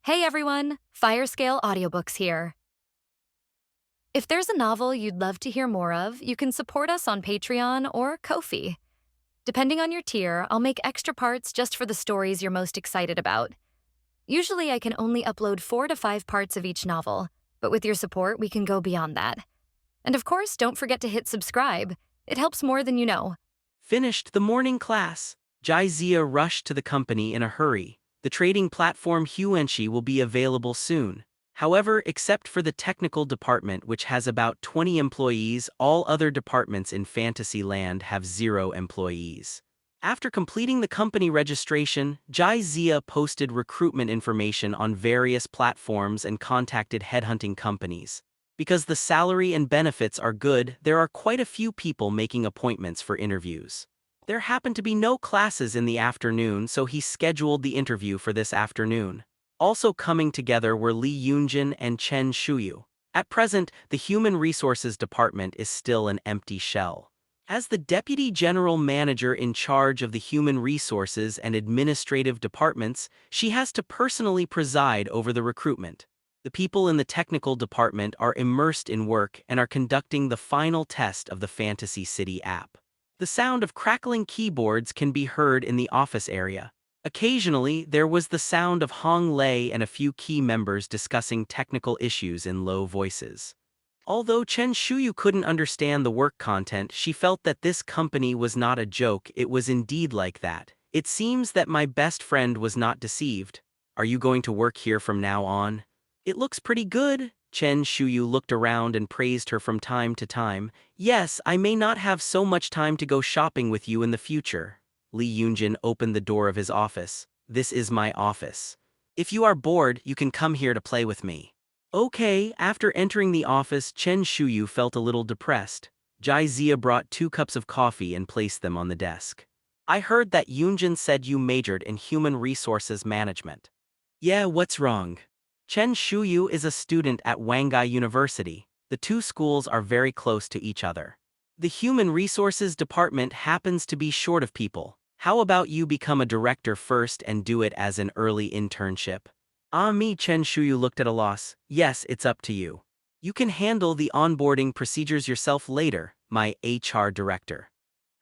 Hey everyone, Firescale Audiobooks here. If there's a novel you'd love to hear more of, you can support us on Patreon or Ko-fi. Depending on your tier, I'll make extra parts just for the stories you're most excited about. Usually I can only upload 4 to 5 parts of each novel, but with your support, we can go beyond that. And of course, don't forget to hit subscribe. It helps more than you know. Finished the morning class. Jai rushed to the company in a hurry. The trading platform Huenshi will be available soon. However, except for the technical department, which has about 20 employees, all other departments in Fantasyland have 0 employees. After completing the company registration, Jai posted recruitment information on various platforms and contacted headhunting companies. Because the salary and benefits are good, there are quite a few people making appointments for interviews. There happened to be no classes in the afternoon, so he scheduled the interview for this afternoon. Also coming together were Lee Yunjin and Chen Shuyu. At present, the Human Resources Department is still an empty shell. As the Deputy General Manager in charge of the Human Resources and Administrative Departments, she has to personally preside over the recruitment. The people in the technical department are immersed in work and are conducting the final test of the Fantasy City app. The sound of crackling keyboards can be heard in the office area. Occasionally, there was the sound of Hong Lei and a few key members discussing technical issues in low voices. Although Chen Shuyu couldn't understand the work content, she felt that this company was not a joke. It was indeed like that. It seems that my best friend was not deceived. Are you going to work here from now on? It looks pretty good. Chen Shuyu looked around and praised her from time to time. Yes, I may not have so much time to go shopping with you in the future. Lee Yunjin opened the door of his office. This is my office. If you are bored, you can come here to play with me. Okay. After entering the office, Chen Shuyu felt a little depressed. Jai brought 2 cups of coffee and placed them on the desk. I heard that Yunjin said you majored in human resources management. Yeah, what's wrong? Chen Shuyu is a student at Wangai University. The 2 schools are very close to each other. The Human Resources Department happens to be short of people. How about you become a director first and do it as an early internship? Me, Chen Shuyu looked at a loss. Yes, it's up to you. You can handle the onboarding procedures yourself later, my HR director.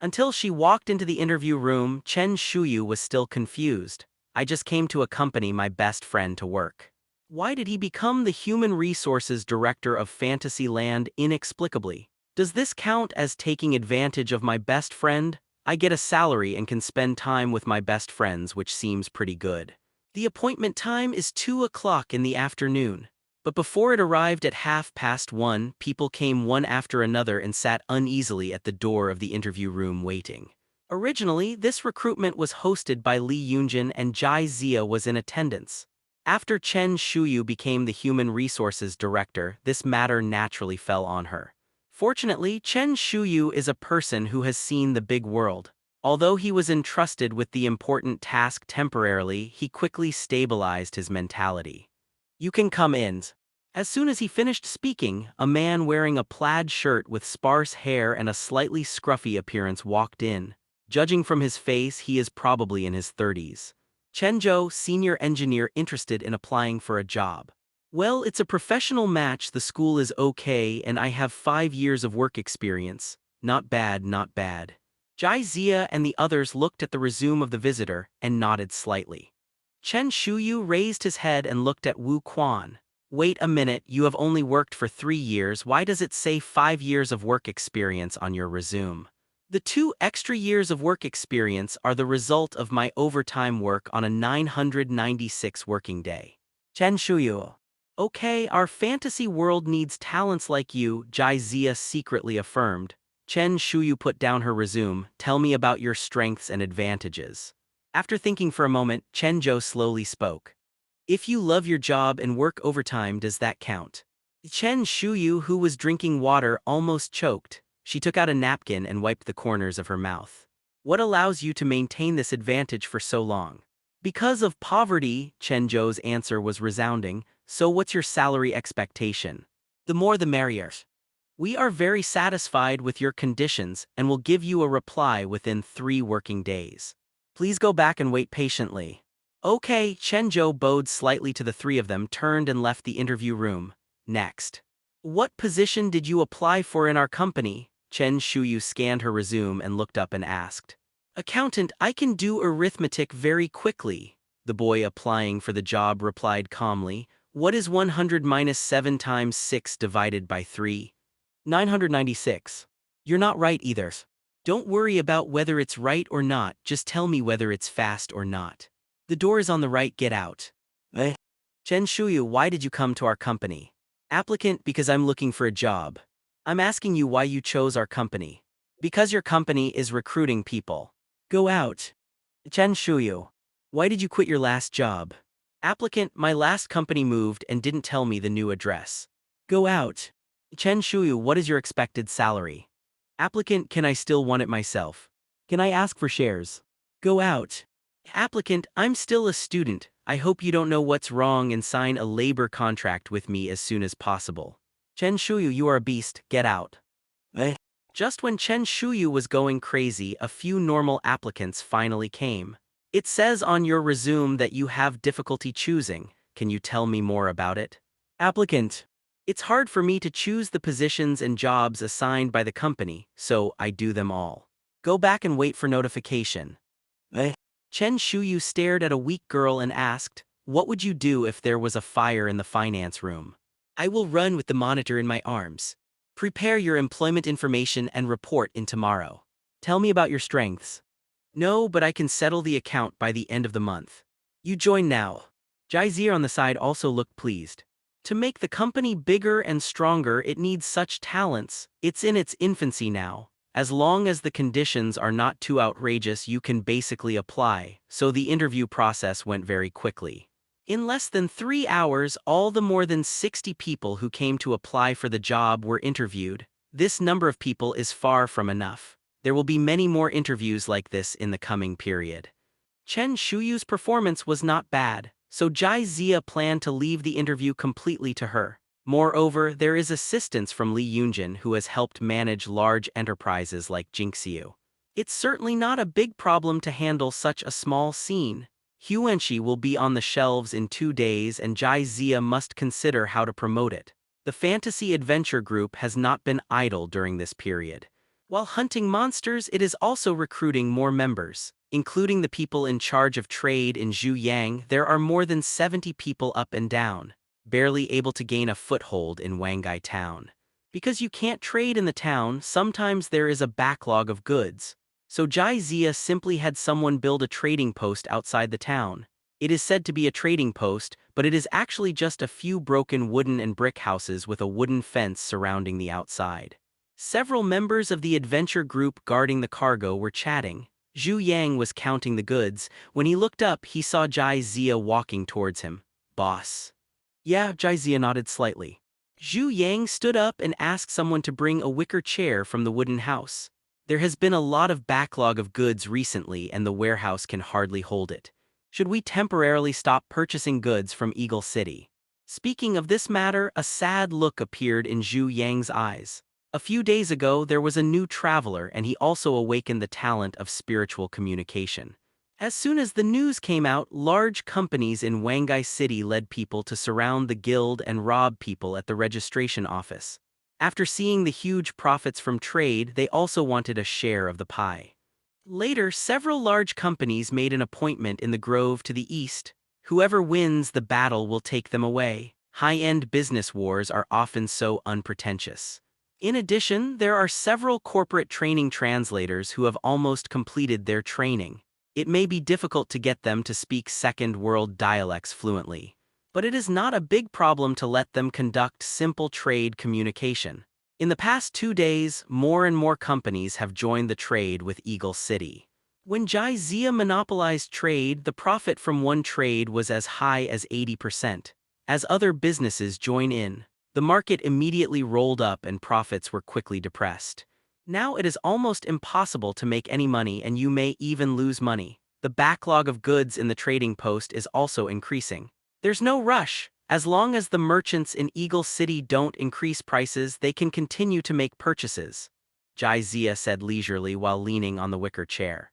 Until she walked into the interview room, Chen Shuyu was still confused. I just came to accompany my best friend to work. Why did he become the Human Resources Director of Fantasyland inexplicably? Does this count as taking advantage of my best friend? I get a salary and can spend time with my best friends, which seems pretty good. The appointment time is 2 o'clock in the afternoon. But before it arrived at 1:30, people came one after another and sat uneasily at the door of the interview room waiting. Originally, this recruitment was hosted by Lee Yunjin and Jai was in attendance. After Chen Shuyu became the Human Resources Director, this matter naturally fell on her. Fortunately, Chen Shuyu is a person who has seen the big world. Although he was entrusted with the important task temporarily, he quickly stabilized his mentality. You can come in. As soon as he finished speaking, a man wearing a plaid shirt with sparse hair and a slightly scruffy appearance walked in. Judging from his face, he is probably in his 30s. Chenjo, senior engineer interested in applying for a job. Well, it's a professional match, the school is okay, and I have 5 years of work experience. Not bad, not bad. Jai and the others looked at the resume of the visitor and nodded slightly. Chen Shuyu raised his head and looked at Wu Quan. Wait a minute, you have only worked for 3 years, why does it say 5 years of work experience on your resume? The 2 extra years of work experience are the result of my overtime work on a 996 working day. Chen Shuyu. Okay, our fantasy world needs talents like you, Jai secretly affirmed. Chen Shuyu put down her resume. Tell me about your strengths and advantages. After thinking for a moment, Chen Zhou slowly spoke. If you love your job and work overtime, does that count? Chen Shuyu, who was drinking water, almost choked. She took out a napkin and wiped the corners of her mouth. What allows you to maintain this advantage for so long? Because of poverty, Chen Zhou's answer was resounding. So what's your salary expectation? The more the merrier. We are very satisfied with your conditions and will give you a reply within 3 working days. Please go back and wait patiently. Okay, Chenjo bowed slightly to the three of them, turned and left the interview room. Next. What position did you apply for in our company? Chen Shuyu scanned her resume and looked up and asked. Accountant, I can do arithmetic very quickly. The boy applying for the job replied calmly. What is 100 minus 7 times 6 divided by 3? 996. You're not right either. Don't worry about whether it's right or not, just tell me whether it's fast or not. The door is on the right, get out. Eh? Chen Shuyu, why did you come to our company? Applicant, because I'm looking for a job. I'm asking you why you chose our company. Because your company is recruiting people. Go out. Chen Shuyu, why did you quit your last job? Applicant, my last company moved and didn't tell me the new address. Go out. Chen Shuyu, what is your expected salary? Applicant, can I still want it myself? Can I ask for shares? Go out. Applicant, I'm still a student. I hope you don't know what's wrong and sign a labor contract with me as soon as possible. Chen Shuyu, you are a beast, get out. Eh? Just when Chen Shuyu was going crazy, a few normal applicants finally came. It says on your resume that you have difficulty choosing. Can you tell me more about it? Applicant. It's hard for me to choose the positions and jobs assigned by the company, so I do them all. Go back and wait for notification. Eh? Chen Shuyu stared at a weak girl and asked, what would you do if there was a fire in the finance room? I will run with the monitor in my arms. Prepare your employment information and report in tomorrow. Tell me about your strengths. No, but I can settle the account by the end of the month. You join now. Jaizier on the side also looked pleased. To make the company bigger and stronger, it needs such talents. It's in its infancy now. As long as the conditions are not too outrageous, you can basically apply, so the interview process went very quickly. In less than 3 hours, all the more than 60 people who came to apply for the job were interviewed. This number of people is far from enough. There will be many more interviews like this in the coming period. Chen Shuyu's performance was not bad, so Jai Zia planned to leave the interview completely to her. Moreover, there is assistance from Li Yunjin, who has helped manage large enterprises like Jinxiu. It's certainly not a big problem to handle such a small scene. Huanxi will be on the shelves in 2 days and Jai Zia must consider how to promote it. The Fantasy Adventure Group has not been idle during this period. While hunting monsters, it is also recruiting more members. Including the people in charge of trade in Zhuyang, there are more than 70 people up and down, barely able to gain a foothold in Wangai town. Because you can't trade in the town, sometimes there is a backlog of goods. So Jai Zia simply had someone build a trading post outside the town. It is said to be a trading post, but it is actually just a few broken wooden and brick houses with a wooden fence surrounding the outside. Several members of the adventure group guarding the cargo were chatting. Zhu Yang was counting the goods. When he looked up, he saw Jai Zia walking towards him. Boss. Yeah, Jai Zia nodded slightly. Zhu Yang stood up and asked someone to bring a wicker chair from the wooden house. There has been a lot of backlog of goods recently and the warehouse can hardly hold it. Should we temporarily stop purchasing goods from Eagle City? Speaking of this matter, a sad look appeared in Zhu Yang's eyes. A few days ago, there was a new traveler and he also awakened the talent of spiritual communication. As soon as the news came out, large companies in Wangai City led people to surround the guild and rob people at the registration office. After seeing the huge profits from trade, they also wanted a share of the pie. Later, several large companies made an appointment in the grove to the east. Whoever wins the battle will take them away. High-end business wars are often so unpretentious. In addition, there are several corporate training translators who have almost completed their training. It may be difficult to get them to speak Second World dialects fluently, but it is not a big problem to let them conduct simple trade communication. In the past 2 days, more and more companies have joined the trade with Eagle City. When Jai Zia monopolized trade, the profit from one trade was as high as 80%. As other businesses join in, the market immediately rolled up and profits were quickly depressed. Now it is almost impossible to make any money and you may even lose money. The backlog of goods in the trading post is also increasing. There's no rush. As long as the merchants in Eagle City don't increase prices, they can continue to make purchases, Jai Zia said leisurely while leaning on the wicker chair.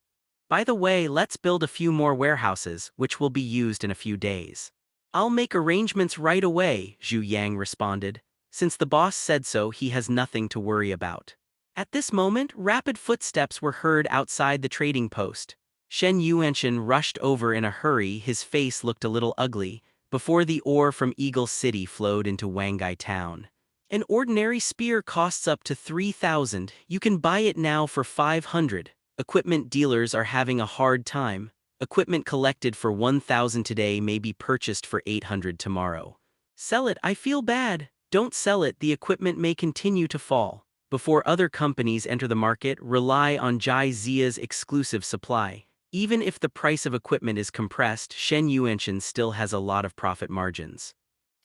By the way, let's build a few more warehouses, which will be used in a few days. I'll make arrangements right away, Zhu Yang responded. Since the boss said so, he has nothing to worry about. At this moment, rapid footsteps were heard outside the trading post. Shen Yuanshan rushed over in a hurry. His face looked a little ugly, before the ore from Eagle City flowed into Wangai town. An ordinary spear costs up to 3,000, you can buy it now for 500. Equipment dealers are having a hard time. Equipment collected for 1,000 today may be purchased for 800 tomorrow. Sell it, I feel bad. Don't sell it, the equipment may continue to fall. Before other companies enter the market, rely on Jai Zia's exclusive supply. Even if the price of equipment is compressed, Shen Yuanshan still has a lot of profit margins.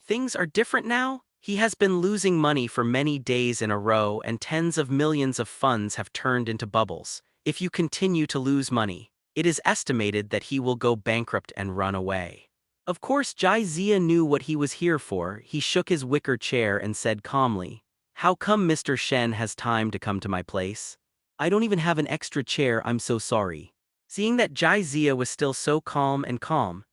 Things are different now. He has been losing money for many days in a row, and tens of millions of funds have turned into bubbles. If you continue to lose money, it is estimated that he will go bankrupt and run away. Of course, Jai Zia knew what he was here for. He shook his wicker chair and said calmly, "How come Mr. Shen has time to come to my place? I don't even have an extra chair, I'm so sorry." Seeing that Jai Zia was still so calm,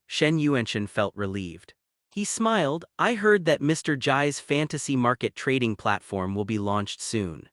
Shen Yuanshan felt relieved. He smiled. "I heard that Mr. Jai's fantasy market trading platform will be launched soon.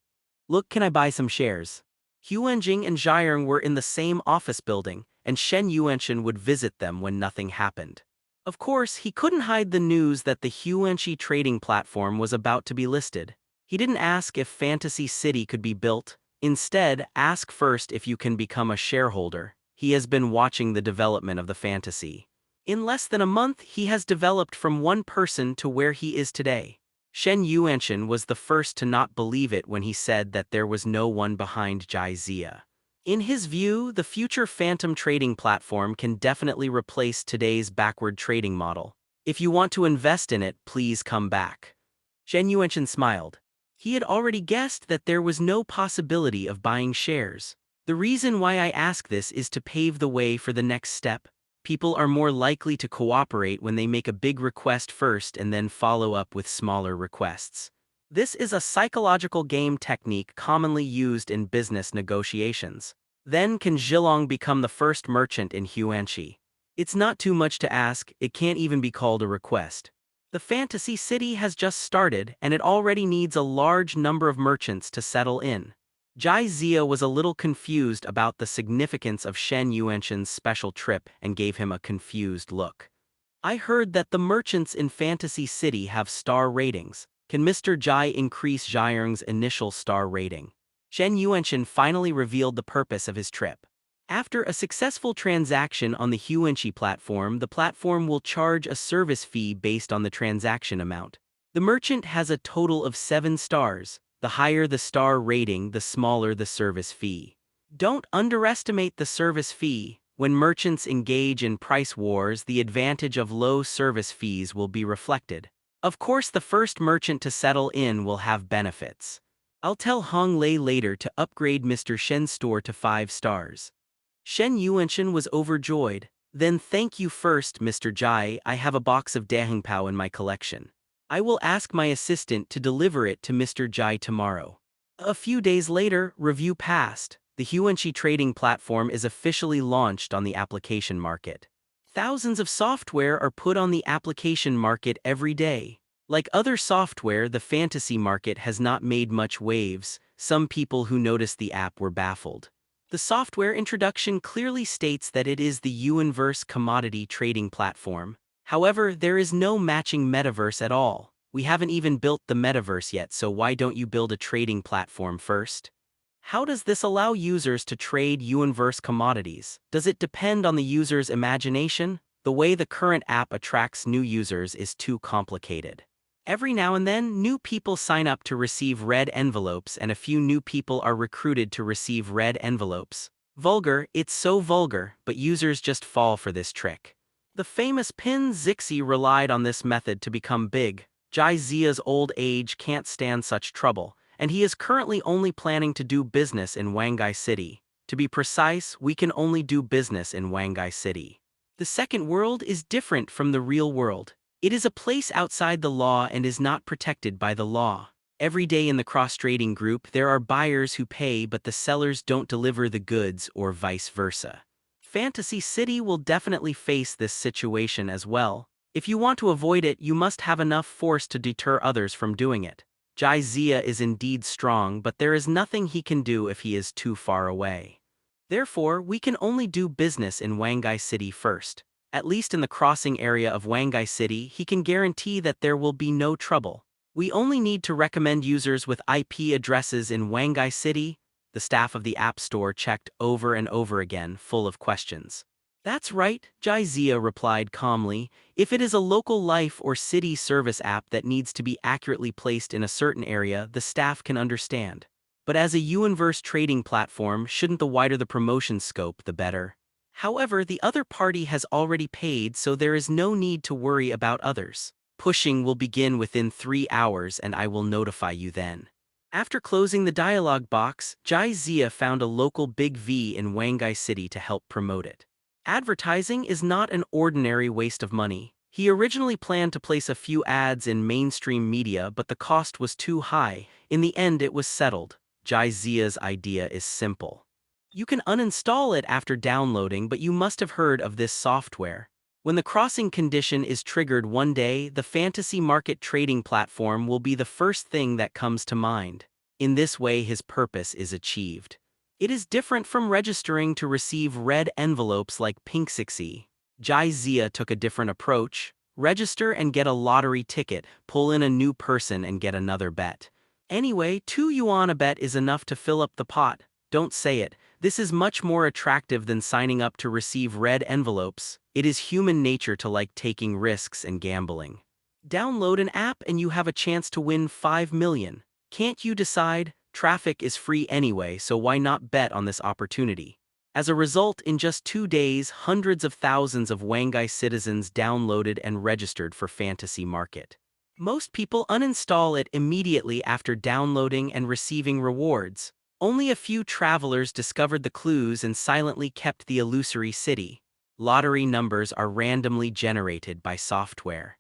Look, can I buy some shares?" Huanjing and Jiayong were in the same office building, and Shen Yuanshan would visit them when nothing happened. Of course, he couldn't hide the news that the Huanxi trading platform was about to be listed. He didn't ask if Fantasy City could be built. Instead, ask first if you can become a shareholder. He has been watching the development of the fantasy. In less than a month, he has developed from one person to where he is today. Shen Yuanshan was the first to not believe it when he said that there was no one behind Jai Zia. In his view, the future phantom trading platform can definitely replace today's backward trading model. If you want to invest in it, please come back. Shen Yuanshan smiled. He had already guessed that there was no possibility of buying shares. The reason why I ask this is to pave the way for the next step. People are more likely to cooperate when they make a big request first and then follow up with smaller requests. This is a psychological game technique commonly used in business negotiations. Then can Zhilong become the first merchant in Huanxi? It's not too much to ask, it can't even be called a request. The Fantasy City has just started, and it already needs a large number of merchants to settle in. Jai Zia was a little confused about the significance of Shen Yuanshan's special trip and gave him a confused look. I heard that the merchants in Fantasy City have star ratings. Can Mr. Jai increase Jiayong's initial star rating? Shen Yuanshan finally revealed the purpose of his trip. After a successful transaction on the Huanxi platform, the platform will charge a service fee based on the transaction amount. The merchant has a total of 7 stars. The higher the star rating, the smaller the service fee. Don't underestimate the service fee. When merchants engage in price wars, the advantage of low service fees will be reflected. Of course, the first merchant to settle in will have benefits. I'll tell Hong Lei later to upgrade Mr. Shen's store to 5 stars. Shen Yuanshan was overjoyed. Then thank you first, Mr. Jai, I have a box of Dahengpao in my collection. I will ask my assistant to deliver it to Mr. Jai tomorrow. A few days later, review passed. The Huanxi trading platform is officially launched on the application market. Thousands of software are put on the application market every day. Like other software, the fantasy market has not made much waves. Some people who noticed the app were baffled. The software introduction clearly states that it is the Universe commodity trading platform. However, there is no matching metaverse at all. We haven't even built the metaverse yet, so why don't you build a trading platform first? How does this allow users to trade Universe commodities? Does it depend on the user's imagination? The way the current app attracts new users is too complicated. Every now and then, new people sign up to receive red envelopes, and a few new people are recruited to receive red envelopes. Vulgar, it's so vulgar, but users just fall for this trick. The famous Pin Zixi relied on this method to become big. Jai Zia's old age can't stand such trouble, and he is currently only planning to do business in Wangai City. To be precise, we can only do business in Wangai City. The second world is different from the real world. It is a place outside the law and is not protected by the law. Every day in the cross-trading group, there are buyers who pay but the sellers don't deliver the goods or vice versa. Fantasy City will definitely face this situation as well. If you want to avoid it, you must have enough force to deter others from doing it. Jizia is indeed strong, but there is nothing he can do if he is too far away. Therefore, we can only do business in Wangai City first. At least in the crossing area of Wangai City, he can guarantee that there will be no trouble. We only need to recommend users with IP addresses in Wangai City. The staff of the App Store checked over and over again, full of questions. That's right, Jizia replied calmly. If it is a local life or city service app that needs to be accurately placed in a certain area, the staff can understand. But as a universe trading platform, shouldn't the wider the promotion scope, the better? However, the other party has already paid, so there is no need to worry about others. Pushing will begin within 3 hours and I will notify you then. After closing the dialog box, Jizia found a local Big V in Wangai City to help promote it. Advertising is not an ordinary waste of money. He originally planned to place a few ads in mainstream media, but the cost was too high. In the end, it was settled. Jizia's idea is simple. You can uninstall it after downloading, but you must have heard of this software. When the crossing condition is triggered one day, the fantasy market trading platform will be the first thing that comes to mind. In this way, his purpose is achieved. It is different from registering to receive red envelopes like Pinksixie. Jizia took a different approach. Register and get a lottery ticket, pull in a new person and get another bet. Anyway, 2 yuan a bet is enough to fill up the pot. Don't say it. This is much more attractive than signing up to receive red envelopes. It is human nature to like taking risks and gambling. Download an app and you have a chance to win 5 million. Can't you decide? Traffic is free anyway, so why not bet on this opportunity? As a result, in just 2 days, hundreds of thousands of Wangai citizens downloaded and registered for Fantasy Market. Most people uninstall it immediately after downloading and receiving rewards. Only a few travelers discovered the clues and silently kept the illusory city. Lottery numbers are randomly generated by software.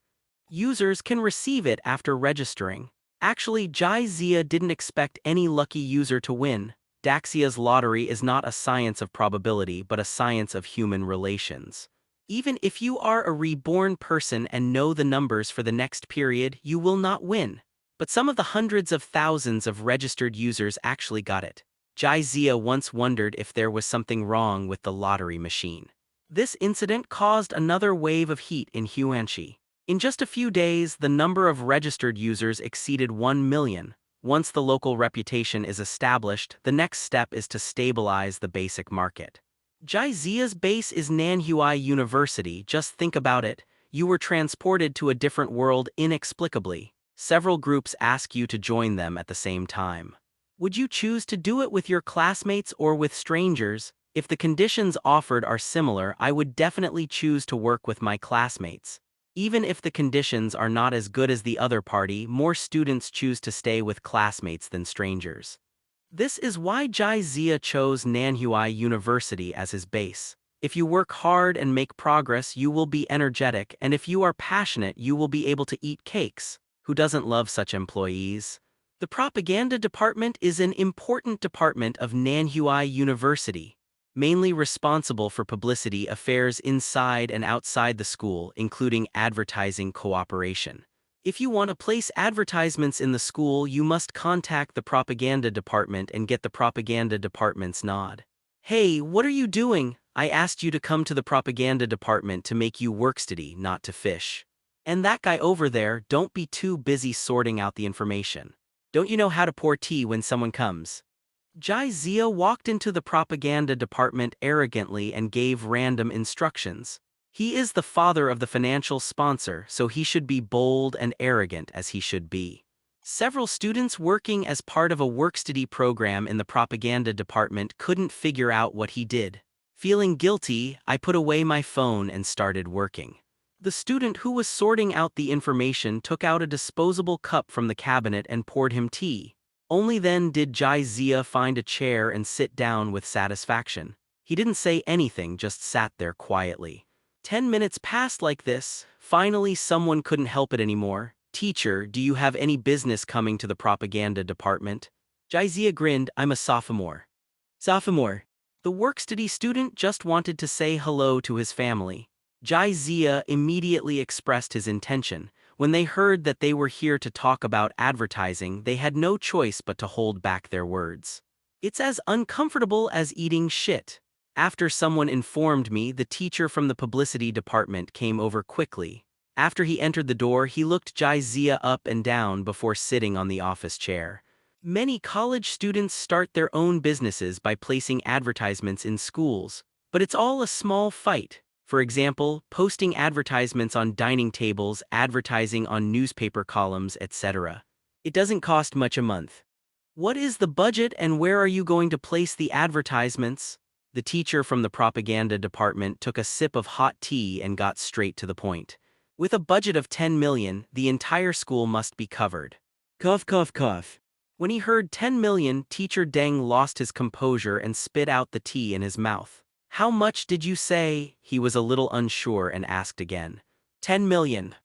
Users can receive it after registering. Actually, Jizia didn't expect any lucky user to win. Daxia's lottery is not a science of probability, but a science of human relations. Even if you are a reborn person and know the numbers for the next period, you will not win. But some of the hundreds of thousands of registered users actually got it. Jizia once wondered if there was something wrong with the lottery machine. This incident caused another wave of heat in Huanxi. In just a few days, the number of registered users exceeded 1 million. Once the local reputation is established, the next step is to stabilize the basic market. Jizia's base is Nanhui University. Just think about it. You were transported to a different world inexplicably. Several groups ask you to join them at the same time. Would you choose to do it with your classmates or with strangers? If the conditions offered are similar, I would definitely choose to work with my classmates. Even if the conditions are not as good as the other party, more students choose to stay with classmates than strangers. This is why Jizia chose Nanhui University as his base. If you work hard and make progress, you will be energetic, and if you are passionate, you will be able to eat cakes. Who doesn't love such employees? The propaganda department is an important department of Nanhui University, mainly responsible for publicity affairs inside and outside the school, including advertising cooperation. If you want to place advertisements in the school, you must contact the propaganda department and get the propaganda department's nod. Hey, what are you doing? I asked you to come to the propaganda department to make you work steady, not to fish. And that guy over there, don't be too busy sorting out the information. Don't you know how to pour tea when someone comes? Jizia walked into the propaganda department arrogantly and gave random instructions. He is the father of the financial sponsor, so he should be bold and arrogant as he should be. Several students working as part of a work-study program in the propaganda department couldn't figure out what he did. Feeling guilty, I put away my phone and started working. The student who was sorting out the information took out a disposable cup from the cabinet and poured him tea. Only then did Jizia find a chair and sit down with satisfaction. He didn't say anything, just sat there quietly. 10 minutes passed like this. Finally, someone couldn't help it anymore. Teacher, do you have any business coming to the propaganda department? Jizia grinned. I'm a sophomore. Sophomore. The work-study student just wanted to say hello to his family. Jai Zia immediately expressed his intention. When they heard that they were here to talk about advertising, they had no choice but to hold back their words. It's as uncomfortable as eating shit. After someone informed me, the teacher from the publicity department came over quickly. After he entered the door, he looked Jai Zia up and down before sitting on the office chair. Many college students start their own businesses by placing advertisements in schools, but it's all a small fight. For example, posting advertisements on dining tables, advertising on newspaper columns, etc. It doesn't cost much a month. What is the budget and where are you going to place the advertisements? The teacher from the propaganda department took a sip of hot tea and got straight to the point. With a budget of 10 million, the entire school must be covered. Cough, cough, cough. When he heard 10 million, Teacher Deng lost his composure and spit out the tea in his mouth. How much did you say? He was a little unsure and asked again. 10 million.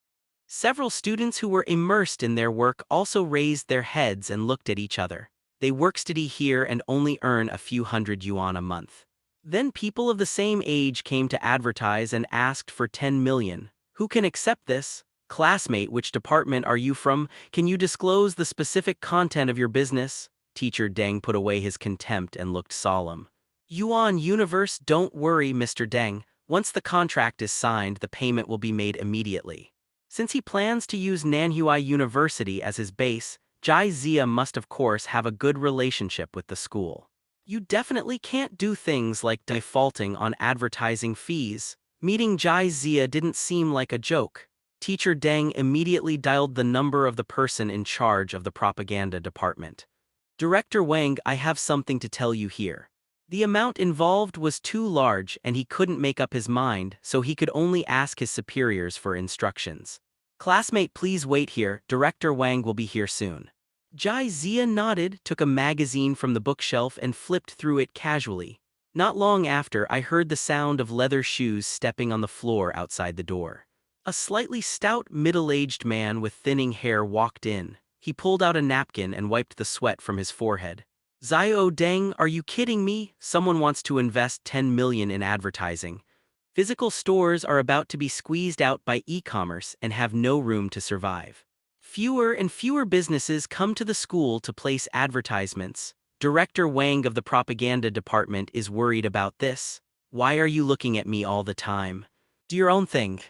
Several students who were immersed in their work also raised their heads and looked at each other. They work steady here and only earn a few hundred yuan a month. Then people of the same age came to advertise and asked for 10 million. Who can accept this? Classmate, which department are you from? Can you disclose the specific content of your business? Teacher Deng put away his contempt and looked solemn. Yuan Universe, don't worry, Mr. Deng. Once the contract is signed, the payment will be made immediately. Since he plans to use Nanhui University as his base, Jai Zia must of course have a good relationship with the school. You definitely can't do things like defaulting on advertising fees. Meeting Jai Zia didn't seem like a joke. Teacher Deng immediately dialed the number of the person in charge of the propaganda department. Director Wang, I have something to tell you here. The amount involved was too large and he couldn't make up his mind, so he could only ask his superiors for instructions. Classmate, please wait here, Director Wang will be here soon. Jai Zia nodded, took a magazine from the bookshelf and flipped through it casually. Not long after, I heard the sound of leather shoes stepping on the floor outside the door. A slightly stout, middle-aged man with thinning hair walked in. He pulled out a napkin and wiped the sweat from his forehead. Zio Deng, are you kidding me? Someone wants to invest 10 million in advertising. Physical stores are about to be squeezed out by e-commerce and have no room to survive. Fewer and fewer businesses come to the school to place advertisements. Director Wang of the propaganda department is worried about this. Why are you looking at me all the time? Do your own thing.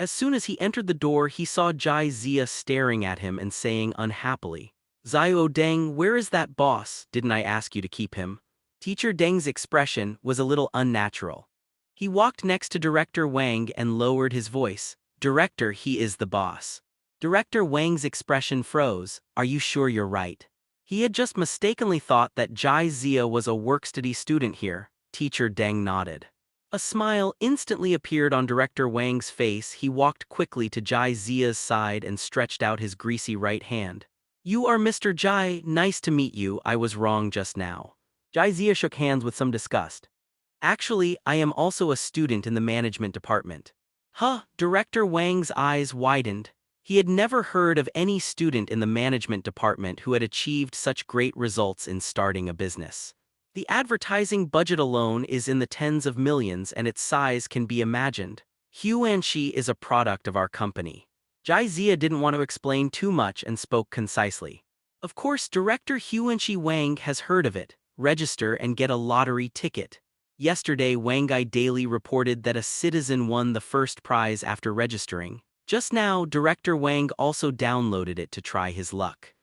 As soon as he entered the door, he saw Jai Zia staring at him and saying unhappily, Zio Deng, where is that boss? Didn't I ask you to keep him? Teacher Deng's expression was a little unnatural. He walked next to Director Wang and lowered his voice. Director, he is the boss. Director Wang's expression froze. Are you sure you're right? He had just mistakenly thought that Jai Zia was a work-study student here. Teacher Deng nodded. A smile instantly appeared on Director Wang's face. He walked quickly to Jai Zia's side and stretched out his greasy right hand. You are Mr. Jai, nice to meet you, I was wrong just now. Jai Zia shook hands with some disgust. Actually, I am also a student in the management department. Huh, Director Wang's eyes widened. He had never heard of any student in the management department who had achieved such great results in starting a business. The advertising budget alone is in the tens of millions and its size can be imagined. Huanxi is a product of our company. Jai Zia didn't want to explain too much and spoke concisely. Of course, Director Huanxi Wang has heard of it. Register and get a lottery ticket. Yesterday, Wangai Daily reported that a citizen won the first prize after registering. Just now, Director Wang also downloaded it to try his luck.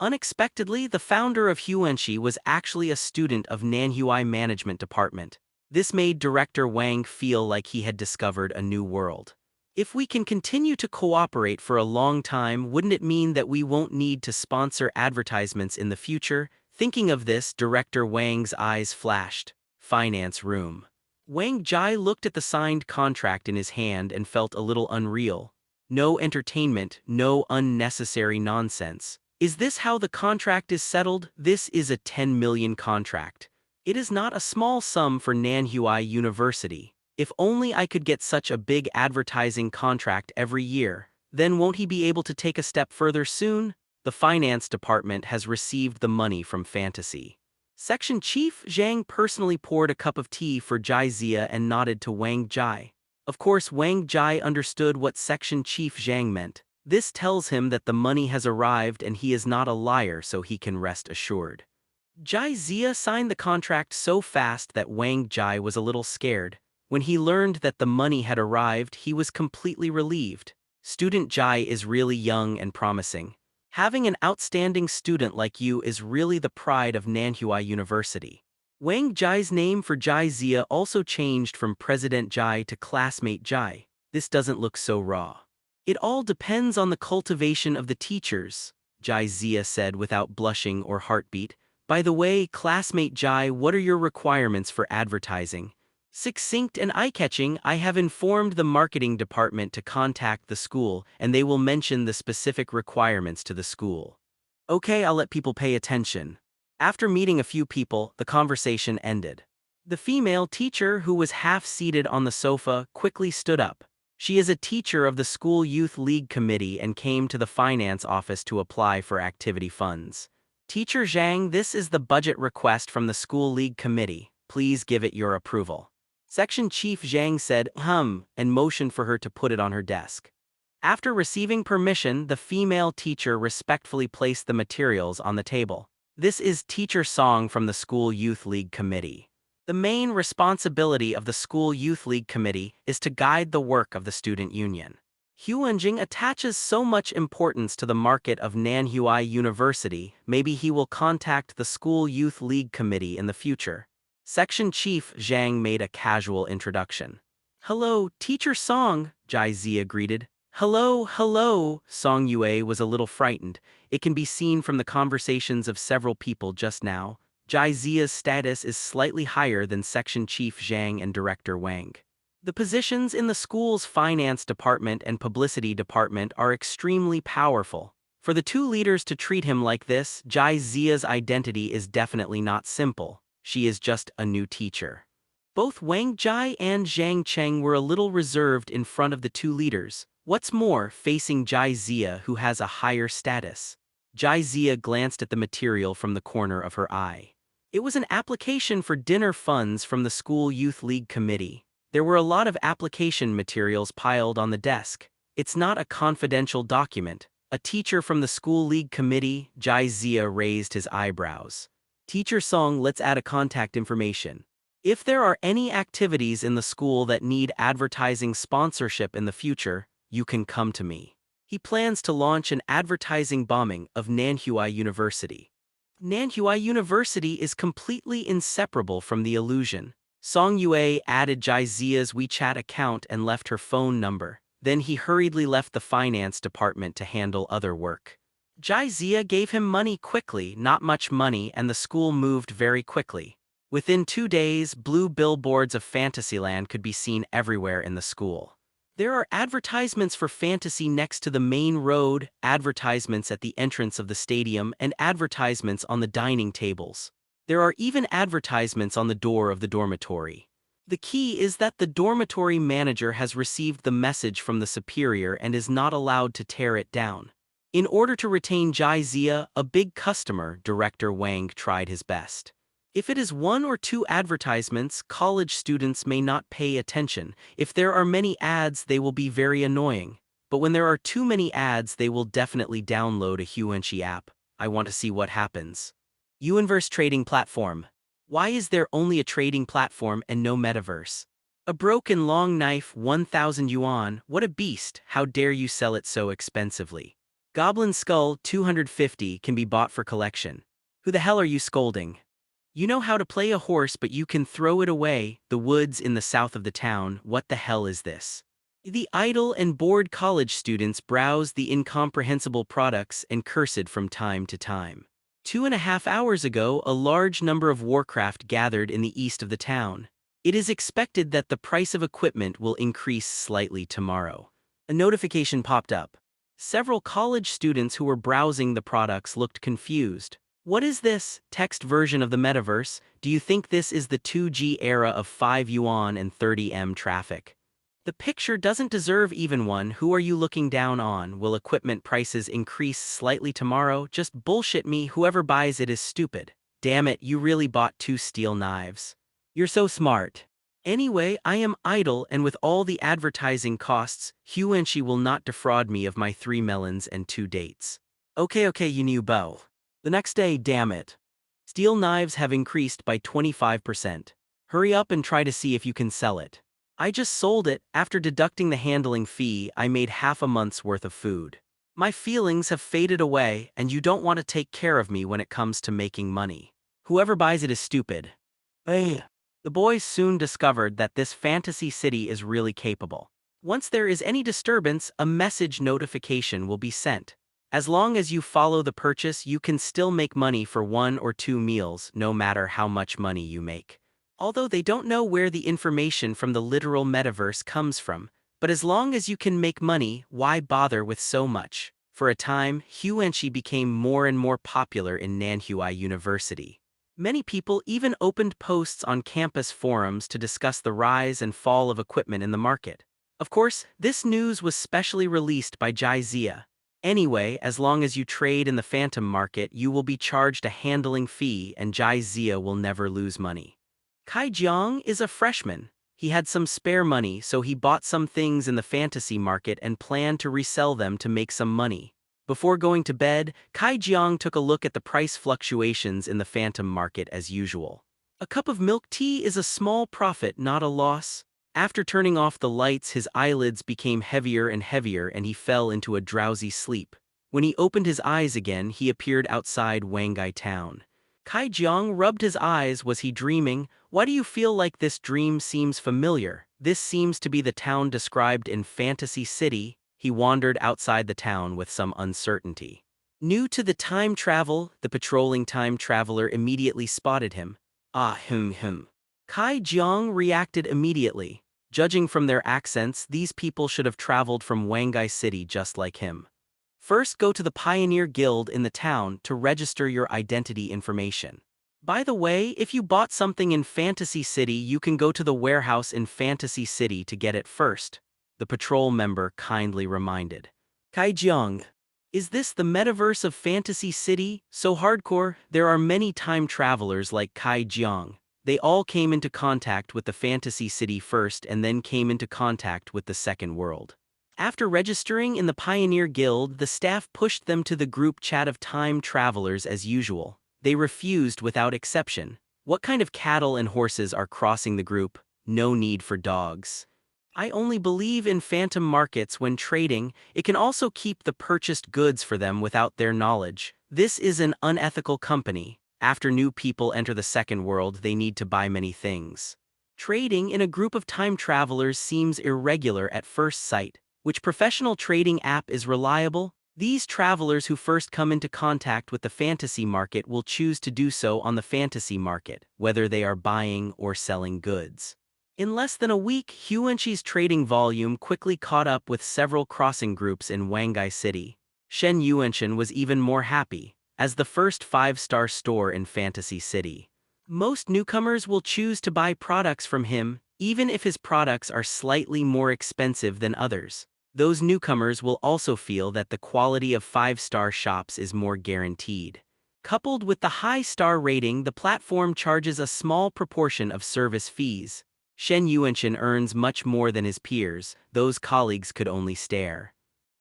Unexpectedly, the founder of Huanxi was actually a student of Nanhui Management Department. This made Director Wang feel like he had discovered a new world. If we can continue to cooperate for a long time, wouldn't it mean that we won't need to sponsor advertisements in the future? Thinking of this, Director Wang's eyes flashed. Finance room. Wang Jai looked at the signed contract in his hand and felt a little unreal. No entertainment, no unnecessary nonsense. Is this how the contract is settled? This is a 10 million contract. It is not a small sum for Nanhui University. If only I could get such a big advertising contract every year, then won't he be able to take a step further soon? The finance department has received the money from Fantasy. Section Chief Zhang personally poured a cup of tea for Jai Zia and nodded to Wang Jai. Of course, Wang Jai understood what Section Chief Zhang meant. This tells him that the money has arrived and he is not a liar, so he can rest assured. Jai Zia signed the contract so fast that Wang Jai was a little scared. When he learned that the money had arrived, he was completely relieved. Student Jai is really young and promising. Having an outstanding student like you is really the pride of Nanhua University. Wang Jai's name for Jai Zia also changed from President Jai to Classmate Jai. This doesn't look so raw. It all depends on the cultivation of the teachers, Jai Zia said without blushing or heartbeat. By the way, Classmate Jai, what are your requirements for advertising? Succinct and eye-catching, I have informed the marketing department to contact the school, and they will mention the specific requirements to the school. Okay, I'll let people pay attention. After meeting a few people, the conversation ended. The female teacher, who was half-seated on the sofa, quickly stood up. She is a teacher of the School Youth League Committee and came to the finance office to apply for activity funds. Teacher Zhang, this is the budget request from the School League Committee. Please give it your approval. Section Chief Zhang said, and motioned for her to put it on her desk. After receiving permission, the female teacher respectfully placed the materials on the table. This is Teacher Song from the School Youth League Committee. The main responsibility of the School Youth League Committee is to guide the work of the student union. Huanjing attaches so much importance to the market of Nanhua University, maybe he will contact the School Youth League Committee in the future. Section Chief Zhang made a casual introduction. Hello, Teacher Song, Jai Zia greeted. Hello, Song Yue was a little frightened. It can be seen from the conversations of several people just now. Jai Zia's status is slightly higher than Section Chief Zhang and Director Wang. The positions in the school's finance department and publicity department are extremely powerful. For the two leaders to treat him like this, Jai Zia's identity is definitely not simple. She is just a new teacher. Both Wang Jai and Zhang Cheng were a little reserved in front of the two leaders. What's more, facing Jai Zia, who has a higher status. Jai Zia glanced at the material from the corner of her eye. It was an application for dinner funds from the School Youth League Committee. There were a lot of application materials piled on the desk. It's not a confidential document. A teacher from the School League Committee, Jai Zia raised his eyebrows. Teacher Song, let's add a contact information. If there are any activities in the school that need advertising sponsorship in the future, you can come to me. He plans to launch an advertising bombing of Nanhua University. Nanhua University is completely inseparable from the illusion. Song Yue added Jai Zia's WeChat account and left her phone number. Then he hurriedly left the finance department to handle other work. Jai Zia gave him money quickly, not much money, and the school moved very quickly. Within 2 days, blue billboards of Fantasyland could be seen everywhere in the school. There are advertisements for Fantasy next to the main road, advertisements at the entrance of the stadium, and advertisements on the dining tables. There are even advertisements on the door of the dormitory. The key is that the dormitory manager has received the message from the superior and is not allowed to tear it down. In order to retain Jai Zia, a big customer, Director Wang tried his best. If it is 1 or 2 advertisements, college students may not pay attention. If there are many ads, they will be very annoying. But when there are too many ads, they will definitely download a Huanchi app. I want to see what happens. Universe Trading Platform. Why is there only a trading platform and no metaverse? A broken long knife, 1,000 yuan. What a beast! How dare you sell it so expensively? Goblin Skull, 250, can be bought for collection. Who the hell are you scolding? You know how to play a horse, but you can throw it away. The woods in the south of the town, what the hell is this? The idle and bored college students browse the incomprehensible products and curse it from time to time. 2.5 hours ago, a large number of Warcraft gathered in the east of the town. It is expected that the price of equipment will increase slightly tomorrow. A notification popped up. Several college students who were browsing the products looked confused. What is this text version of the metaverse? Do you think this is the 2G era of 5 yuan and 30M traffic? The picture doesn't deserve even one. Who are you looking down on? Will equipment prices increase slightly tomorrow? Just bullshit me. Whoever buys it is stupid. Damn it, you really bought 2 steel knives. You're so smart. Anyway, I am idle, and with all the advertising costs, Huanshi will not defraud me of my 3 melons and 2 dates. Okay, you new beau. The next day, damn it. Steel knives have increased by 25%. Hurry up and try to see if you can sell it. I just sold it. After deducting the handling fee, I made half a month's worth of food. My feelings have faded away, and you don't want to take care of me when it comes to making money. Whoever buys it is stupid. Hey. The boys soon discovered that this fantasy city is really capable. Once there is any disturbance, a message notification will be sent. As long as you follow the purchase, you can still make money for 1 or 2 meals, no matter how much money you make. Although they don't know where the information from the literal metaverse comes from, but as long as you can make money, why bother with so much? For a time, Huanshi became more and more popular in Nanhui University. Many people even opened posts on campus forums to discuss the rise and fall of equipment in the market. Of course, this news was specially released by Jizia. Anyway, as long as you trade in the phantom market, you will be charged a handling fee, and Jizia will never lose money. Kai Jiang is a freshman. He had some spare money, so he bought some things in the fantasy market and planned to resell them to make some money. Before going to bed, Kai Jiang took a look at the price fluctuations in the phantom market as usual. A cup of milk tea is a small profit, not a loss. After turning off the lights, his eyelids became heavier and heavier and he fell into a drowsy sleep. When he opened his eyes again, he appeared outside Wangai town. Kai Jiang rubbed his eyes. Was he dreaming? Why do you feel like this dream seems familiar? This seems to be the town described in Fantasy City. He wandered outside the town with some uncertainty. New to the time travel, the patrolling time traveler immediately spotted him. Ah, him. Kai Jiang reacted immediately. Judging from their accents, these people should have traveled from Wangai City just like him. First, go to the Pioneer Guild in the town to register your identity information. By the way, if you bought something in Fantasy City, you can go to the warehouse in Fantasy City to get it first, the patrol member kindly reminded. Kai Jiang, is this the metaverse of Fantasy City? So hardcore? There are many time travelers like Kai Jiang. They all came into contact with the Fantasy City first and then came into contact with the second world. After registering in the Pioneer Guild, the staff pushed them to the group chat of time travelers as usual. They refused without exception. What kind of cattle and horses are crossing the group? No need for dogs. I only believe in phantom markets when trading. It can also keep the purchased goods for them without their knowledge. This is an unethical company. After new people enter the second world, they need to buy many things. Trading in a group of time travelers seems irregular at first sight. Which professional trading app is reliable? These travelers who first come into contact with the fantasy market will choose to do so on the fantasy market, whether they are buying or selling goods. In less than a week, Huanshi's trading volume quickly caught up with several crossing groups in Wangai City. Shen Yuanshan was even more happy, as the first 5-star store in Fantasy City. Most newcomers will choose to buy products from him, even if his products are slightly more expensive than others. Those newcomers will also feel that the quality of 5-star shops is more guaranteed. Coupled with the high star rating, the platform charges a small proportion of service fees. Shen Yuanshan earns much more than his peers. Those colleagues could only stare.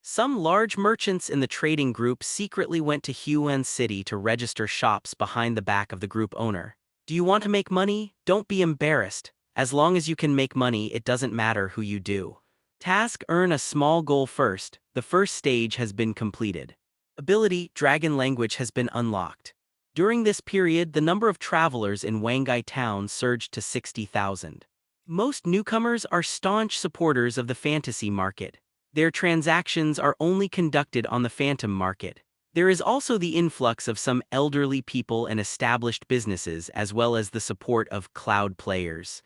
Some large merchants in the trading group secretly went to Huan City to register shops behind the back of the group owner. Do you want to make money? Don't be embarrassed. As long as you can make money, it doesn't matter who you do. Task: earn a small goal first. The first stage has been completed. Ability: Dragon language has been unlocked. During this period, the number of travelers in Wangai town surged to 60,000. Most newcomers are staunch supporters of the fantasy market. Their transactions are only conducted on the phantom market. There is also the influx of some elderly people and established businesses, as well as the support of cloud players.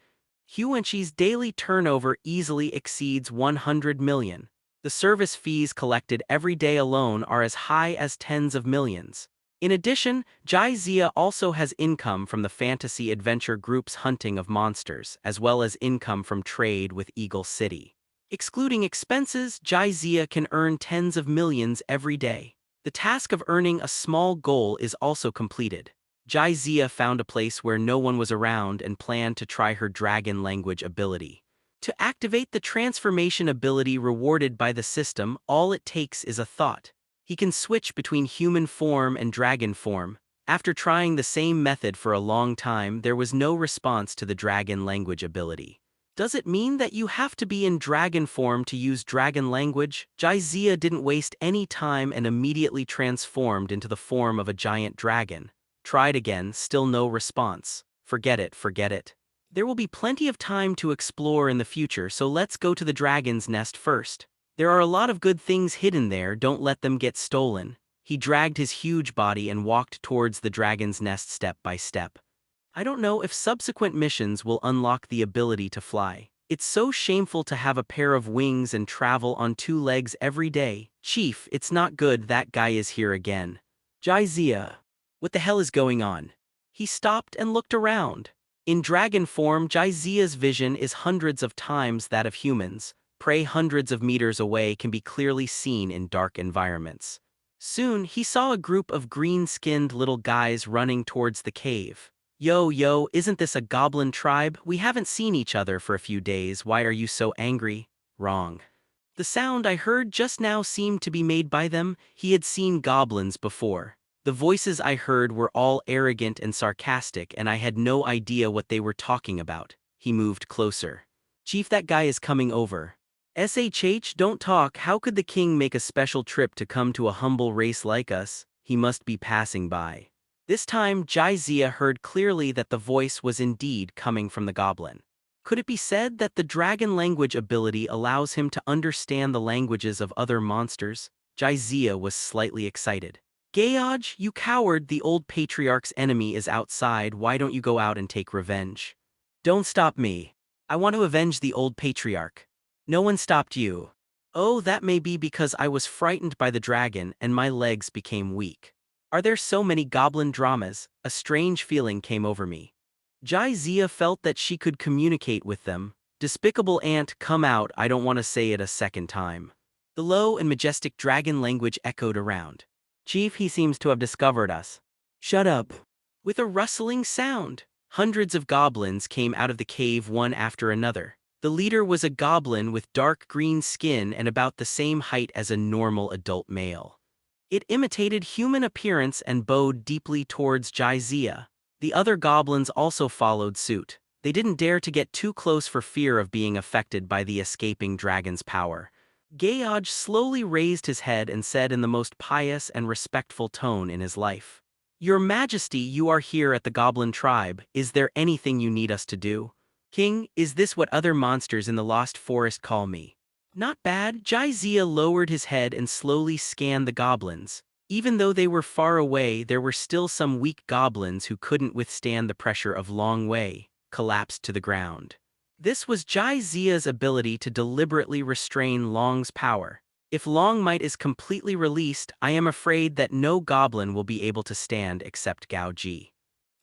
Huanshi's daily turnover easily exceeds 100 million. The service fees collected every day alone are as high as tens of millions. In addition, Jizia also has income from the Fantasy Adventure Group's hunting of monsters, as well as income from trade with Eagle City. Excluding expenses, Jizia can earn tens of millions every day. The task of earning a small goal is also completed. Jizia found a place where no one was around and planned to try her dragon language ability. To activate the transformation ability rewarded by the system, all it takes is a thought. He can switch between human form and dragon form. After trying the same method for a long time, there was no response to the dragon language ability. Does it mean that you have to be in dragon form to use dragon language? Jizia didn't waste any time and immediately transformed into the form of a giant dragon. Tried again, still no response. Forget it, forget it. There will be plenty of time to explore in the future, so let's go to the dragon's nest first. There are a lot of good things hidden there, don't let them get stolen. He dragged his huge body and walked towards the dragon's nest step by step. I don't know if subsequent missions will unlock the ability to fly. It's so shameful to have a pair of wings and travel on 2 legs every day. Chief, it's not good that guy is here again. Jizia. What the hell is going on? He stopped and looked around. In dragon form, Jizia's vision is hundreds of times that of humans. Prey hundreds of meters away can be clearly seen in dark environments. Soon, he saw a group of green-skinned little guys running towards the cave. Yo, isn't this a goblin tribe? We haven't seen each other for a few days. Why are you so angry? Wrong. The sound I heard just now seemed to be made by them. He had seen goblins before. The voices I heard were all arrogant and sarcastic, and I had no idea what they were talking about. He moved closer. Chief, that guy is coming over. SHH, don't talk. How could the king make a special trip to come to a humble race like us? He must be passing by. This time, Jizia heard clearly that the voice was indeed coming from the goblin. Could it be said that the dragon language ability allows him to understand the languages of other monsters? Jizia was slightly excited. Geoj, you coward, the old patriarch's enemy is outside. Why don't you go out and take revenge? Don't stop me. I want to avenge the old patriarch. No one stopped you. Oh, that may be because I was frightened by the dragon and my legs became weak. Are there so many goblin dramas? A strange feeling came over me. Jizia felt that she could communicate with them. Despicable ant, come out, I don't want to say it a second time. The low and majestic dragon language echoed around. Chief, he seems to have discovered us. Shut up. With a rustling sound, hundreds of goblins came out of the cave one after another. The leader was a goblin with dark green skin and about the same height as a normal adult male. It imitated human appearance and bowed deeply towards Jizia. The other goblins also followed suit. They didn't dare to get too close for fear of being affected by the escaping dragon's power. Geoj slowly raised his head and said in the most pious and respectful tone in his life, Your Majesty, you are here at the Goblin tribe. Is there anything you need us to do? King, is this what other monsters in the Lost Forest call me? Not bad. Jizia lowered his head and slowly scanned the goblins. Even though they were far away, there were still some weak goblins who couldn't withstand the pressure of Long Wei, collapsed to the ground. This was Jizia's ability to deliberately restrain Long's power. If Long Might is completely released, I am afraid that no goblin will be able to stand except Gao Ji.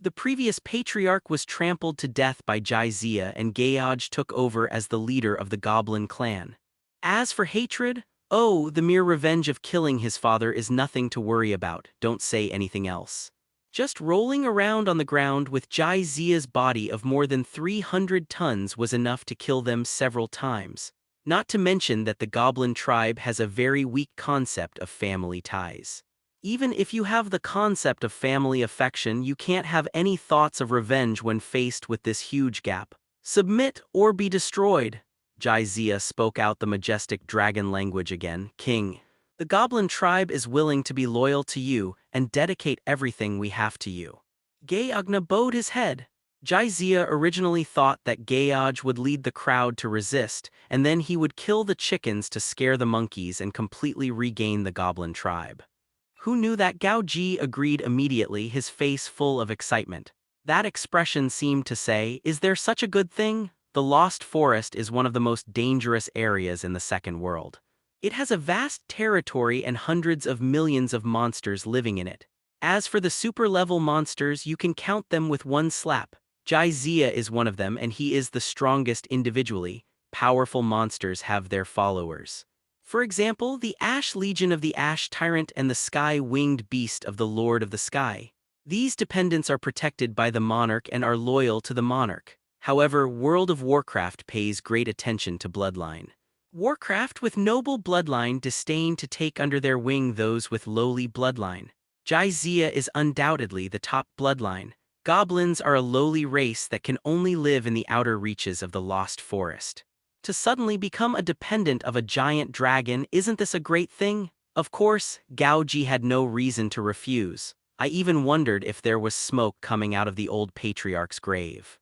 The previous patriarch was trampled to death by Jizia and Geoj took over as the leader of the goblin clan. As for hatred, oh, the mere revenge of killing his father is nothing to worry about, don't say anything else. Just rolling around on the ground with Jizia's body of more than 300 tons was enough to kill them several times. Not to mention that the goblin tribe has a very weak concept of family ties. Even if you have the concept of family affection, you can't have any thoughts of revenge when faced with this huge gap. Submit or be destroyed. Jizia spoke out the majestic dragon language again. King, the goblin tribe is willing to be loyal to you and dedicate everything we have to you. Geogna bowed his head. Jizia originally thought that Geoj would lead the crowd to resist, and then he would kill the chickens to scare the monkeys and completely regain the goblin tribe. Who knew that Gao Ji agreed immediately, his face full of excitement. That expression seemed to say, is there such a good thing? The Lost Forest is one of the most dangerous areas in the Second World. It has a vast territory and hundreds of millions of monsters living in it. As for the super-level monsters, you can count them with one slap. Jizia is one of them and he is the strongest individually. Powerful monsters have their followers. For example, the Ash Legion of the Ash Tyrant and the Sky-Winged Beast of the Lord of the Sky. These dependents are protected by the monarch and are loyal to the monarch. However, World of Warcraft pays great attention to bloodline. Warcraft with noble bloodline disdain to take under their wing those with lowly bloodline. Jizia is undoubtedly the top bloodline. Goblins are a lowly race that can only live in the outer reaches of the Lost Forest. To suddenly become a dependent of a giant dragon, isn't this a great thing? Of course, Gauji had no reason to refuse. I even wondered if there was smoke coming out of the old patriarch's grave.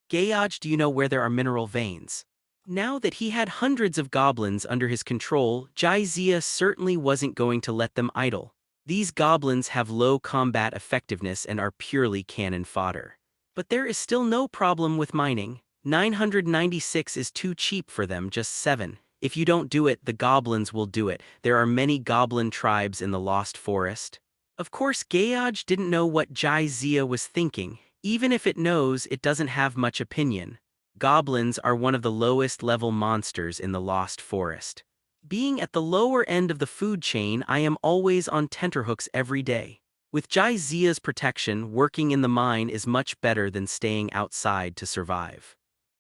Gayaj, do you know where there are mineral veins? Now that he had hundreds of goblins under his control, Jizia certainly wasn't going to let them idle. These goblins have low combat effectiveness and are purely cannon fodder. But there is still no problem with mining. 996 is too cheap for them, just 7. If you don't do it, the goblins will do it. There are many goblin tribes in the Lost Forest. Of course, Gayaj didn't know what Jizia was thinking. Even if it knows, it doesn't have much opinion. Goblins are one of the lowest level monsters in the Lost Forest. Being at the lower end of the food chain, I am always on tenterhooks every day. With Jizia's protection, working in the mine is much better than staying outside to survive.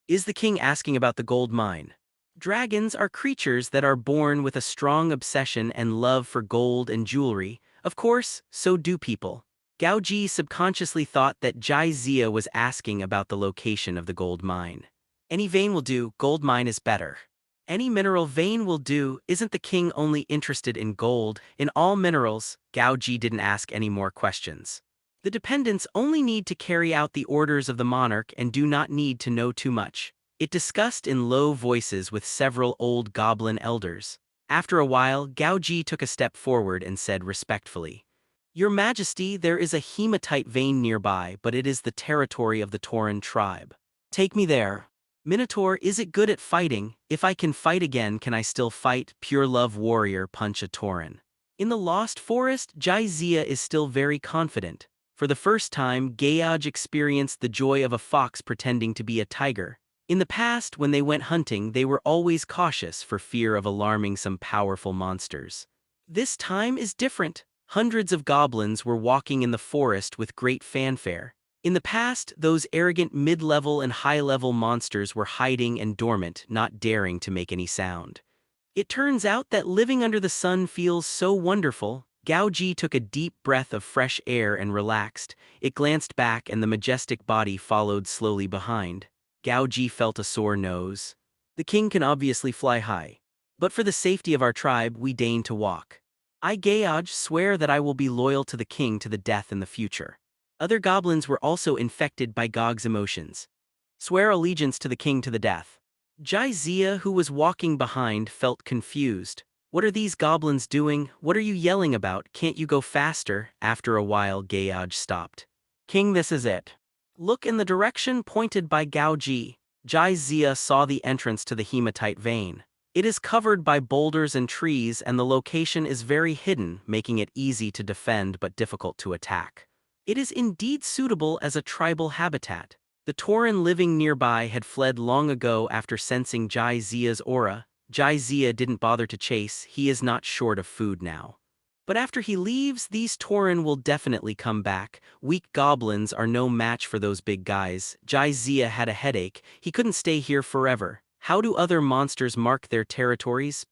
Is the king asking about the gold mine? Dragons are creatures that are born with a strong obsession and love for gold and jewelry. Of course, so do people. Gauji subconsciously thought that Jizia was asking about the location of the gold mine. Any vein will do, gold mine is better. Any mineral vein will do, isn't the king only interested in gold? In all minerals, Gauji didn't ask any more questions. The dependents only need to carry out the orders of the monarch and do not need to know too much. It discussed in low voices with several old goblin elders. After a while, Gauji took a step forward and said respectfully, "Your Majesty, there is a hematite vein nearby, but it is the territory of the Tauren tribe. Take me there." Minotaur, is it good at fighting? If I can fight again, can I still fight? Pure love warrior punch a Tauren. In the Lost Forest, Jizia is still very confident. For the first time, Gayaj experienced the joy of a fox pretending to be a tiger. In the past, when they went hunting, they were always cautious for fear of alarming some powerful monsters. This time is different. Hundreds of goblins were walking in the forest with great fanfare. In the past, those arrogant mid-level and high-level monsters were hiding and dormant, not daring to make any sound. It turns out that living under the sun feels so wonderful. Gauji took a deep breath of fresh air and relaxed. It glanced back and the majestic body followed slowly behind. Gauji felt a sore nose. The king can obviously fly high. But for the safety of our tribe, we deign to walk. I, Gayaj, swear that I will be loyal to the king to the death in the future. Other goblins were also infected by Gog's emotions. Swear allegiance to the king to the death. Jizia, who was walking behind, felt confused. What are these goblins doing? What are you yelling about? Can't you go faster? After a while, Gayaj stopped. King, this is it. Look in the direction pointed by Gauji. Jizia saw the entrance to the hematite vein. It is covered by boulders and trees, and the location is very hidden, making it easy to defend but difficult to attack. It is indeed suitable as a tribal habitat. The Tauren living nearby had fled long ago after sensing Jizia's aura. Jizia didn't bother to chase, he is not short of food now. But after he leaves, these Tauren will definitely come back. Weak goblins are no match for those big guys. Jizia had a headache, he couldn't stay here forever. How do other monsters mark their territories?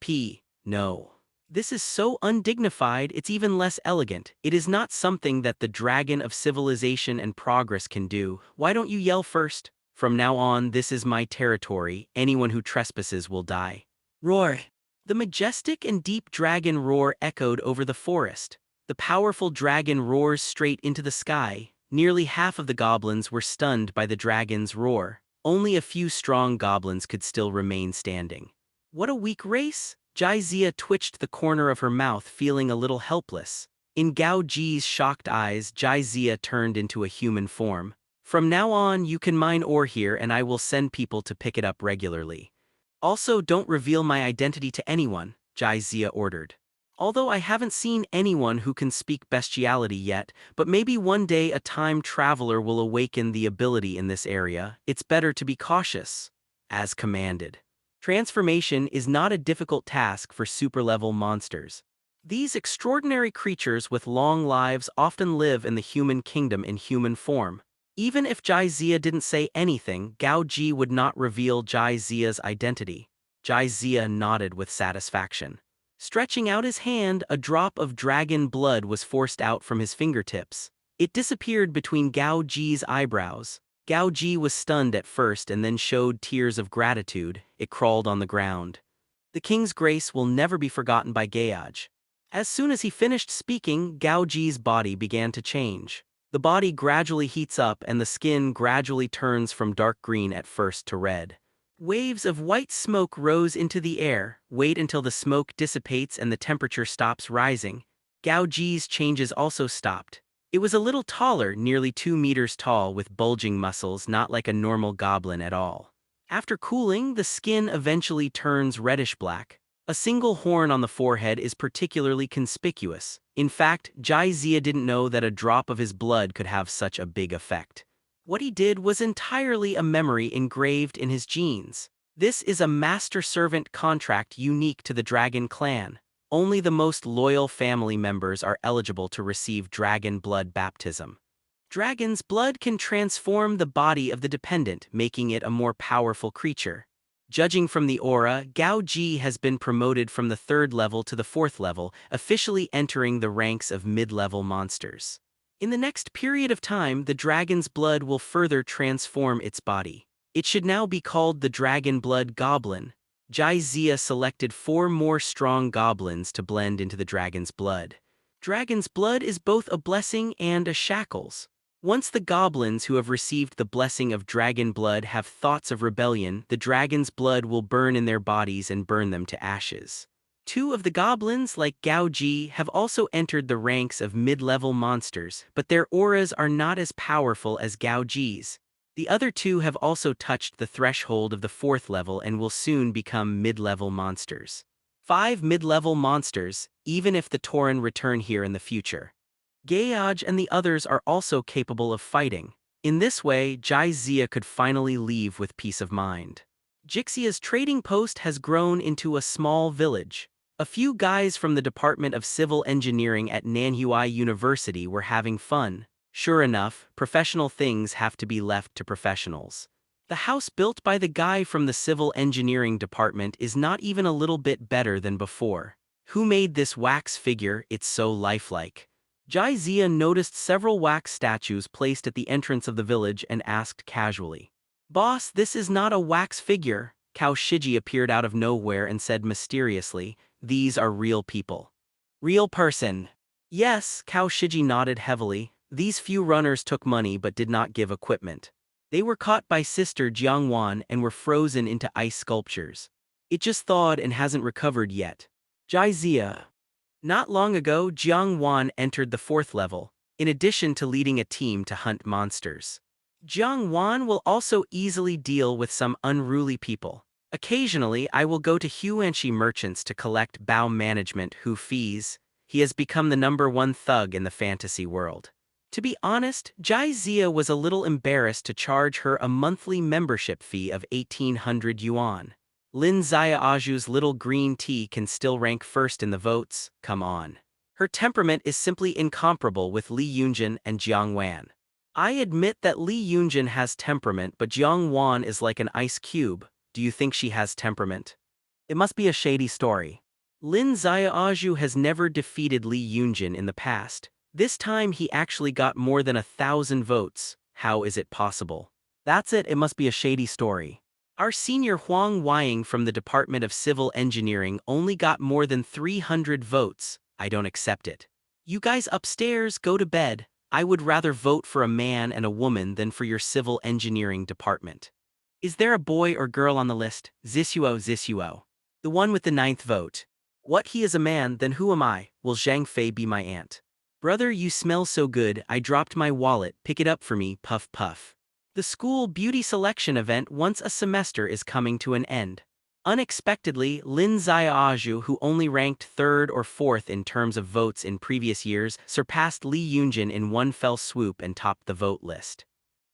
No. This is so undignified, it's even less elegant. It is not something that the dragon of civilization and progress can do. Why don't you yell first? From now on, this is my territory. Anyone who trespasses will die. Roar. The majestic and deep dragon roar echoed over the forest. The powerful dragon roars straight into the sky. Nearly half of the goblins were stunned by the dragon's roar. Only a few strong goblins could still remain standing. What a weak race! Jizia twitched the corner of her mouth, feeling a little helpless. In Gao Ji's shocked eyes, Jizia turned into a human form. From now on, you can mine ore here and I will send people to pick it up regularly. Also, don't reveal my identity to anyone, Jizia ordered. Although I haven't seen anyone who can speak bestiality yet, but maybe one day a time traveler will awaken the ability in this area, it's better to be cautious. As commanded. Transformation is not a difficult task for super-level monsters. These extraordinary creatures with long lives often live in the human kingdom in human form. Even if Jizia didn't say anything, Gao Ji would not reveal Jizia's identity. Jizia nodded with satisfaction. Stretching out his hand, a drop of dragon blood was forced out from his fingertips. It disappeared between Gao Ji's eyebrows. Gao Ji was stunned at first and then showed tears of gratitude. It crawled on the ground. The king's grace will never be forgotten by Gaoj. As soon as he finished speaking, Gao Ji's body began to change. The body gradually heats up and the skin gradually turns from dark green at first to red. Waves of white smoke rose into the air. Wait until the smoke dissipates and the temperature stops rising. Gao Ji's changes also stopped. It was a little taller, nearly 2 meters tall, with bulging muscles, not like a normal goblin at all. After cooling, the skin eventually turns reddish-black. A single horn on the forehead is particularly conspicuous. In fact, Jizia didn't know that a drop of his blood could have such a big effect. What he did was entirely a memory engraved in his genes. This is a master-servant contract unique to the Dragon clan. Only the most loyal family members are eligible to receive dragon blood baptism. Dragon's blood can transform the body of the dependent, making it a more powerful creature. Judging from the aura, Gao Ji has been promoted from the 3rd level to the 4th level, officially entering the ranks of mid-level monsters. In the next period of time, the dragon's blood will further transform its body. It should now be called the Dragon Blood Goblin. Jizia selected 4 more strong goblins to blend into the dragon's blood. Dragon's blood is both a blessing and a shackles. Once the goblins who have received the blessing of dragon blood have thoughts of rebellion, the dragon's blood will burn in their bodies and burn them to ashes. 2 of the goblins, like Gao Ji, have also entered the ranks of mid-level monsters, but their auras are not as powerful as Gao Ji's. The other 2 have also touched the threshold of the 4th level and will soon become mid-level monsters. 5 mid-level monsters, even if the Tauren return here in the future. Gaoj and the others are also capable of fighting. In this way, Jizia could finally leave with peace of mind. Jixia's trading post has grown into a small village. A few guys from the Department of Civil Engineering at Nanhui University were having fun. Sure enough, professional things have to be left to professionals. The house built by the guy from the Civil Engineering Department is not even a little bit better than before. Who made this wax figure? It's so lifelike. Jizia noticed several wax statues placed at the entrance of the village and asked casually, "Boss, this is not a wax figure." Cao Shiji appeared out of nowhere and said mysteriously, "These are real people." "Real person." "Yes," Cao Shiji nodded heavily. "These few runners took money but did not give equipment. They were caught by Sister Jiangwan and were frozen into ice sculptures. It just thawed and hasn't recovered yet." Jizia. Not long ago, Jiang Wan entered the 4th level, in addition to leading a team to hunt monsters. Jiang Wan will also easily deal with some unruly people. Occasionally, I will go to Huanshi merchants to collect Bao management Hu fees. He has become the #1 thug in the fantasy world. To be honest, Jizia was a little embarrassed to charge her a monthly membership fee of 1,800 yuan. Lin Xiaoju's little green tea can still rank first in the votes, come on. Her temperament is simply incomparable with Li Yunjin and Jiang Wan. I admit that Li Yunjin has temperament, but Jiang Wan is like an ice cube. Do you think she has temperament? It must be a shady story. Lin Xiaoju has never defeated Li Yunjin in the past. This time he actually got more than 1,000 votes. How is it possible? That's it must be a shady story. Our senior Huang Weiying from the Department of Civil Engineering only got more than 300 votes. I don't accept it. You guys upstairs, go to bed. I would rather vote for a man and a woman than for your civil engineering department. Is there a boy or girl on the list? Zisuo. The one with the 9th vote. What, he is a man, then who am I? Will Zhang Fei be my aunt? Brother, you smell so good, I dropped my wallet, pick it up for me, puff puff. The school beauty selection event once a semester is coming to an end. Unexpectedly, Lin Xiaoju, who only ranked 3rd or 4th in terms of votes in previous years, surpassed Li Yunjin in one fell swoop and topped the vote list.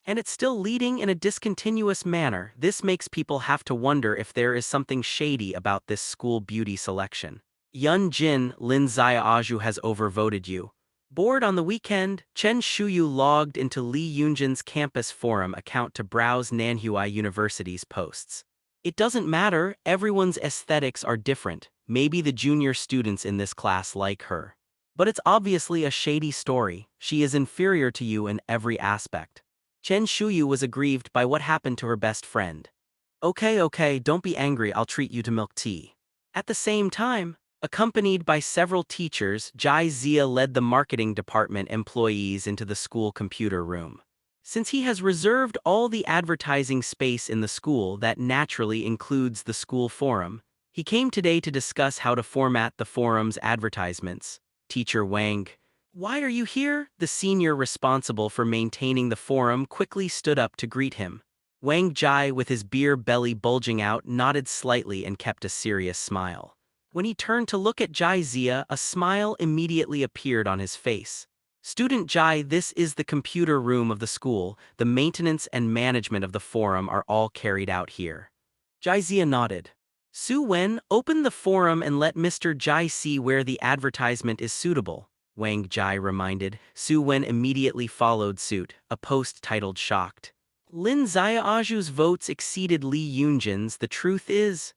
And it's still leading in a discontinuous manner. This makes people have to wonder if there is something shady about this school beauty selection. Yun Jin, Lin Xiaoju has overvoted you. Bored on the weekend, Chen Shuyu logged into Li Yunjin's campus forum account to browse Nanhui University's posts. It doesn't matter, everyone's aesthetics are different. Maybe the junior students in this class like her. But it's obviously a shady story. She is inferior to you in every aspect. Chen Shuyu was aggrieved by what happened to her best friend. Okay, don't be angry, I'll treat you to milk tea. At the same time, accompanied by several teachers, Jai Zia led the marketing department employees into the school computer room. Since he has reserved all the advertising space in the school, that naturally includes the school forum, he came today to discuss how to format the forum's advertisements. Teacher Wang, why are you here? The senior responsible for maintaining the forum quickly stood up to greet him. Wang Jai, with his beer belly bulging out, nodded slightly and kept a serious smile. When he turned to look at Jai Zia, a smile immediately appeared on his face. Student Jai, this is the computer room of the school. The maintenance and management of the forum are all carried out here. Jai Zia nodded. Su Wen, open the forum and let Mr. Jai see where the advertisement is suitable, Wang Jai reminded. Su Wen immediately followed suit, a post titled Shocked. Lin Xiaoju's votes exceeded Li Yunjin's. The truth is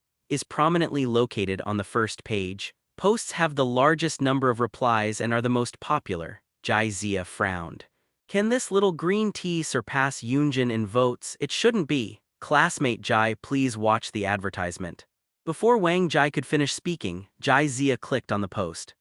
prominently located on the first page. Posts have the largest number of replies and are the most popular. Jai Zia frowned. Can this little green tea surpass Yunjin in votes? It shouldn't be. Classmate Jai, please watch the advertisement. Before Wang Jai could finish speaking, Jai Zia clicked on the post.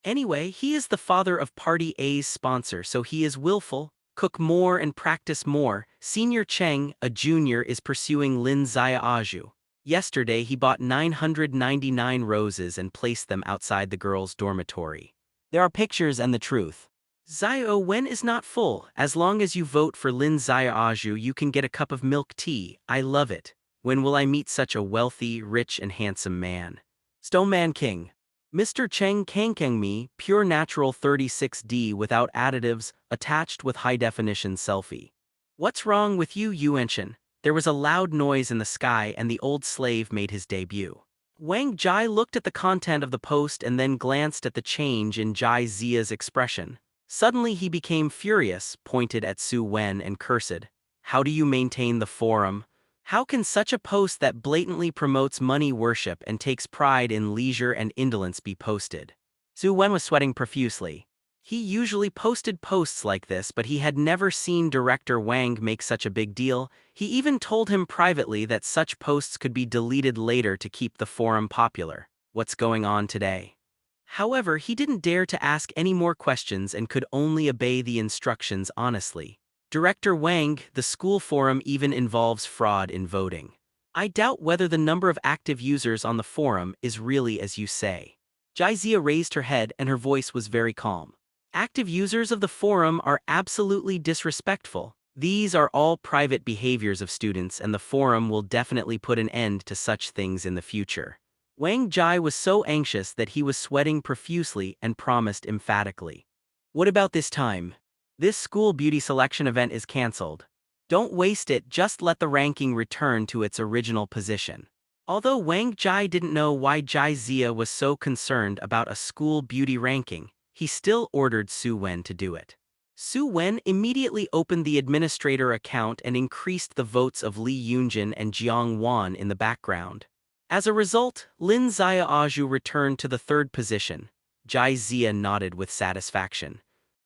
Anyway, he is the father of Party A's sponsor, so he is willful. Cook more and practice more. Senior Cheng, a junior, is pursuing Lin Xiaoju. Yesterday he bought 999 roses and placed them outside the girls' dormitory. There are pictures and the truth. Xiao Wen is not full. As long as you vote for Lin Xiaoju, you can get a cup of milk tea. I love it. When will I meet such a wealthy, rich and handsome man? Stoneman King. Mr. Cheng Kangkang Me, pure natural 36D without additives, attached with high-definition selfie. What's wrong with you, Yuanshan? There was a loud noise in the sky and the old slave made his debut. Wang Jai looked at the content of the post and then glanced at the change in Jai Zia's expression. Suddenly he became furious, pointed at Su Wen and cursed. How do you maintain the forum? How can such a post that blatantly promotes money worship and takes pride in leisure and indolence be posted? Su Wen was sweating profusely. He usually posted posts like this, but he had never seen Director Wang make such a big deal. He even told him privately that such posts could be deleted later to keep the forum popular. What's going on today? However, he didn't dare to ask any more questions and could only obey the instructions honestly. Director Wang, the school forum even involves fraud in voting. I doubt whether the number of active users on the forum is really as you say. Jai Zia raised her head and her voice was very calm. Active users of the forum are absolutely disrespectful. These are all private behaviors of students and the forum will definitely put an end to such things in the future. Wang Jai was so anxious that he was sweating profusely and promised emphatically. What about this time? This school beauty selection event is cancelled. Don't waste it, just let the ranking return to its original position. Although Wang Jai didn't know why Jai Zia was so concerned about a school beauty ranking, he still ordered Su Wen to do it. Su Wen immediately opened the administrator account and increased the votes of Li Yunjin and Jiang Wan in the background. As a result, Lin Xiaoju returned to the third position. Jai Zia nodded with satisfaction.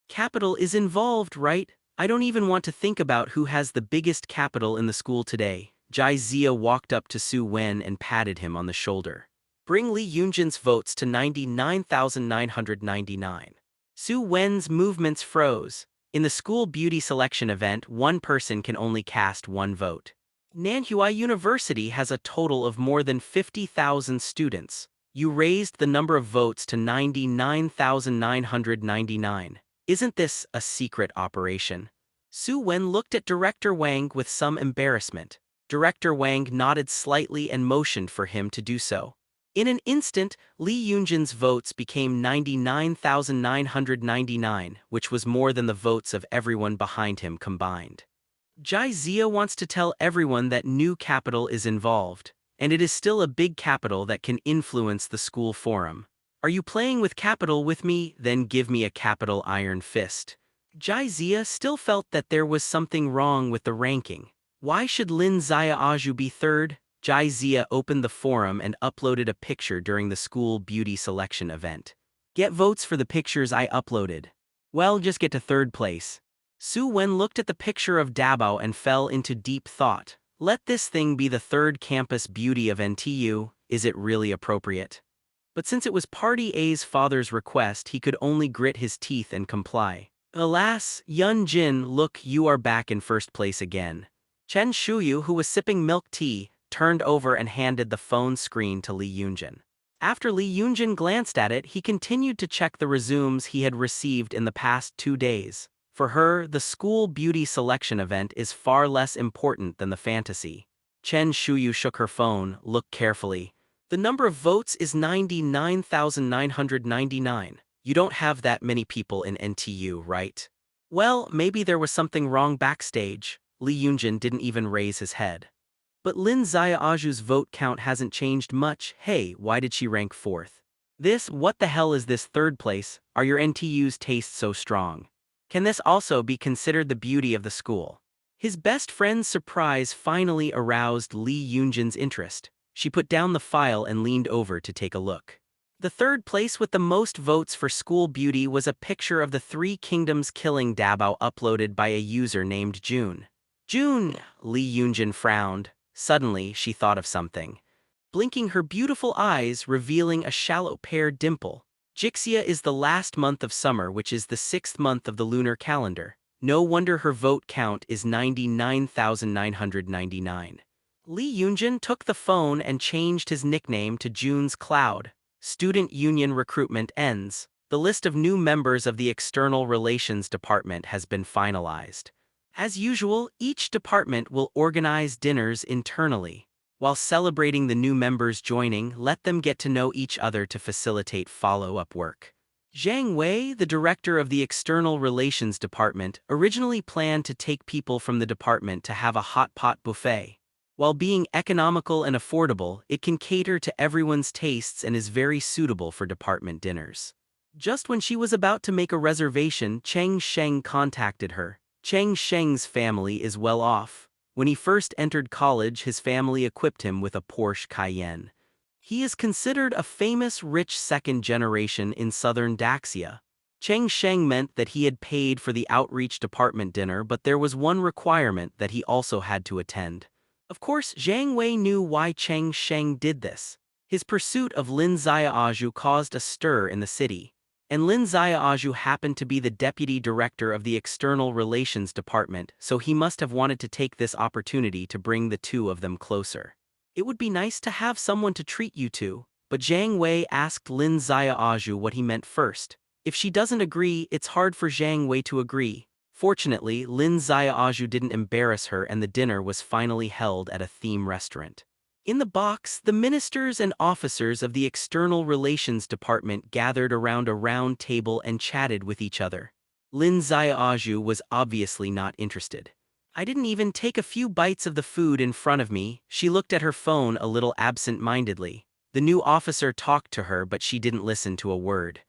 Capital is involved, right? I don't even want to think about who has the biggest capital in the school today. Jai Zia walked up to Su Wen and patted him on the shoulder. Bring Li Yunjin's votes to 99,999. Su Wen's movements froze. In the school beauty selection event, one person can only cast one vote. Nanhui University has a total of more than 50,000 students. You raised the number of votes to 99,999. Isn't this a secret operation? Su Wen looked at Director Wang with some embarrassment. Director Wang nodded slightly and motioned for him to do so. In an instant, Li Yunjin's votes became 99,999, which was more than the votes of everyone behind him combined. Jai Zia wants to tell everyone that new capital is involved, and it is still a big capital that can influence the school forum. Are you playing with capital with me? Then give me a capital iron fist. Jizia still felt that there was something wrong with the ranking. Why should Lin Zaya Aju be third? Jizia opened the forum and uploaded a picture during the school beauty selection event. Get votes for the pictures I uploaded. Well, just get to third place. Su Wen looked at the picture of Dabao and fell into deep thought. Let this thing be the third campus beauty of NTU, is it really appropriate? But since it was Party A's father's request, he could only grit his teeth and comply. Alas, Yun Jin, look, you are back in first place again. Chen Shuyu, who was sipping milk tea, turned over and handed the phone screen to Li Yunjin. After Li Yunjin glanced at it, he continued to check the resumes he had received in the past 2 days. For her, the school beauty selection event is far less important than the fantasy. Chen Shuyu shook her phone, looked carefully. The number of votes is 99,999. You don't have that many people in NTU, right? Well, maybe there was something wrong backstage. Li Yunjin didn't even raise his head. But Lin Zaya Aju's vote count hasn't changed much. Hey, why did she rank fourth? What the hell is this third place? Are your NTU's tastes so strong? Can this also be considered the beauty of the school? His best friend's surprise finally aroused Li Yunjin's interest. She put down the file and leaned over to take a look. The third place with the most votes for school beauty was a picture of the Three Kingdoms killing Dabao uploaded by a user named June. June, Li Yunjin frowned. Suddenly, she thought of something. Blinking her beautiful eyes, revealing a shallow pear dimple. Jixia is the last month of summer, which is the 6th month of the lunar calendar. No wonder her vote count is 99,999. Li Yunjin took the phone and changed his nickname to June's Cloud. Student union recruitment ends. The list of new members of the External Relations Department has been finalized. As usual, each department will organize dinners internally. While celebrating the new members joining, let them get to know each other to facilitate follow-up work. Zhang Wei, the director of the External Relations Department, originally planned to take people from the department to have a hot pot buffet. While being economical and affordable, it can cater to everyone's tastes and is very suitable for department dinners. Just when she was about to make a reservation, Cheng Sheng contacted her. Cheng Sheng's family is well off. When he first entered college, his family equipped him with a Porsche Cayenne. He is considered a famous rich second generation in southern Daxia. Cheng Sheng meant that he had paid for the outreach department dinner, but there was one requirement that he also had to attend. Of course, Zhang Wei knew why Cheng Sheng did this. His pursuit of Lin Zaya Aju caused a stir in the city. And Lin Zaya Aju happened to be the deputy director of the External Relations Department, so he must have wanted to take this opportunity to bring the two of them closer. It would be nice to have someone to treat you to, but Zhang Wei asked Lin Zaya Aju what he meant first. If she doesn't agree, it's hard for Zhang Wei to agree. Fortunately, Lin Zaya Aju didn't embarrass her and the dinner was finally held at a theme restaurant. In the box, the ministers and officers of the External Relations Department gathered around a round table and chatted with each other. Lin Zaya Aju was obviously not interested. I didn't even take a few bites of the food in front of me. She looked at her phone a little absent-mindedly. The new officer talked to her, but she didn't listen to a word.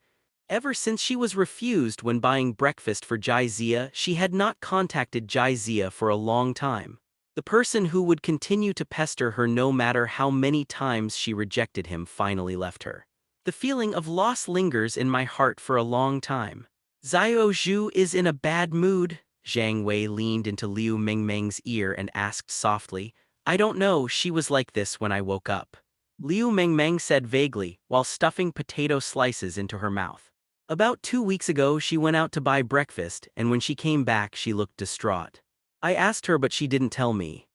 Ever since she was refused when buying breakfast for Jizia, she had not contacted Jizia for a long time. The person who would continue to pester her no matter how many times she rejected him finally left her. The feeling of loss lingers in my heart for a long time. Xiao Zhu is in a bad mood. Zhang Wei leaned into Liu Mingmeng's ear and asked softly, I don't know, she was like this when I woke up. Liu Mingmeng said vaguely, while stuffing potato slices into her mouth. About 2 weeks ago she went out to buy breakfast, and when she came back she looked distraught. I asked her, but she didn't tell me.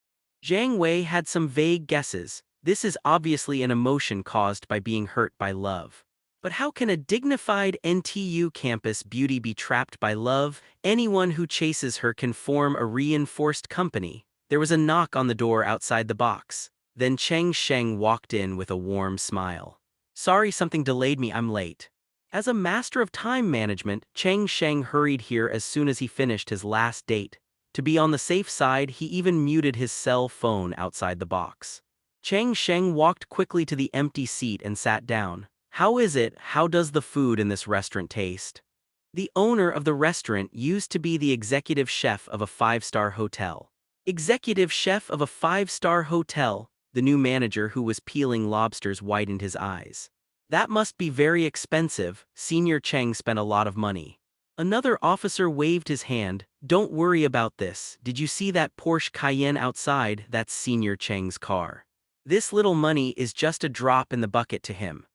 Zhang Wei had some vague guesses. This is obviously an emotion caused by being hurt by love. But how can a dignified NTU campus beauty be trapped by love? Anyone who chases her can form a reinforced company. There was a knock on the door outside the box. Then Cheng Sheng walked in with a warm smile. Sorry, something delayed me, I'm late. As a master of time management, Cheng Sheng hurried here as soon as he finished his last date. To be on the safe side, he even muted his cell phone outside the box. Cheng Sheng walked quickly to the empty seat and sat down. How is it? How does the food in this restaurant taste? The owner of the restaurant used to be the executive chef of a five-star hotel. Executive chef of a five-star hotel, the new manager who was peeling lobsters widened his eyes. That must be very expensive. Senior Cheng spent a lot of money. Another officer waved his hand. Don't worry about this. Did you see that Porsche Cayenne outside? That's Senior Cheng's car. This little money is just a drop in the bucket to him.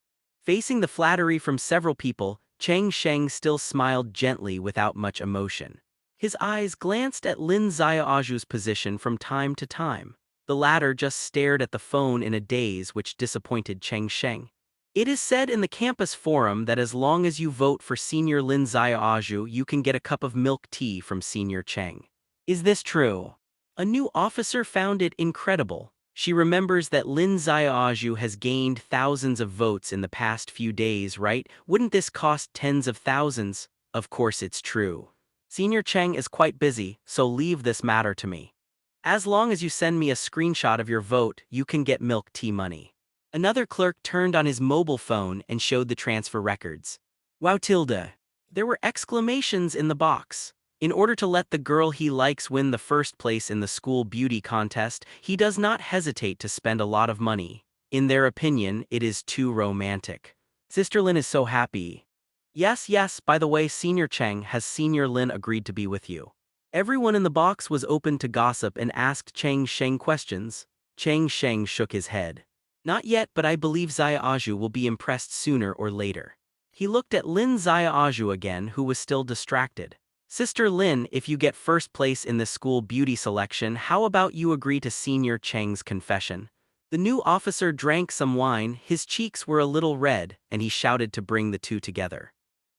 Facing the flattery from several people, Cheng Sheng still smiled gently without much emotion. His eyes glanced at Lin Xiaoju's position from time to time. The latter just stared at the phone in a daze which disappointed Cheng Sheng. It is said in the campus forum that as long as you vote for Senior Lin Xiaoju, you can get a cup of milk tea from Senior Cheng. Is this true? A new officer found it incredible. She remembers that Lin Xiaoju has gained thousands of votes in the past few days, right? Wouldn't this cost tens of thousands? Of course it's true. Senior Cheng is quite busy, so leave this matter to me. As long as you send me a screenshot of your vote, you can get milk tea money. Another clerk turned on his mobile phone and showed the transfer records. Wow tilde. There were exclamations in the box. In order to let the girl he likes win the first place in the school beauty contest, he does not hesitate to spend a lot of money. In their opinion, it is too romantic. Sister Lin is so happy. Yes, by the way, Senior Cheng, has Senior Lin agreed to be with you? Everyone in the box was open to gossip and asked Cheng Sheng questions. Cheng Sheng shook his head. Not yet, but I believe Xiaoju will be impressed sooner or later. He looked at Lin Xiaoju again, who was still distracted. Sister Lin, if you get first place in the school beauty selection, how about you agree to Senior Cheng's confession? The new officer drank some wine, his cheeks were a little red, and he shouted to bring the two together.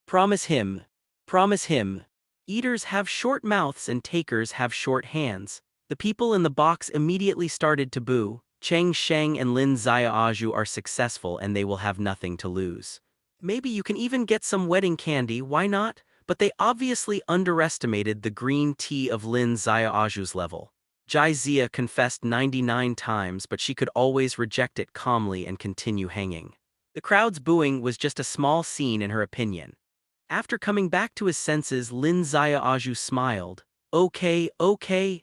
Promise him. Promise him. Eaters have short mouths and takers have short hands. The people in the box immediately started to boo. Cheng Sheng and Lin Xiaoju are successful and they will have nothing to lose. Maybe you can even get some wedding candy, why not? But they obviously underestimated the green tea of Lin Xiaoju's level. Jai Zia confessed 99 times, but she could always reject it calmly and continue hanging. The crowd's booing was just a small scene in her opinion. After coming back to his senses, Lin Xiaoju smiled. Okay,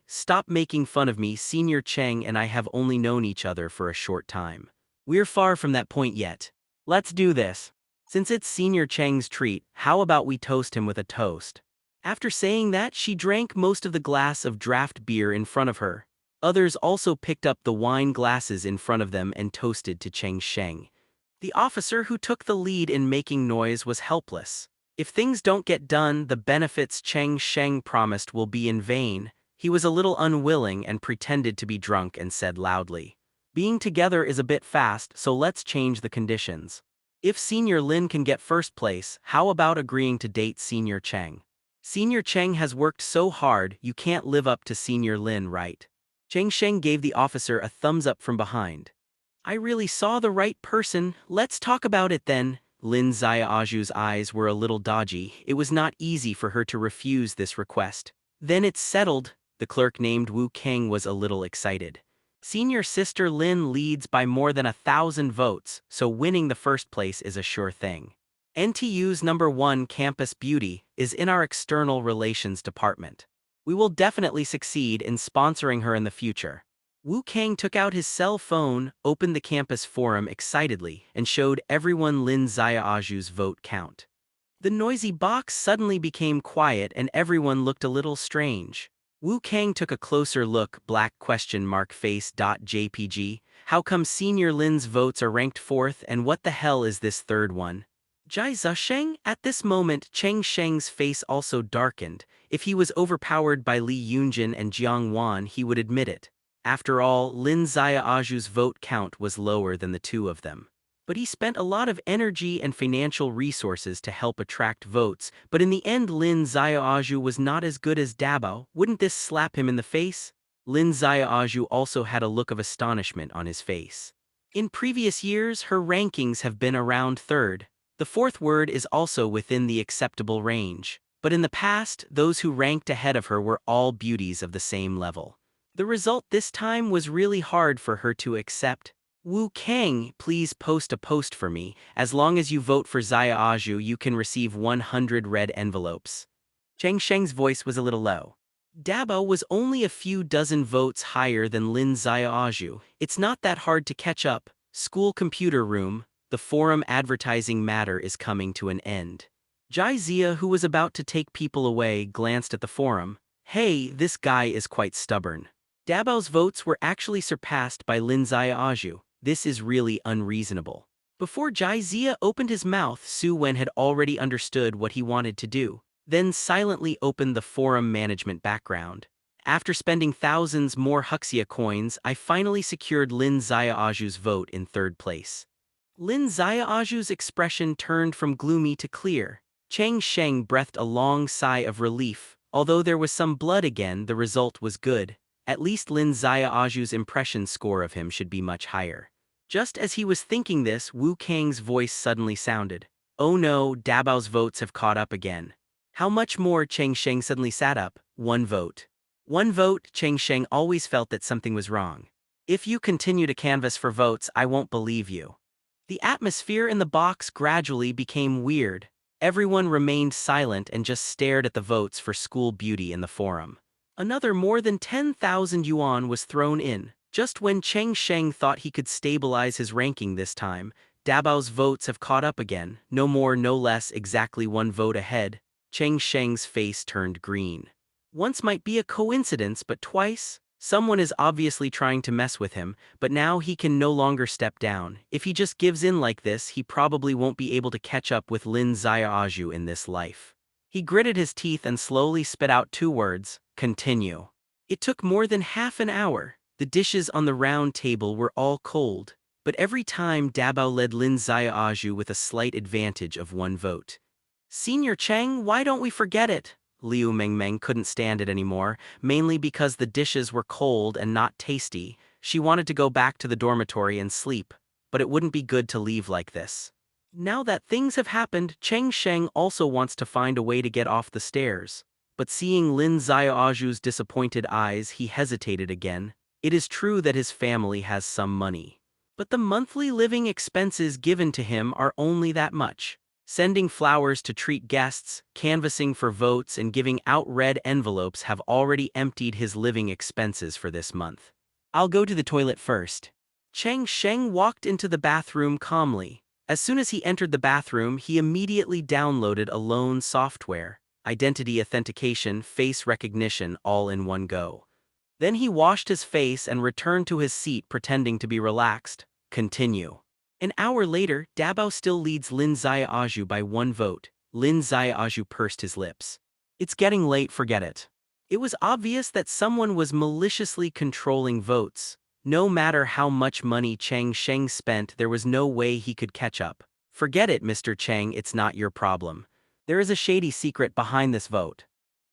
stop making fun of me. Senior Cheng and I have only known each other for a short time. We're far from that point yet. Let's do this. Since it's Senior Cheng's treat, how about we toast him with a toast? After saying that, she drank most of the glass of draft beer in front of her. Others also picked up the wine glasses in front of them and toasted to Cheng Sheng. The officer who took the lead in making noise was helpless. If things don't get done, the benefits Cheng Sheng promised will be in vain. He was a little unwilling and pretended to be drunk and said loudly, "Being together is a bit fast, so let's change the conditions. If Senior Lin can get first place, how about agreeing to date Senior Cheng? Senior Cheng has worked so hard, you can't live up to Senior Lin, right?" Cheng Sheng gave the officer a thumbs up from behind. I really saw the right person. Let's talk about it then. Lin Xiaoju's eyes were a little dodgy. It was not easy for her to refuse this request. Then it's settled. The clerk named Wu Kang was a little excited. Senior sister Lin leads by more than 1,000 votes, so winning the first place is a sure thing. NTU's #1 campus beauty is in our external relations department. We will definitely succeed in sponsoring her in the future. Wu Kang took out his cell phone, opened the campus forum excitedly, and showed everyone Lin Xiaoju's vote count. The noisy box suddenly became quiet and everyone looked a little strange. Wu Kang took a closer look, face.jpg. How come Senior Lin's votes are ranked 4th and what the hell is this third one? Jai Zhasheng? At this moment, Cheng Sheng's face also darkened. If he was overpowered by Li Yunjin and Jiang Wan, he would admit it. After all, Lin Xiaoju's vote count was lower than the two of them. But he spent a lot of energy and financial resources to help attract votes, but in the end Lin Xiaoju was not as good as Dabo. Wouldn't this slap him in the face? Lin Xiaoju also had a look of astonishment on his face. In previous years, her rankings have been around 3rd. The 4th word is also within the acceptable range. But in the past, those who ranked ahead of her were all beauties of the same level. The result this time was really hard for her to accept. Wu Kang, please post a post for me. As long as you vote for Zaya Aju, you can receive 100 red envelopes. Cheng Sheng's voice was a little low. Dabo was only a few dozen votes higher than Lin Zaya Aju. It's not that hard to catch up. School computer room, the forum advertising matter is coming to an end. Jai Zia, who was about to take people away, glanced at the forum. Hey, this guy is quite stubborn. Dabao's votes were actually surpassed by Lin Zaya Aju. This is really unreasonable. Before Jai Zia opened his mouth, Su Wen had already understood what he wanted to do, then silently opened the forum management background. After spending thousands more Huxia coins, I finally secured Lin Zaya Aju's vote in third place. Lin Zaya Aju's expression turned from gloomy to clear. Cheng Sheng breathed a long sigh of relief. Although there was some blood again, the result was good. At least Lin Zaya Aju's impression score of him should be much higher. Just as he was thinking this, Wu Kang's voice suddenly sounded. Oh no, Dabao's votes have caught up again. How much more? Cheng Sheng suddenly sat up. 1 vote. 1 vote. Cheng Sheng always felt that something was wrong. If you continue to canvass for votes, I won't believe you. The atmosphere in the box gradually became weird. Everyone remained silent and just stared at the votes for school beauty in the forum. Another more than 10,000 yuan was thrown in. Just when Cheng Sheng thought he could stabilize his ranking this time, Dabao's votes have caught up again, no more no less, exactly 1 vote ahead. Cheng Sheng's face turned green. Once might be a coincidence, but twice? Someone is obviously trying to mess with him, but now he can no longer step down. If he just gives in like this, he probably won't be able to catch up with Lin Zaya Aju in this life. He gritted his teeth and slowly spit out 2 words, continue. It took more than half an hour. The dishes on the round table were all cold, but every time Dabao led Lin Zaya Aju with a slight advantage of 1 vote. Senior Cheng, why don't we forget it? Liu Mengmeng couldn't stand it anymore, mainly because the dishes were cold and not tasty. She wanted to go back to the dormitory and sleep, but it wouldn't be good to leave like this. Now that things have happened, Cheng Sheng also wants to find a way to get off the stairs. But seeing Lin Zaya Aju's disappointed eyes, he hesitated again. It is true that his family has some money, but the monthly living expenses given to him are only that much. Sending flowers to treat guests, canvassing for votes, and giving out red envelopes have already emptied his living expenses for this month. I'll go to the toilet first. Cheng Sheng walked into the bathroom calmly. As soon as he entered the bathroom, he immediately downloaded a loan software, identity authentication, face recognition, all in one go. Then he washed his face and returned to his seat pretending to be relaxed. Continue. An hour later, Dabao still leads Lin Zaya Aju by 1 vote. Lin Zaya Aju pursed his lips. It's getting late, forget it. It was obvious that someone was maliciously controlling votes. No matter how much money Cheng Sheng spent, there was no way he could catch up. Forget it, Mr. Cheng, it's not your problem. There is a shady secret behind this vote.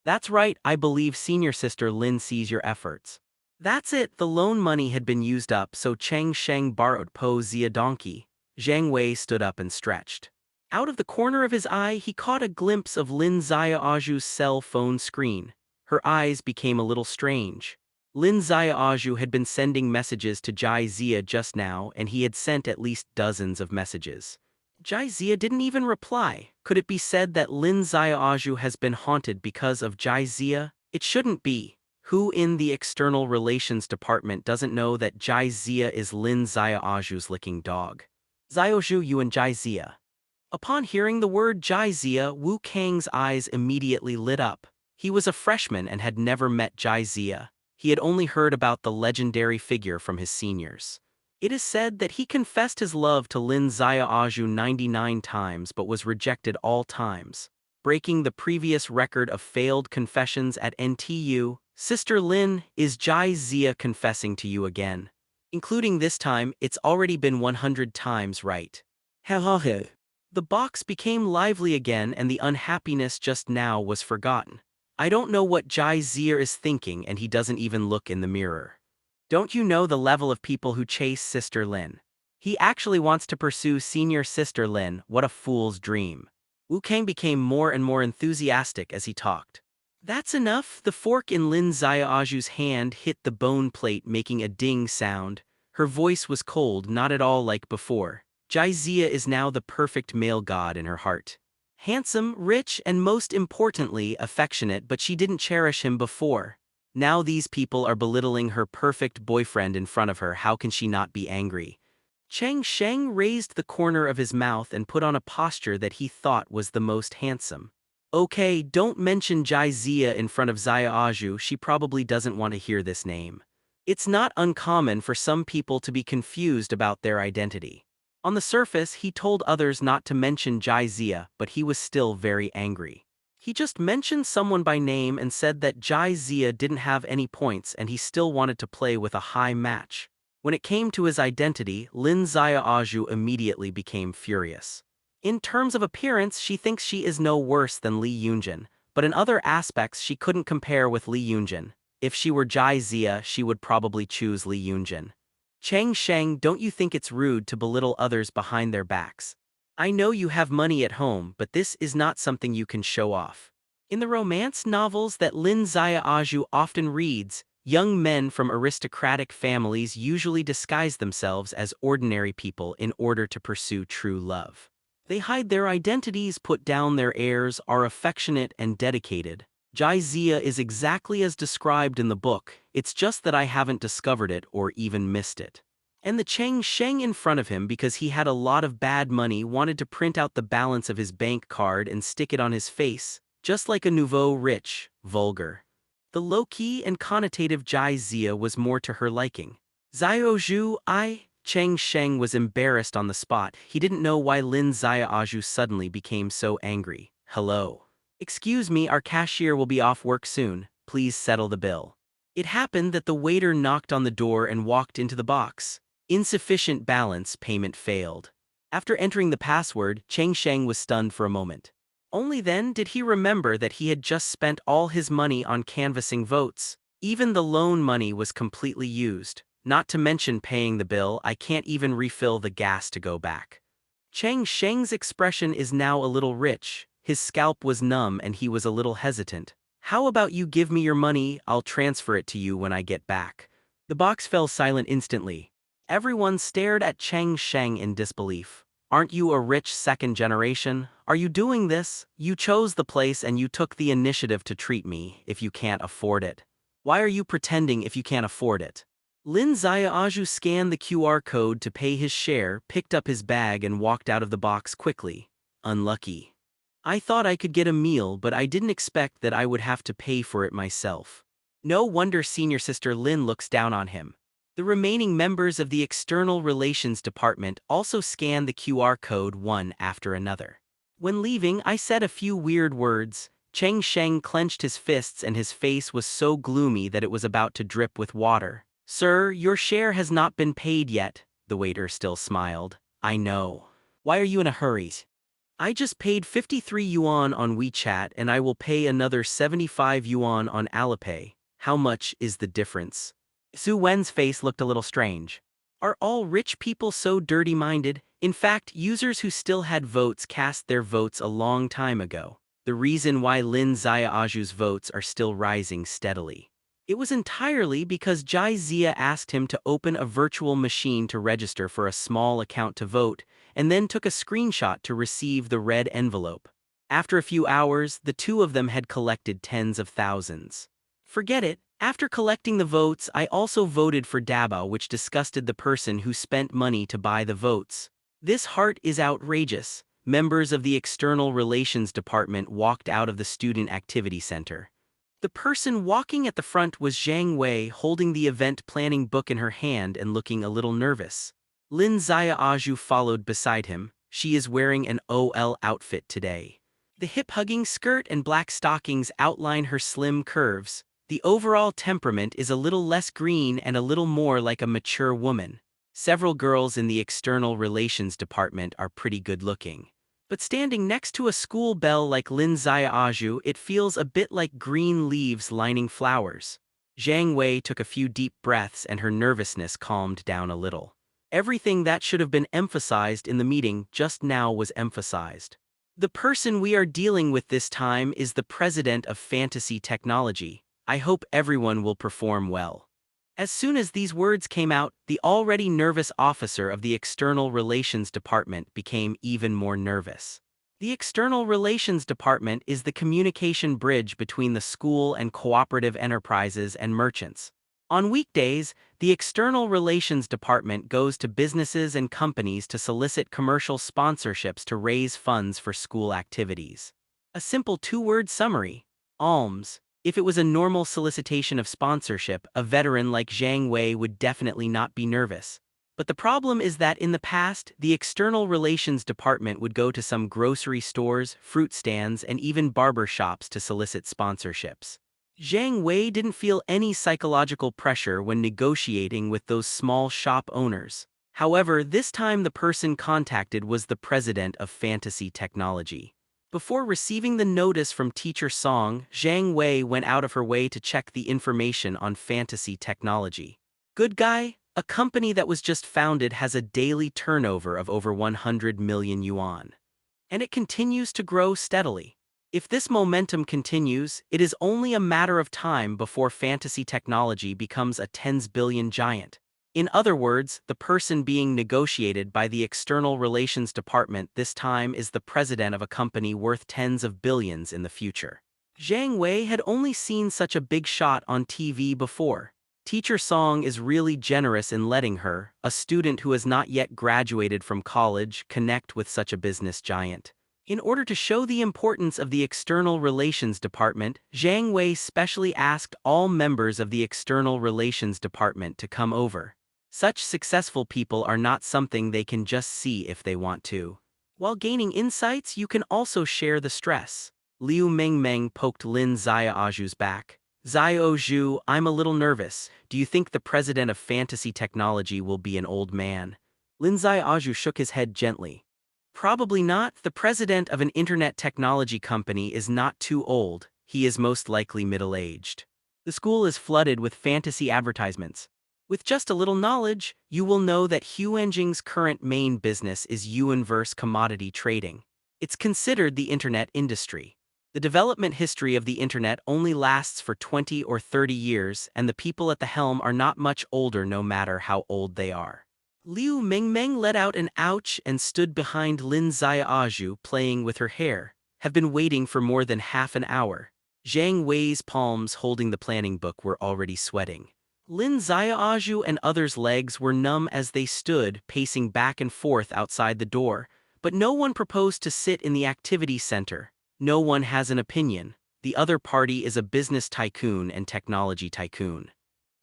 That's right, I believe senior sister Lin sees your efforts. That's it, the loan money had been used up, so Cheng Sheng borrowed Po Zia donkey. Zhang Wei stood up and stretched. Out of the corner of his eye, he caught a glimpse of Lin Zaya Aju's cell phone screen. Her eyes became a little strange. Lin Zaya Aju had been sending messages to Jai Zia just now, and he had sent at least dozens of messages. Jai Zia didn't even reply. Could it be said that Lin Zaya Aju has been haunted because of Jai Zia? It shouldn't be. Who in the external relations department doesn't know that Jai Zia is Lin Zaya Aju's licking dog? Zioju Yuan Jai Zia. Upon hearing the word Jai Zia, Wu Kang's eyes immediately lit up. He was a freshman and had never met Jai Zia. He had only heard about the legendary figure from his seniors. It is said that he confessed his love to Lin Zaya Aju 99 times but was rejected all times, breaking the previous record of failed confessions at NTU. Sister Lin, is Jai Zia confessing to you again? Including this time, it's already been 100 times, right? The box became lively again and the unhappiness just now was forgotten. I don't know what Jai Zia is thinking and he doesn't even look in the mirror. Don't you know the level of people who chase Sister Lin? He actually wants to pursue senior Sister Lin, what a fool's dream. Wu Kang became more and more enthusiastic as he talked. That's enough, the fork in Lin Zaya Aju's hand hit the bone plate making a ding sound. Her voice was cold, not at all like before. Jizia is now the perfect male god in her heart. Handsome, rich, and most importantly, affectionate, but she didn't cherish him before. Now these people are belittling her perfect boyfriend in front of her. How can she not be angry? Chang Sheng raised the corner of his mouth and put on a posture that he thought was the most handsome. Okay, don't mention Jizia in front of Zaya Aju, she probably doesn't want to hear this name. It's not uncommon for some people to be confused about their identity. On the surface, he told others not to mention Jizia, but he was still very angry. He just mentioned someone by name and said that Jizia didn't have any points and he still wanted to play with a high match. When it came to his identity, Lin Zaya Aju immediately became furious. In terms of appearance, she thinks she is no worse than Li Yunjin, but in other aspects she couldn't compare with Li Yunjin. If she were Jizia, she would probably choose Li Yunjin. Chang Sheng, don't you think it's rude to belittle others behind their backs? I know you have money at home, but this is not something you can show off. In the romance novels that Lin Zaya Aju often reads, young men from aristocratic families usually disguise themselves as ordinary people in order to pursue true love. They hide their identities, put down their airs, are affectionate and dedicated. Jizia is exactly as described in the book, it's just that I haven't discovered it or even missed it. And the Chang Sheng in front of him, because he had a lot of bad money, wanted to print out the balance of his bank card and stick it on his face, just like a nouveau rich, vulgar. The low-key and connotative Jizia was more to her liking. Zioju, Chang Sheng was embarrassed on the spot. He didn't know why Lin Zaya Aju suddenly became so angry. Hello. Excuse me, our cashier will be off work soon. Please settle the bill. It happened that the waiter knocked on the door and walked into the box. Insufficient balance, payment failed. After entering the password, Chang Sheng was stunned for a moment. Only then did he remember that he had just spent all his money on canvassing votes. Even the loan money was completely used. Not to mention paying the bill, I can't even refill the gas to go back. Chang Sheng's expression is now a little rich. His scalp was numb and he was a little hesitant. How about you give me your money, I'll transfer it to you when I get back. The box fell silent instantly. Everyone stared at Chang Sheng in disbelief. Aren't you a rich second generation? Are you doing this? You chose the place and you took the initiative to treat me if you can't afford it. Why are you pretending if you can't afford it? Lin Zaya Aju scanned the QR code to pay his share, picked up his bag and walked out of the box quickly. Unlucky. I thought I could get a meal, but I didn't expect that I would have to pay for it myself. No wonder senior sister Lin looks down on him. The remaining members of the External Relations Department also scanned the QR code one after another. When leaving, I said a few weird words. Chang Sheng clenched his fists and his face was so gloomy that it was about to drip with water. Sir, your share has not been paid yet, the waiter still smiled. I know. Why are you in a hurry? I just paid 53 yuan on WeChat and I will pay another 75 yuan on Alipay. How much is the difference? Su Wen's face looked a little strange. Are all rich people so dirty-minded? In fact, users who still had votes cast their votes a long time ago. The reason why Lin Zaya Aju's votes are still rising steadily. It was entirely because Jizia asked him to open a virtual machine to register for a small account to vote, and then took a screenshot to receive the red envelope. After a few hours, the two of them had collected tens of thousands. Forget it. After collecting the votes, I also voted for Dabao, which disgusted the person who spent money to buy the votes. This heart is outrageous. Members of the External Relations Department walked out of the Student Activity Center. The person walking at the front was Zhang Wei, holding the event planning book in her hand and looking a little nervous. Lin Zaya Aju followed beside him. She is wearing an OL outfit today. The hip-hugging skirt and black stockings outline her slim curves. The overall temperament is a little less green and a little more like a mature woman. Several girls in the External Relations Department are pretty good-looking. But standing next to a school belle like Lin Zaya Aju, it feels a bit like green leaves lining flowers. Zhang Wei took a few deep breaths and her nervousness calmed down a little. Everything that should have been emphasized in the meeting just now was emphasized. The person we are dealing with this time is the president of Fantasy Technology. I hope everyone will perform well. As soon as these words came out, the already nervous officer of the External Relations Department became even more nervous. The External Relations Department is the communication bridge between the school and cooperative enterprises and merchants. On weekdays, the External Relations Department goes to businesses and companies to solicit commercial sponsorships to raise funds for school activities. A simple two-word summary: alms. If it was a normal solicitation of sponsorship, a veteran like Zhang Wei would definitely not be nervous. But the problem is that in the past, the External Relations Department would go to some grocery stores, fruit stands, and even barber shops to solicit sponsorships. Zhang Wei didn't feel any psychological pressure when negotiating with those small shop owners. However, this time the person contacted was the president of Fantasy Technology. Before receiving the notice from Teacher Song, Zhang Wei went out of her way to check the information on Fantasy Technology. Good Guy, a company that was just founded, has a daily turnover of over 100 million yuan. And it continues to grow steadily. If this momentum continues, it is only a matter of time before Fantasy Technology becomes a tens billion giant. In other words, the person being negotiated by the External Relations Department this time is the president of a company worth tens of billions in the future. Zhang Wei had only seen such a big shot on TV before. Teacher Song is really generous in letting her, a student who has not yet graduated from college, connect with such a business giant. In order to show the importance of the External Relations Department, Zhang Wei specially asked all members of the External Relations Department to come over. Such successful people are not something they can just see if they want to. While gaining insights, you can also share the stress. Liu Mengmeng poked Lin Xiaoju's back. Xiaoju, I'm a little nervous. Do you think the president of Fantasy Technology will be an old man? Lin Xiaoju shook his head gently. Probably not. The president of an internet technology company is not too old. He is most likely middle-aged. The school is flooded with fantasy advertisements. With just a little knowledge, you will know that Huanjing's current main business is Yuanverse commodity trading. It's considered the internet industry. The development history of the internet only lasts for 20 or 30 years, and the people at the helm are not much older no matter how old they are. Liu Mengmeng let out an ouch and stood behind Lin Xiaoju playing with her hair. Have been waiting for more than half an hour. Zhang Wei's palms holding the planning book were already sweating. Lin Xiaoju and others' legs were numb as they stood, pacing back and forth outside the door, but no one proposed to sit in the activity center. No one has an opinion. The other party is a business tycoon and technology tycoon.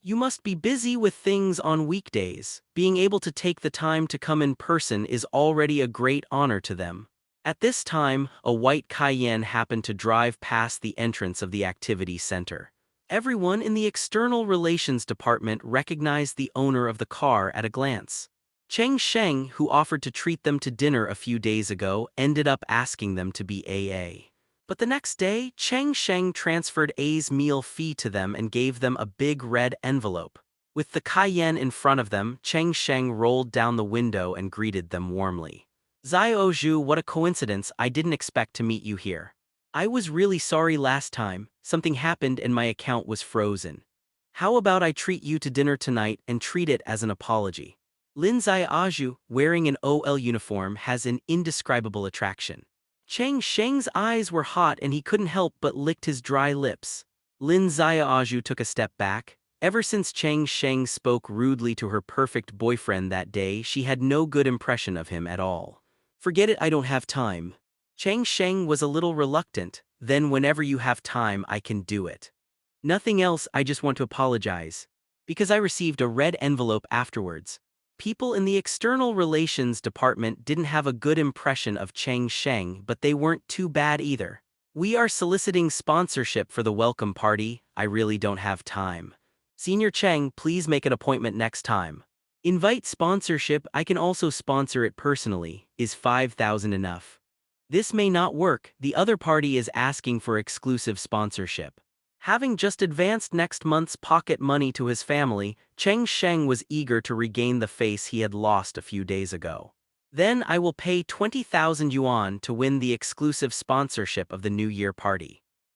You must be busy with things on weekdays. Being able to take the time to come in person is already a great honor to them. At this time, a white Cayenne happened to drive past the entrance of the activity center. Everyone in the External Relations Department recognized the owner of the car at a glance. Cheng Sheng, who offered to treat them to dinner a few days ago, ended up asking them to be AA. But the next day, Cheng Sheng transferred A's meal fee to them and gave them a big red envelope. With the Cayenne in front of them, Cheng Sheng rolled down the window and greeted them warmly. Xiaozhu, what a coincidence, I didn't expect to meet you here. I was really sorry last time, something happened and my account was frozen. How about I treat you to dinner tonight and treat it as an apology? Lin Xiaozhu, wearing an OL uniform, has an indescribable attraction. Cheng Sheng's eyes were hot and he couldn't help but licked his dry lips. Lin Xiaozhu took a step back. Ever since Cheng Sheng spoke rudely to her perfect boyfriend that day, she had no good impression of him at all. Forget it, I don't have time. Cheng Sheng was a little reluctant. Then whenever you have time, I can do it. Nothing else, I just want to apologize. Because I received a red envelope afterwards. People in the External Relations Department didn't have a good impression of Cheng Sheng, but they weren't too bad either. We are soliciting sponsorship for the welcome party. I really don't have time. Senior Cheng, please make an appointment next time. Invite sponsorship, I can also sponsor it personally. Is 5,000 enough? This may not work, the other party is asking for exclusive sponsorship. Having just advanced next month's pocket money to his family, Cheng Sheng was eager to regain the face he had lost a few days ago. Then I will pay 20,000 yuan to win the exclusive sponsorship of the New Year party.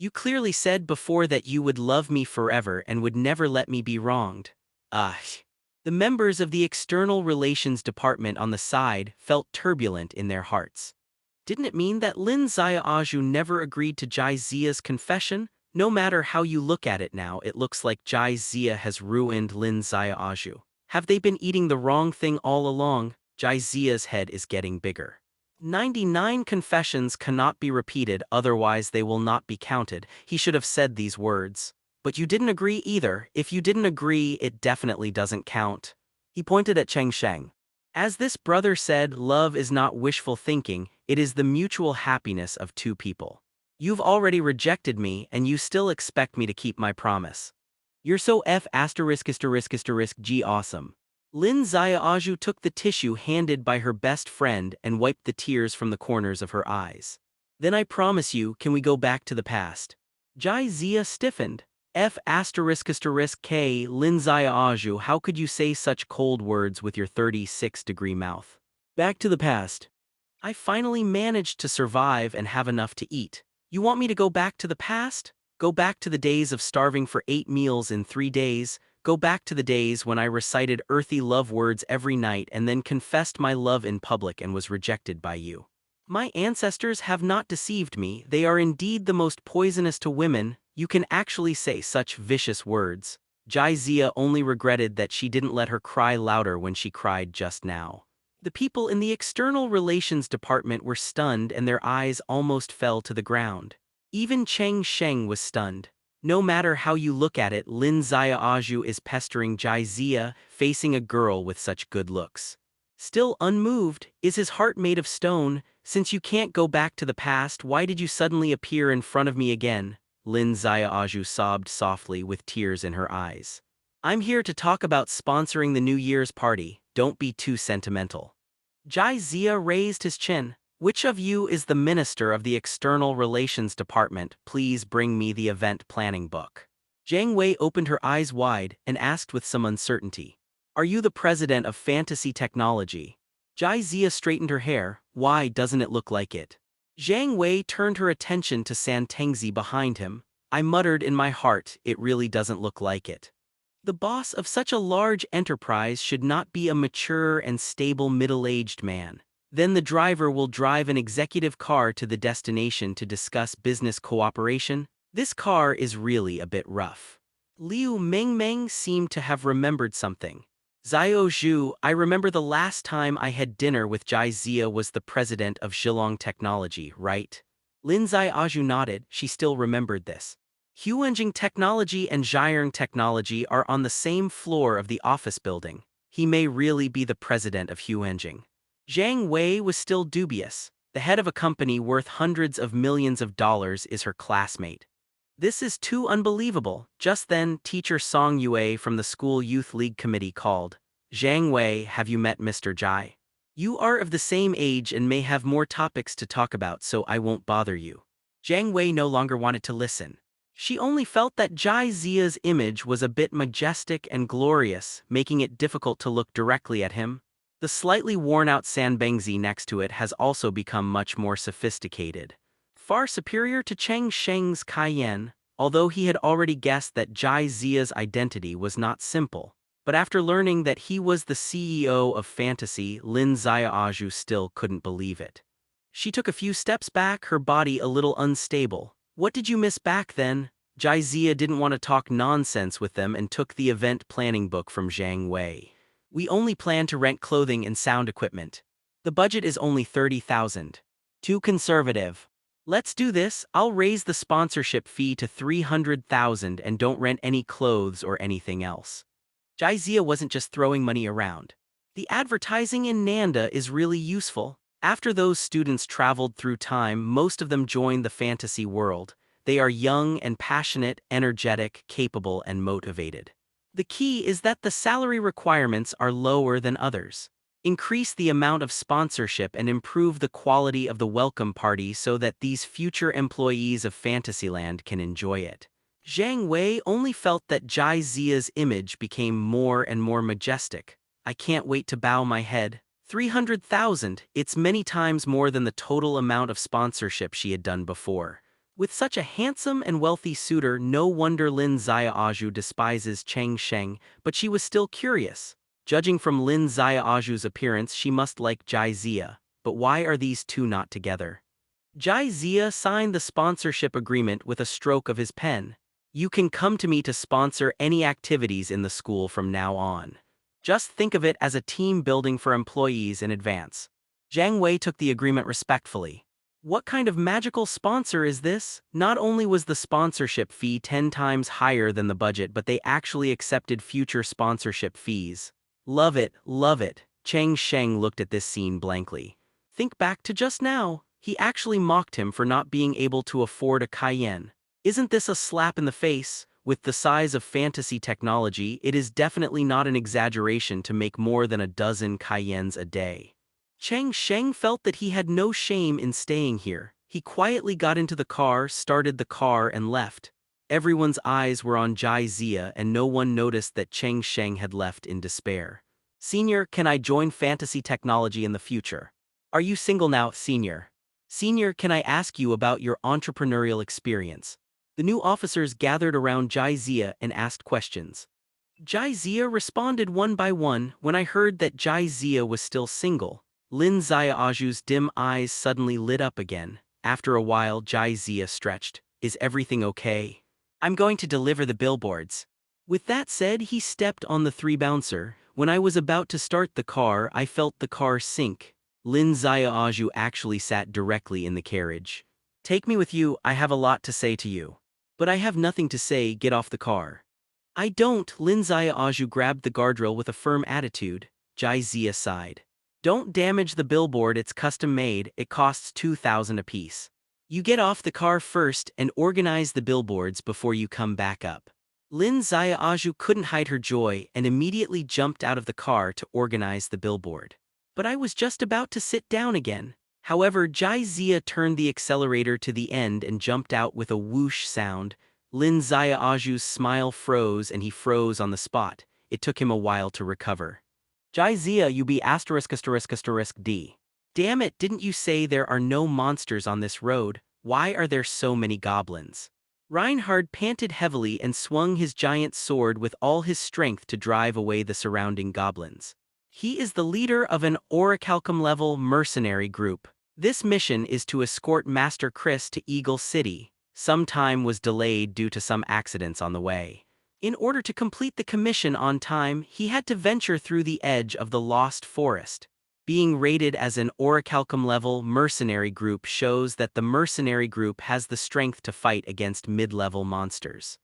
You clearly said before that you would love me forever and would never let me be wronged. Ugh. The members of the External Relations Department on the side felt turbulent in their hearts. Didn't it mean that Lin Xiaoju never agreed to Jai Zia's confession? No matter how you look at it now, it looks like Jai Zia has ruined Lin Xiaoju. Have they been eating the wrong thing all along? Jai Zia's head is getting bigger. 99 confessions cannot be repeated, otherwise they will not be counted. He should have said these words. But you didn't agree either. If you didn't agree, it definitely doesn't count. He pointed at Cheng Sheng. As this brother said, love is not wishful thinking, it is the mutual happiness of two people. You've already rejected me, and you still expect me to keep my promise. You're so G awesome. Lin Xiaoju took the tissue handed by her best friend and wiped the tears from the corners of her eyes. Then I promise you, can we go back to the past? Jai Zia stiffened. K. Lin Xiaoju, how could you say such cold words with your 36-degree mouth? Back to the past. I finally managed to survive and have enough to eat. You want me to go back to the past? Go back to the days of starving for 8 meals in 3 days? Go back to the days when I recited earthy love words every night and then confessed my love in public and was rejected by you? My ancestors have not deceived me, they are indeed the most poisonous to women. You can actually say such vicious words. Jai Zia only regretted that she didn't let her cry louder when she cried just now. The people in the External Relations Department were stunned and their eyes almost fell to the ground. Even Cheng Sheng was stunned. No matter how you look at it, Lin Xiaoju is pestering Jai Zia, facing a girl with such good looks. Still unmoved, is his heart made of stone? Since you can't go back to the past, why did you suddenly appear in front of me again? Lin Xiaoju sobbed softly with tears in her eyes. I'm here to talk about sponsoring the New Year's party, don't be too sentimental. Jai Zia raised his chin. Which of you is the minister of the External Relations Department? Please bring me the event planning book. Zhang Wei opened her eyes wide and asked with some uncertainty. Are you the president of Fantasy Technology? Jai Zia straightened her hair. Why doesn't it look like it? Zhang Wei turned her attention to San Tengzi behind him. I muttered in my heart, it really doesn't look like it. The boss of such a large enterprise should not be a mature and stable middle-aged man. Then the driver will drive an executive car to the destination to discuss business cooperation. This car is really a bit rough. Liu Mengmeng seemed to have remembered something. Xiao Zhu, I remember the last time I had dinner with Jai Zia was the president of Zhilong Technology, right? Lin Xiaoju nodded, she still remembered this. Huanjing Technology and Zhiyang Technology are on the same floor of the office building. He may really be the president of Huanjing. Zhang Wei was still dubious. The head of a company worth hundreds of millions of dollars is her classmate. This is too unbelievable. Just then, teacher Song Yue from the school youth league committee called. Zhang Wei, have you met Mr. Jai? You are of the same age and may have more topics to talk about, so I won't bother you. Zhang Wei no longer wanted to listen. She only felt that Jai Zia's image was a bit majestic and glorious, making it difficult to look directly at him. The slightly worn-out Sanbengzi next to it has also become much more sophisticated. Far superior to Cheng Sheng's Cayenne, although he had already guessed that Jai Zia's identity was not simple. But after learning that he was the CEO of Fantasy, Lin Xiaoju still couldn't believe it. She took a few steps back, her body a little unstable. What did you miss back then? Jai Zia didn't want to talk nonsense with them and took the event planning book from Zhang Wei. We only plan to rent clothing and sound equipment. The budget is only 30,000. Too conservative. Let's do this, I'll raise the sponsorship fee to 300,000 and don't rent any clothes or anything else. Jai Zia wasn't just throwing money around. The advertising in Nanda is really useful. After those students traveled through time, most of them joined the fantasy world. They are young and passionate, energetic, capable, and motivated. The key is that the salary requirements are lower than others. Increase the amount of sponsorship and improve the quality of the welcome party so that these future employees of Fantasyland can enjoy it. Zhang Wei only felt that Jai Zia's image became more and more majestic. I can't wait to bow my head. 300,000, it's many times more than the total amount of sponsorship she had done before. With such a handsome and wealthy suitor, no wonder Lin Xiaoju despises Cheng Sheng, but she was still curious. Judging from Lin Xiaoju's appearance, she must like Jai Zia, but why are these two not together? Jai Zia signed the sponsorship agreement with a stroke of his pen. You can come to me to sponsor any activities in the school from now on. Just think of it as a team building for employees in advance. Zhang Wei took the agreement respectfully. What kind of magical sponsor is this? Not only was the sponsorship fee 10 times higher than the budget, but they actually accepted future sponsorship fees. Love it, love it. Cheng Sheng looked at this scene blankly. Think back to just now. He actually mocked him for not being able to afford a Cayenne. Isn't this a slap in the face? With the size of fantasy technology, it is definitely not an exaggeration to make more than a dozen Cayennes a day. Cheng Sheng felt that he had no shame in staying here. He quietly got into the car, started the car, and left. Everyone's eyes were on Jai Zia, and no one noticed that Cheng Sheng had left in despair. Senior, can I join fantasy technology in the future? Are you single now, Senior? Senior, can I ask you about your entrepreneurial experience? The new officers gathered around Jai Zia and asked questions. Jai Zia responded one by one. When I heard that Jai Zia was still single, Lin Xiaoju's dim eyes suddenly lit up again. After a while, Jai Zia stretched. Is everything okay? I'm going to deliver the billboards. With that said, he stepped on the three-bouncer. When I was about to start the car, I felt the car sink. Lin Xiaoju actually sat directly in the carriage. Take me with you, I have a lot to say to you. But I have nothing to say, get off the car. I don't. Lin Xiaoju grabbed the guardrail with a firm attitude. Jai Zia sighed. Don't damage the billboard, it's custom made, it costs 2,000 apiece. You get off the car first and organize the billboards before you come back up. Lin Xiaoju couldn't hide her joy and immediately jumped out of the car to organize the billboard. But I was just about to sit down again. However, Jai Zia turned the accelerator to the end and jumped out with a whoosh sound. Lin Xiaoju's smile froze and he froze on the spot. It took him a while to recover. Jai Zia, you be *****D. Damn it, didn't you say there are no monsters on this road? Why are there so many goblins? Reinhard panted heavily and swung his giant sword with all his strength to drive away the surrounding goblins. He is the leader of an orichalcum-level mercenary group. This mission is to escort Master Chris to Eagle City. Some time was delayed due to some accidents on the way. In order to complete the commission on time, he had to venture through the edge of the Lost Forest. Being rated as an orichalcum-level mercenary group shows that the mercenary group has the strength to fight against mid-level monsters.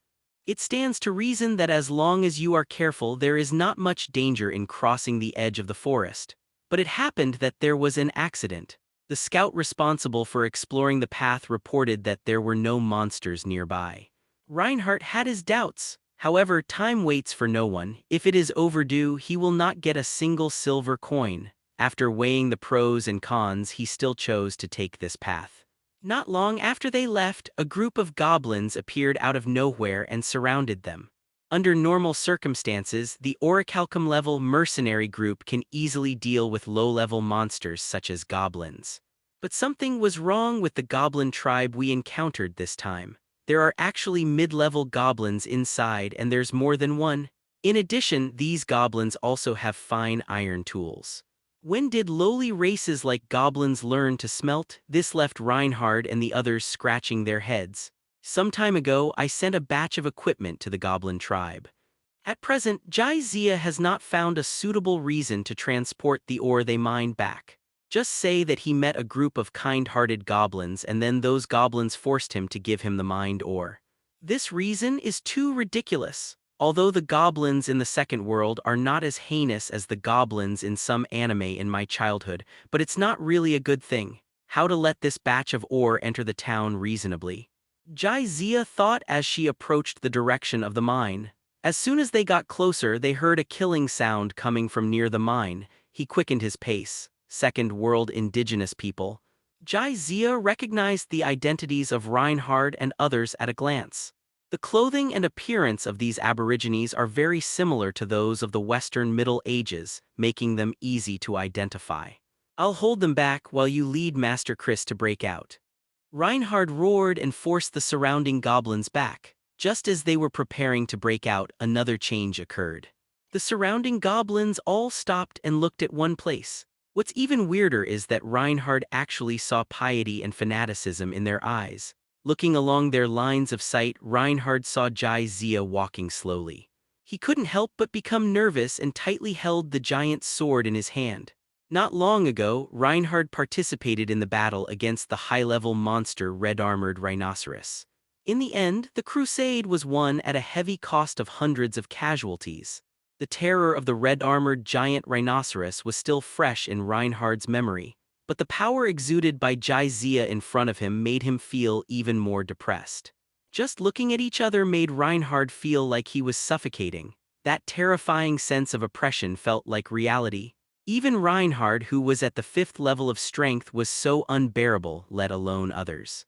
It stands to reason that as long as you are careful, there is not much danger in crossing the edge of the forest. But it happened that there was an accident. The scout responsible for exploring the path reported that there were no monsters nearby. Reinhardt had his doubts. However, time waits for no one. If it is overdue, he will not get a single silver coin. After weighing the pros and cons, he still chose to take this path. Not long after they left, a group of goblins appeared out of nowhere and surrounded them. Under normal circumstances, the orichalcum-level mercenary group can easily deal with low-level monsters such as goblins. But something was wrong with the goblin tribe we encountered this time. There are actually mid-level goblins inside, and there's more than one. In addition, these goblins also have fine iron tools. When did lowly races like goblins learn to smelt? This left Reinhard and the others scratching their heads. Some time ago, I sent a batch of equipment to the goblin tribe. At present, Jai Zia has not found a suitable reason to transport the ore they mined back. Just say that he met a group of kind-hearted goblins and then those goblins forced him to give him the mined ore. This reason is too ridiculous. Although the goblins in the second world are not as heinous as the goblins in some anime in my childhood, but it's not really a good thing. How to let this batch of ore enter the town reasonably? Jai Zia thought as she approached the direction of the mine. As soon as they got closer, they heard a killing sound coming from near the mine. He quickened his pace. Second world indigenous people. Jai Zia recognized the identities of Reinhard and others at a glance. The clothing and appearance of these aborigines are very similar to those of the Western Middle Ages, making them easy to identify. I'll hold them back while you lead Master Chris to break out. Reinhard roared and forced the surrounding goblins back. Just as they were preparing to break out, another change occurred. The surrounding goblins all stopped and looked at one place. What's even weirder is that Reinhard actually saw piety and fanaticism in their eyes. Looking along their lines of sight, Reinhard saw Jizia walking slowly. He couldn't help but become nervous and tightly held the giant sword in his hand. Not long ago, Reinhard participated in the battle against the high-level monster red-armored rhinoceros. In the end, the crusade was won at a heavy cost of hundreds of casualties. The terror of the red-armored giant rhinoceros was still fresh in Reinhard's memory, but the power exuded by Jizia in front of him made him feel even more depressed. Just looking at each other made Reinhard feel like he was suffocating. That terrifying sense of oppression felt like reality. Even Reinhard, who was at the 5th level of strength, was so unbearable, let alone others.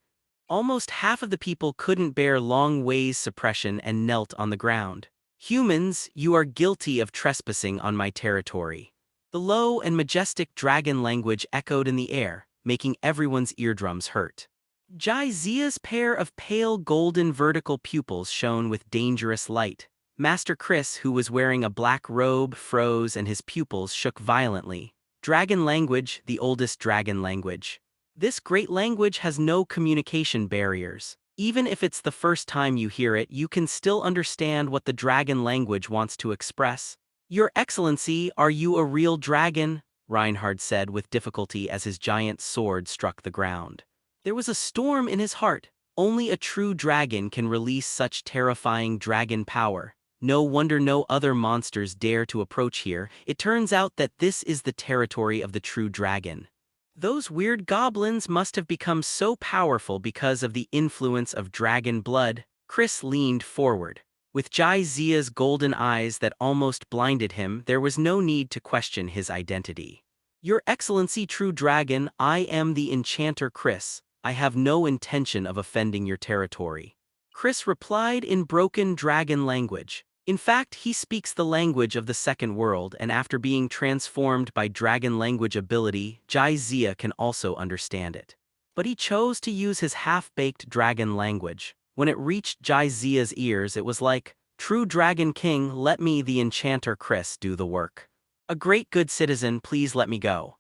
Almost half of the people couldn't bear Long Wei's suppression and knelt on the ground. "Humans, you are guilty of trespassing on my territory." The low and majestic dragon language echoed in the air, making everyone's eardrums hurt. Jizia's pair of pale golden vertical pupils shone with dangerous light. Master Chris, who was wearing a black robe, froze and his pupils shook violently. Dragon language, the oldest dragon language. This great language has no communication barriers. Even if it's the first time you hear it, you can still understand what the dragon language wants to express. "Your Excellency, are you a real dragon?" Reinhard said with difficulty as his giant sword struck the ground. There was a storm in his heart. Only a true dragon can release such terrifying dragon power. No wonder no other monsters dare to approach here. It turns out that this is the territory of the true dragon. Those weird goblins must have become so powerful because of the influence of dragon blood. Chris leaned forward. With Jizia's golden eyes that almost blinded him, there was no need to question his identity. "Your Excellency, true dragon, I am the enchanter Chris. I have no intention of offending your territory." Chris replied in broken dragon language. In fact, he speaks the language of the second world, and after being transformed by dragon language ability, Jizia can also understand it. But he chose to use his half-baked dragon language. When it reached Jizia's ears, it was like, "True Dragon King, let me, the enchanter Chris, do the work. A great good citizen, please let me go."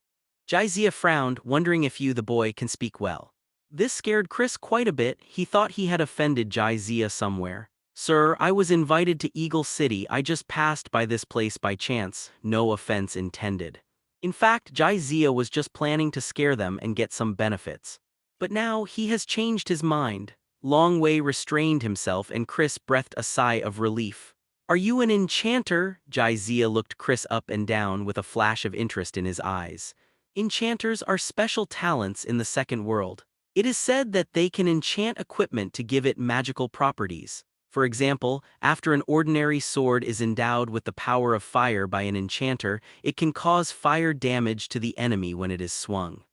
Jizia frowned, wondering if you, the boy, can speak well. This scared Chris quite a bit. He thought he had offended Jizia somewhere. "Sir, I was invited to Eagle City. I just passed by this place by chance. No offense intended." In fact, Jizia was just planning to scare them and get some benefits. But now he has changed his mind. Long Wei restrained himself and Chris breathed a sigh of relief. "Are you an enchanter?" Jizia looked Chris up and down with a flash of interest in his eyes. Enchanters are special talents in the second world. It is said that they can enchant equipment to give it magical properties. For example, after an ordinary sword is endowed with the power of fire by an enchanter, it can cause fire damage to the enemy when it is swung.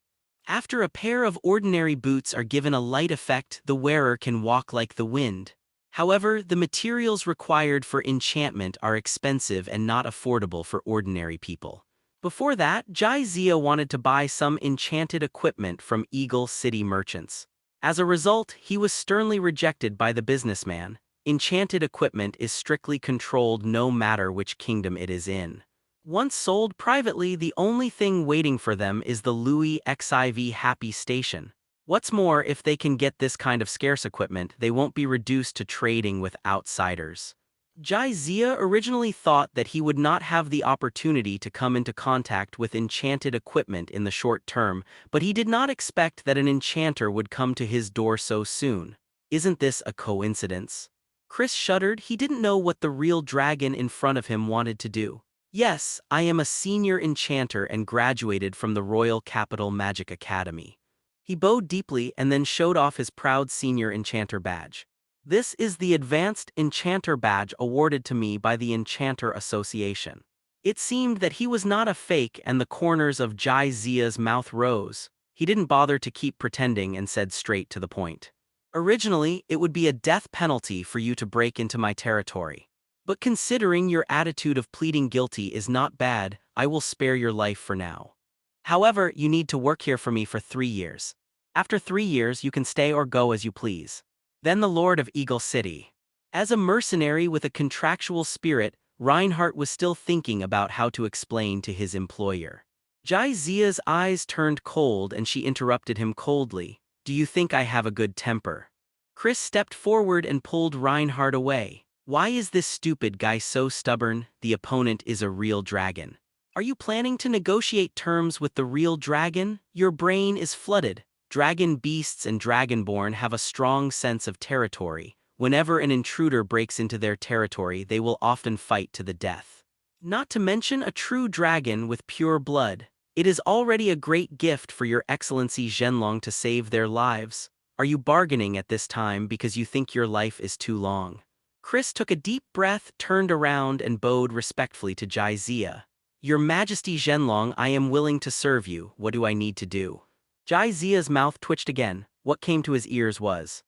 After a pair of ordinary boots are given a light effect, the wearer can walk like the wind. However, the materials required for enchantment are expensive and not affordable for ordinary people. Before that, Jizia wanted to buy some enchanted equipment from Eagle City merchants. As a result, he was sternly rejected by the businessman. Enchanted equipment is strictly controlled no matter which kingdom it is in. Once sold privately, the only thing waiting for them is the Louis XIV Happy Station. What's more, if they can get this kind of scarce equipment, they won't be reduced to trading with outsiders. Jizia originally thought that he would not have the opportunity to come into contact with enchanted equipment in the short term, but he did not expect that an enchanter would come to his door so soon. Isn't this a coincidence? Chris shuddered. He didn't know what the real dragon in front of him wanted to do. "Yes, I am a senior enchanter and graduated from the Royal Capital Magic Academy." He bowed deeply and then showed off his proud senior enchanter badge. "This is the Advanced Enchanter Badge awarded to me by the Enchanter Association." It seemed that he was not a fake, and the corners of Jizia's mouth rose. He didn't bother to keep pretending and said straight to the point. "Originally, it would be a death penalty for you to break into my territory. But considering your attitude of pleading guilty is not bad, I will spare your life for now. However, you need to work here for me for 3 years. After 3 years, you can stay or go as you please. Then the Lord of Eagle City. As a mercenary with a contractual spirit, Reinhardt was still thinking about how to explain to his employer. Jaizia's eyes turned cold and she interrupted him coldly. Do you think I have a good temper? Chris stepped forward and pulled Reinhardt away. Why is this stupid guy so stubborn? The opponent is a real dragon. Are you planning to negotiate terms with the real dragon? Your brain is flooded. Dragon beasts and dragonborn have a strong sense of territory. Whenever an intruder breaks into their territory, they will often fight to the death. Not to mention a true dragon with pure blood. It is already a great gift for your Excellency Zhenlong to save their lives. Are you bargaining at this time because you think your life is too long? Chris took a deep breath, turned around, and bowed respectfully to Jaizia. Your Majesty Zhenlong, I am willing to serve you. What do I need to do? Jaizia's mouth twitched again. What came to his ears was,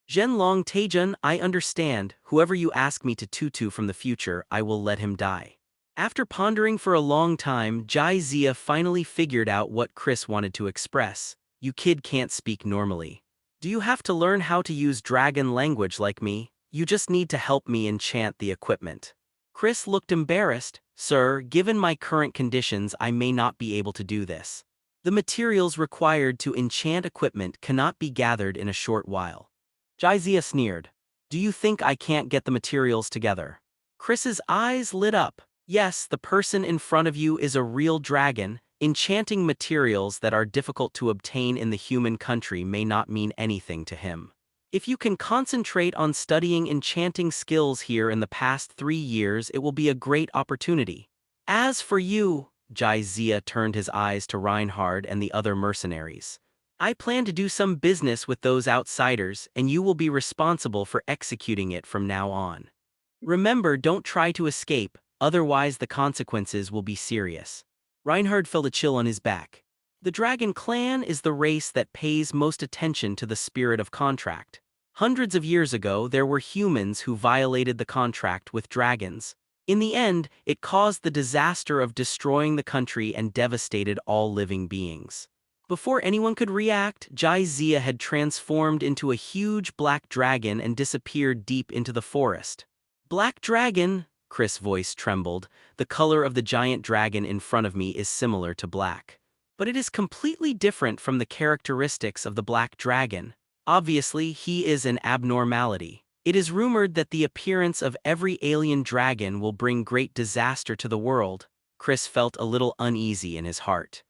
Zhenlong Taijun, I understand. Whoever you ask me to tutu from the future, I will let him die. After pondering for a long time, Jaizia finally figured out what Chris wanted to express. You kid can't speak normally. Do you have to learn how to use dragon language like me? You just need to help me enchant the equipment. Chris looked embarrassed. Sir, given my current conditions, I may not be able to do this. The materials required to enchant equipment cannot be gathered in a short while. Jaizia sneered. Do you think I can't get the materials together? Chris's eyes lit up. Yes, the person in front of you is a real dragon. Enchanting materials that are difficult to obtain in the human country may not mean anything to him. If you can concentrate on studying enchanting skills here in the past 3 years, it will be a great opportunity. As for you, Jaizia turned his eyes to Reinhard and the other mercenaries. I plan to do some business with those outsiders, and you will be responsible for executing it from now on. Remember, don't try to escape, otherwise the consequences will be serious. Reinhard felt a chill on his back. The Dragon Clan is the race that pays most attention to the spirit of contract. Hundreds of years ago, there were humans who violated the contract with dragons. In the end, it caused the disaster of destroying the country and devastated all living beings. Before anyone could react, Jaizia had transformed into a huge black dragon and disappeared deep into the forest. Black dragon, Chris' voice trembled. The color of the giant dragon in front of me is similar to black. But it is completely different from the characteristics of the black dragon. Obviously, he is an abnormality. It is rumored that the appearance of every alien dragon will bring great disaster to the world. Chris felt a little uneasy in his heart.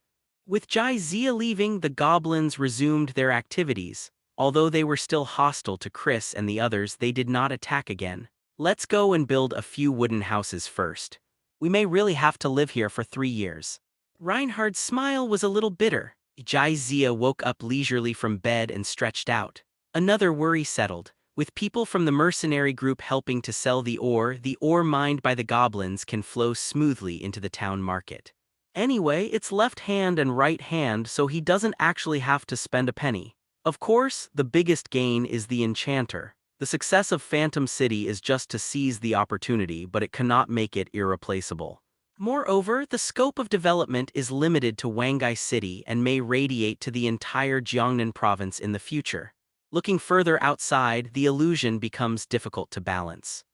With Jaizia leaving, the goblins resumed their activities. Although they were still hostile to Chris and the others, they did not attack again. Let's go and build a few wooden houses first. We may really have to live here for 3 years. Reinhard's smile was a little bitter. Jaizia woke up leisurely from bed and stretched out. Another worry settled. With people from the mercenary group helping to sell the ore mined by the goblins can flow smoothly into the town market. Anyway, it's left hand and right hand, so he doesn't actually have to spend a penny. Of course, the biggest gain is the enchanter. The success of Phantom City is just to seize the opportunity, but it cannot make it irreplaceable. Moreover, the scope of development is limited to Wangai City and may radiate to the entire Jiangnan province in the future. Looking further outside, the illusion becomes difficult to balance.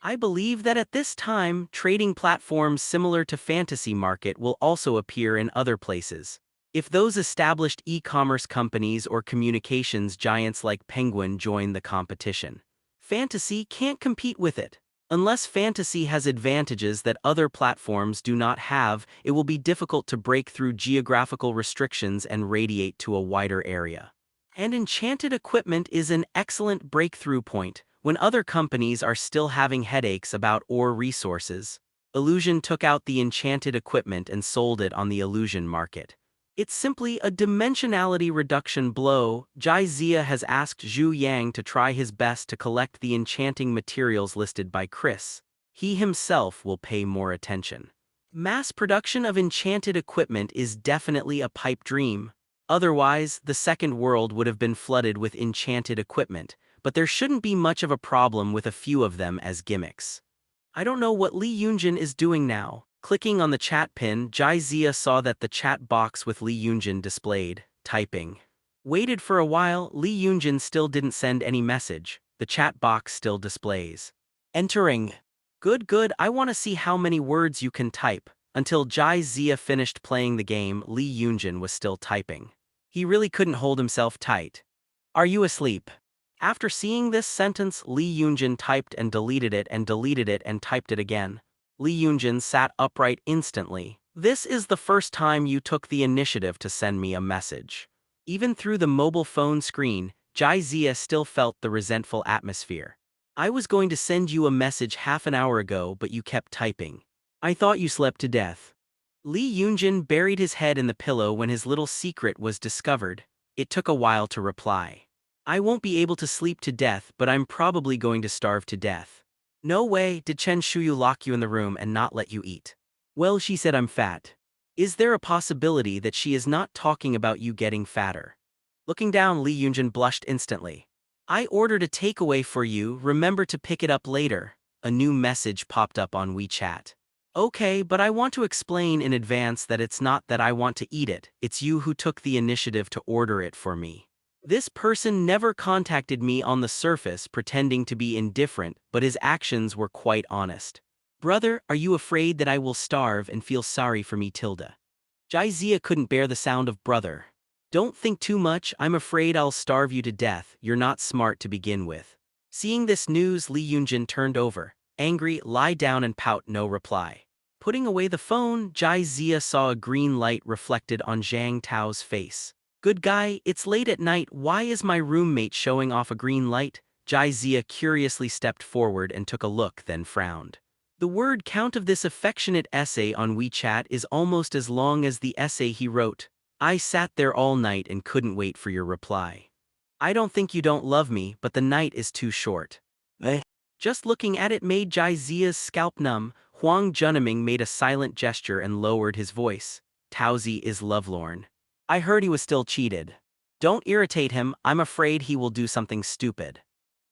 I believe that at this time, trading platforms similar to Fantasy Market will also appear in other places. If those established e-commerce companies or communications giants like Penguin join the competition, Fantasy can't compete with it. Unless Fantasy has advantages that other platforms do not have, it will be difficult to break through geographical restrictions and radiate to a wider area. And enchanted equipment is an excellent breakthrough point. When other companies are still having headaches about ore resources, Illusion took out the enchanted equipment and sold it on the illusion market. It's simply a dimensionality reduction blow. Jaizia has asked Zhu Yang to try his best to collect the enchanting materials listed by Chris. He himself will pay more attention. Mass production of enchanted equipment is definitely a pipe dream. Otherwise, the second world would have been flooded with enchanted equipment, but there shouldn't be much of a problem with a few of them as gimmicks. I don't know what Li Yunjin is doing now. Clicking on the chat pin, Jaizia saw that the chat box with Li Yunjin displayed, typing. Waited for a while, Lee Yunjin still didn't send any message. The chat box still displays. Entering. Good, good, I want to see how many words you can type. Until Jai Zia finished playing the game, Lee Yunjin was still typing. He really couldn't hold himself tight. Are you asleep? After seeing this sentence, Lee Yunjin typed and deleted it and typed it again. Lee Yunjin sat upright instantly. This is the first time you took the initiative to send me a message. Even through the mobile phone screen, Jai Zia still felt the resentful atmosphere. I was going to send you a message half an hour ago, but you kept typing. I thought you slept to death. Lee Yunjin buried his head in the pillow when his little secret was discovered. It took a while to reply. I won't be able to sleep to death, but I'm probably going to starve to death. No way, did Chen Shuyu lock you in the room and not let you eat? Well, she said I'm fat. Is there a possibility that she is not talking about you getting fatter? Looking down, Lee Yunjin blushed instantly. I ordered a takeaway for you, remember to pick it up later. A new message popped up on WeChat. Okay, but I want to explain in advance that it's not that I want to eat it, it's you who took the initiative to order it for me. This person never contacted me on the surface pretending to be indifferent, but his actions were quite honest. Brother, are you afraid that I will starve and feel sorry for me, Tilda? Jai Zia couldn't bear the sound of brother. Don't think too much, I'm afraid I'll starve you to death, you're not smart to begin with. Seeing this news, Lee Yunjin turned over. Angry, lie down and pout, no reply. Putting away the phone, Jai Zia saw a green light reflected on Zhang Tao's face. Good guy, it's late at night, why is my roommate showing off a green light? Jai Zia curiously stepped forward and took a look, then frowned. The word count of this affectionate essay on WeChat is almost as long as the essay he wrote. I sat there all night and couldn't wait for your reply. I don't think you don't love me, but the night is too short. Just looking at it made Jai Zia's scalp numb. Huang Juniming made a silent gesture and lowered his voice. Taozi is lovelorn. I heard he was still cheated. Don't irritate him, I'm afraid he will do something stupid.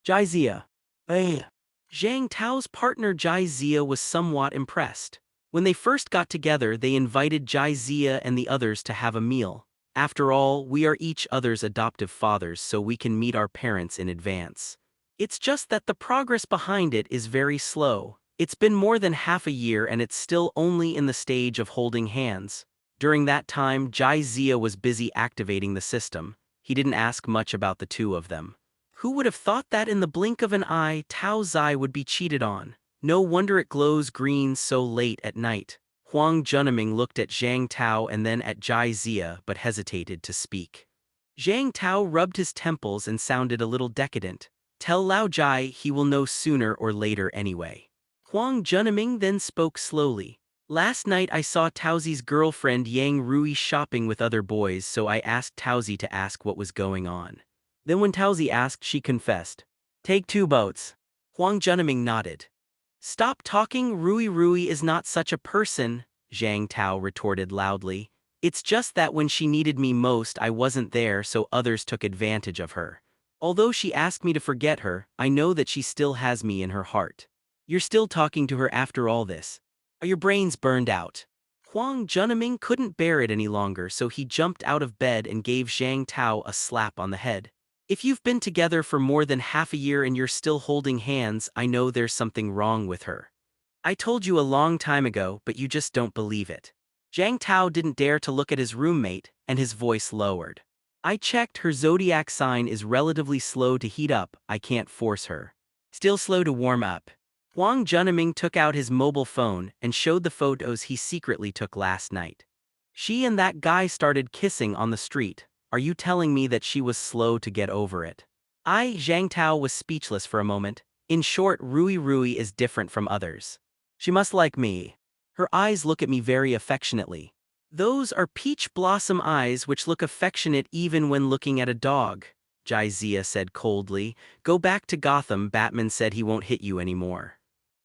Jai Zia. Zhang Tao's partner Jai Zia was somewhat impressed. When they first got together, they invited Jai Zia and the others to have a meal. After all, we are each other's adoptive fathers, so we can meet our parents in advance. It's just that the progress behind it is very slow. It's been more than half a year and it's still only in the stage of holding hands. During that time, Jai Zia was busy activating the system. He didn't ask much about the two of them. Who would have thought that in the blink of an eye, Tao Zai would be cheated on? No wonder it glows green so late at night. Huang Juniming looked at Zhang Tao and then at Jai Zia but hesitated to speak. Zhang Tao rubbed his temples and sounded a little decadent. Tell Lao Jai he will know sooner or later anyway. Huang Juniming then spoke slowly. Last night I saw Taozi's girlfriend Yang Rui shopping with other boys, so I asked Taozi to ask what was going on. Then when Taozi asked, she confessed. Take 2 boats. Huang Juniming nodded. Stop talking, Rui is not such a person, Zhang Tao retorted loudly. It's just that when she needed me most I wasn't there, so others took advantage of her. Although she asked me to forget her, I know that she still has me in her heart. You're still talking to her after all this. Are your brains burned out? Huang Juniming couldn't bear it any longer, so he jumped out of bed and gave Zhang Tao a slap on the head. If you've been together for more than half a year and you're still holding hands, I know there's something wrong with her. I told you a long time ago, but you just don't believe it. Zhang Tao didn't dare to look at his roommate, and his voice lowered. I checked, her zodiac sign is relatively slow to heat up, I can't force her. Still slow to warm up. Huang Juniming took out his mobile phone and showed the photos he secretly took last night. She and that guy started kissing on the street. Are you telling me that she was slow to get over it? Zhang Tao was speechless for a moment. In short, Rui is different from others. She must like me. Her eyes look at me very affectionately. Those are peach blossom eyes which look affectionate even when looking at a dog, Jai Zia said coldly. Go back to Gotham, Batman said he won't hit you anymore.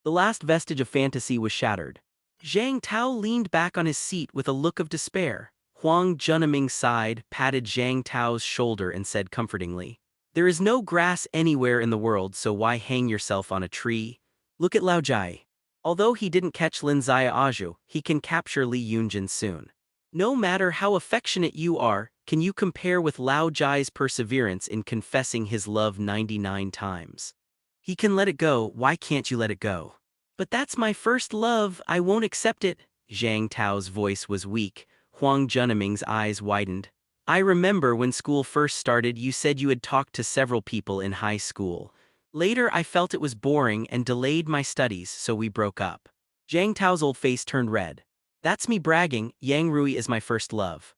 The last vestige of fantasy was shattered. Zhang Tao leaned back on his seat with a look of despair. Huang Juniming sighed, patted Zhang Tao's shoulder and said comfortingly, there is no grass anywhere in the world, so why hang yourself on a tree? Look at Lao Jai. Although he didn't catch Lin Zia Aju, he can capture Li Yunjin soon. No matter how affectionate you are, Can you compare with Lao Jai's perseverance in confessing his love 99 times? He can let it go, why can't you let it go? But that's my first love, I won't accept it. Zhang Tao's voice was weak. Huang Junming's eyes widened. I remember when school first started you said you had talked to several people in high school. Later I felt it was boring and delayed my studies, so we broke up. Zhang Tao's old face turned red. That's me bragging, Yang Rui is my first love.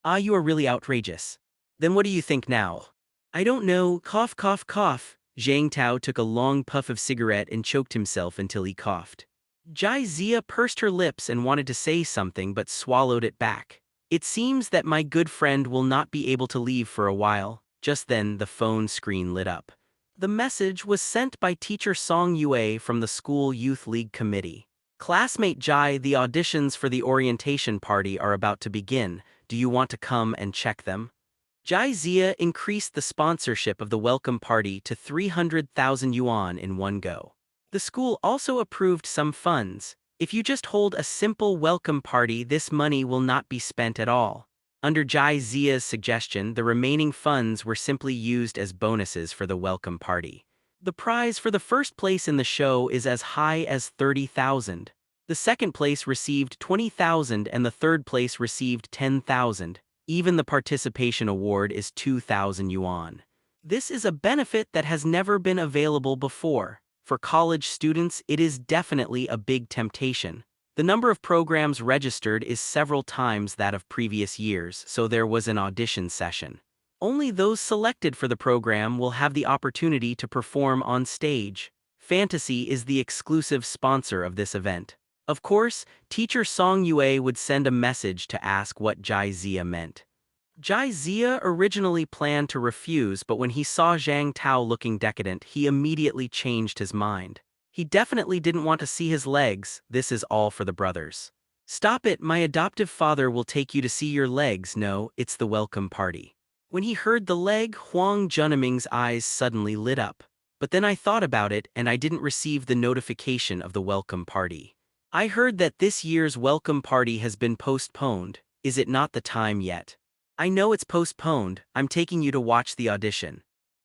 Ah, you are really outrageous. Then what do you think now? I don't know, cough cough cough. Zhang Tao took a long puff of cigarette and choked himself until he coughed. Jai Zia pursed her lips and wanted to say something but swallowed it back. It seems that my good friend will not be able to leave for a while. Just then the phone screen lit up. The message was sent by teacher Song Yue from the school youth league committee. Classmate Jai, the auditions for the orientation party are about to begin. Do you want to come and check them? Jai Zia increased the sponsorship of the welcome party to 300,000 yuan in one go. The school also approved some funds. If you just hold a simple welcome party, this money will not be spent at all. Under Jai Zia's suggestion, the remaining funds were simply used as bonuses for the welcome party. The prize for the first place in the show is as high as 30,000. The second place received 20,000 and the third place received 10,000. Even the participation award is 2,000 yuan. This is a benefit that has never been available before. For college students, it is definitely a big temptation. The number of programs registered is several times that of previous years, so there was an audition session. Only those selected for the program will have the opportunity to perform on stage. Fantasy is the exclusive sponsor of this event. Of course, teacher Song Yue would send a message to ask what Jai Zia meant. Jai Zia originally planned to refuse, but when he saw Zhang Tao looking decadent, he immediately changed his mind. He definitely didn't want to see his legs. This is all for the brothers. Stop it, my adoptive father will take you to see your legs. No, it's the welcome party. When he heard the leg, Huang Junming's eyes suddenly lit up. But then I thought about it and I didn't receive the notification of the welcome party. I heard that this year's welcome party has been postponed. Is it not the time yet? I know it's postponed, I'm taking you to watch the audition.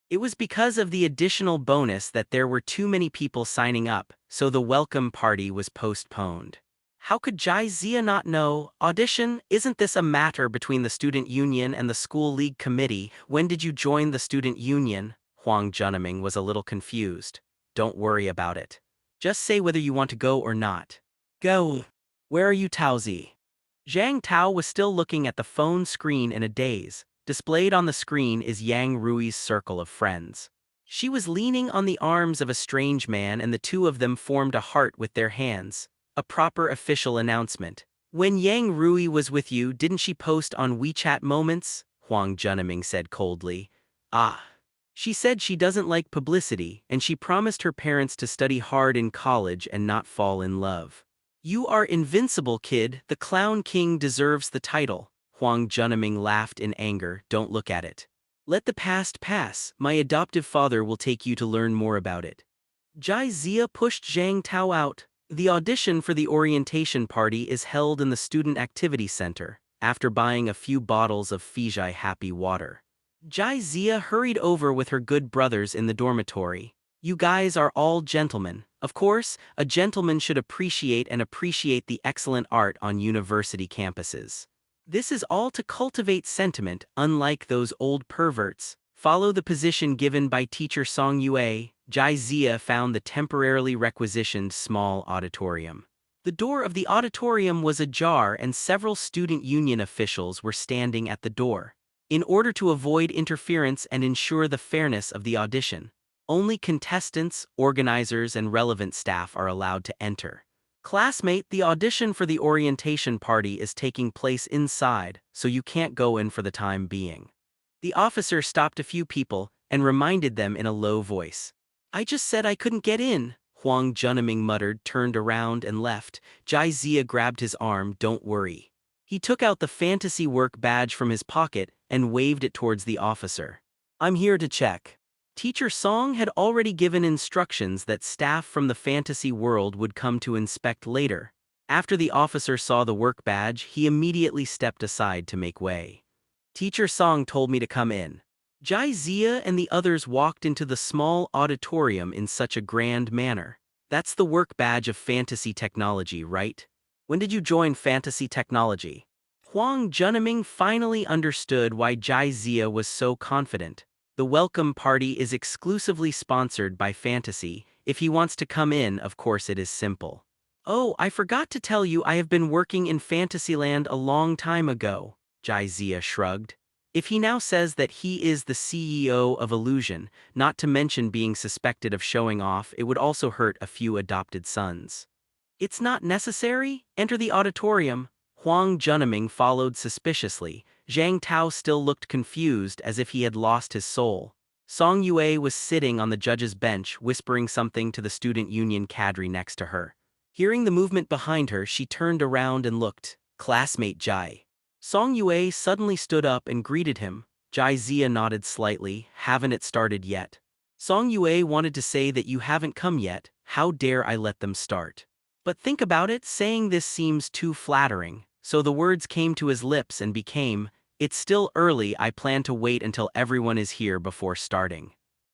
It was because of the additional bonus that there were too many people signing up, so the welcome party was postponed. How could Jai Zia not know? Audition? Isn't this a matter between the student union and the school league committee? When did you join the student union? Huang Junming was a little confused. Don't worry about it. Just say whether you want to go or not. Go. Where are you, Taozi? Zhang Tao was still looking at the phone screen in a daze. Displayed on the screen is Yang Rui's circle of friends. She was leaning on the arms of a strange man and the two of them formed a heart with their hands. A proper official announcement. When Yang Rui was with you, didn't she post on WeChat Moments? Huang Junming said coldly. Ah. She said she doesn't like publicity and she promised her parents to study hard in college and not fall in love. You are invincible, kid. The Clown King deserves the title. Huang Junming laughed in anger. Don't look at it. Let the past pass. My adoptive father will take you to learn more about it. Jai Zia pushed Zhang Tao out. The audition for the orientation party is held in the Student Activity Center, after buying a few bottles of Fiji Happy Water. Jai Zia hurried over with her good brothers in the dormitory. You guys are all gentlemen. Of course, a gentleman should appreciate the excellent art on university campuses. This is all to cultivate sentiment, unlike those old perverts. Follow the position given by teacher Song Yue. Jai Zia found the temporarily requisitioned small auditorium. The door of the auditorium was ajar and several student union officials were standing at the door. In order to avoid interference and ensure the fairness of the audition, only contestants, organizers, and relevant staff are allowed to enter. Classmate, the audition for the orientation party is taking place inside, so you can't go in for the time being. The officer stopped a few people and reminded them in a low voice. I just said I couldn't get in. Huang Junming muttered, turned around and left. Jai Zia grabbed his arm. Don't worry. He took out the fantasy work badge from his pocket and waved it towards the officer. I'm here to check. Teacher Song had already given instructions that staff from the fantasy world would come to inspect later. After the officer saw the work badge, he immediately stepped aside to make way. Teacher Song told me to come in. Jai Zia and the others walked into the small auditorium in such a grand manner. That's the work badge of fantasy technology, right? When did you join fantasy technology? Huang Junming finally understood why Jai Zia was so confident. The welcome party is exclusively sponsored by Fantasy. If he wants to come in, of course it is simple. Oh, I forgot to tell you I have been working in Fantasyland a long time ago, Jai Zia shrugged. If he now says that he is the CEO of Illusion, not to mention being suspected of showing off, it would also hurt a few adopted sons. It's not necessary. Enter the auditorium. Huang Junming followed suspiciously. Zhang Tao still looked confused as if he had lost his soul. Song Yue was sitting on the judge's bench whispering something to the student union cadre next to her. Hearing the movement behind her, she turned around and looked. Classmate Jai. Song Yue suddenly stood up and greeted him. Jai Zia nodded slightly. Haven't it started yet? Song Yue wanted to say that you haven't come yet. How dare I let them start? But think about it, saying this seems too flattering. So the words came to his lips and became, it's still early, I plan to wait until everyone is here before starting.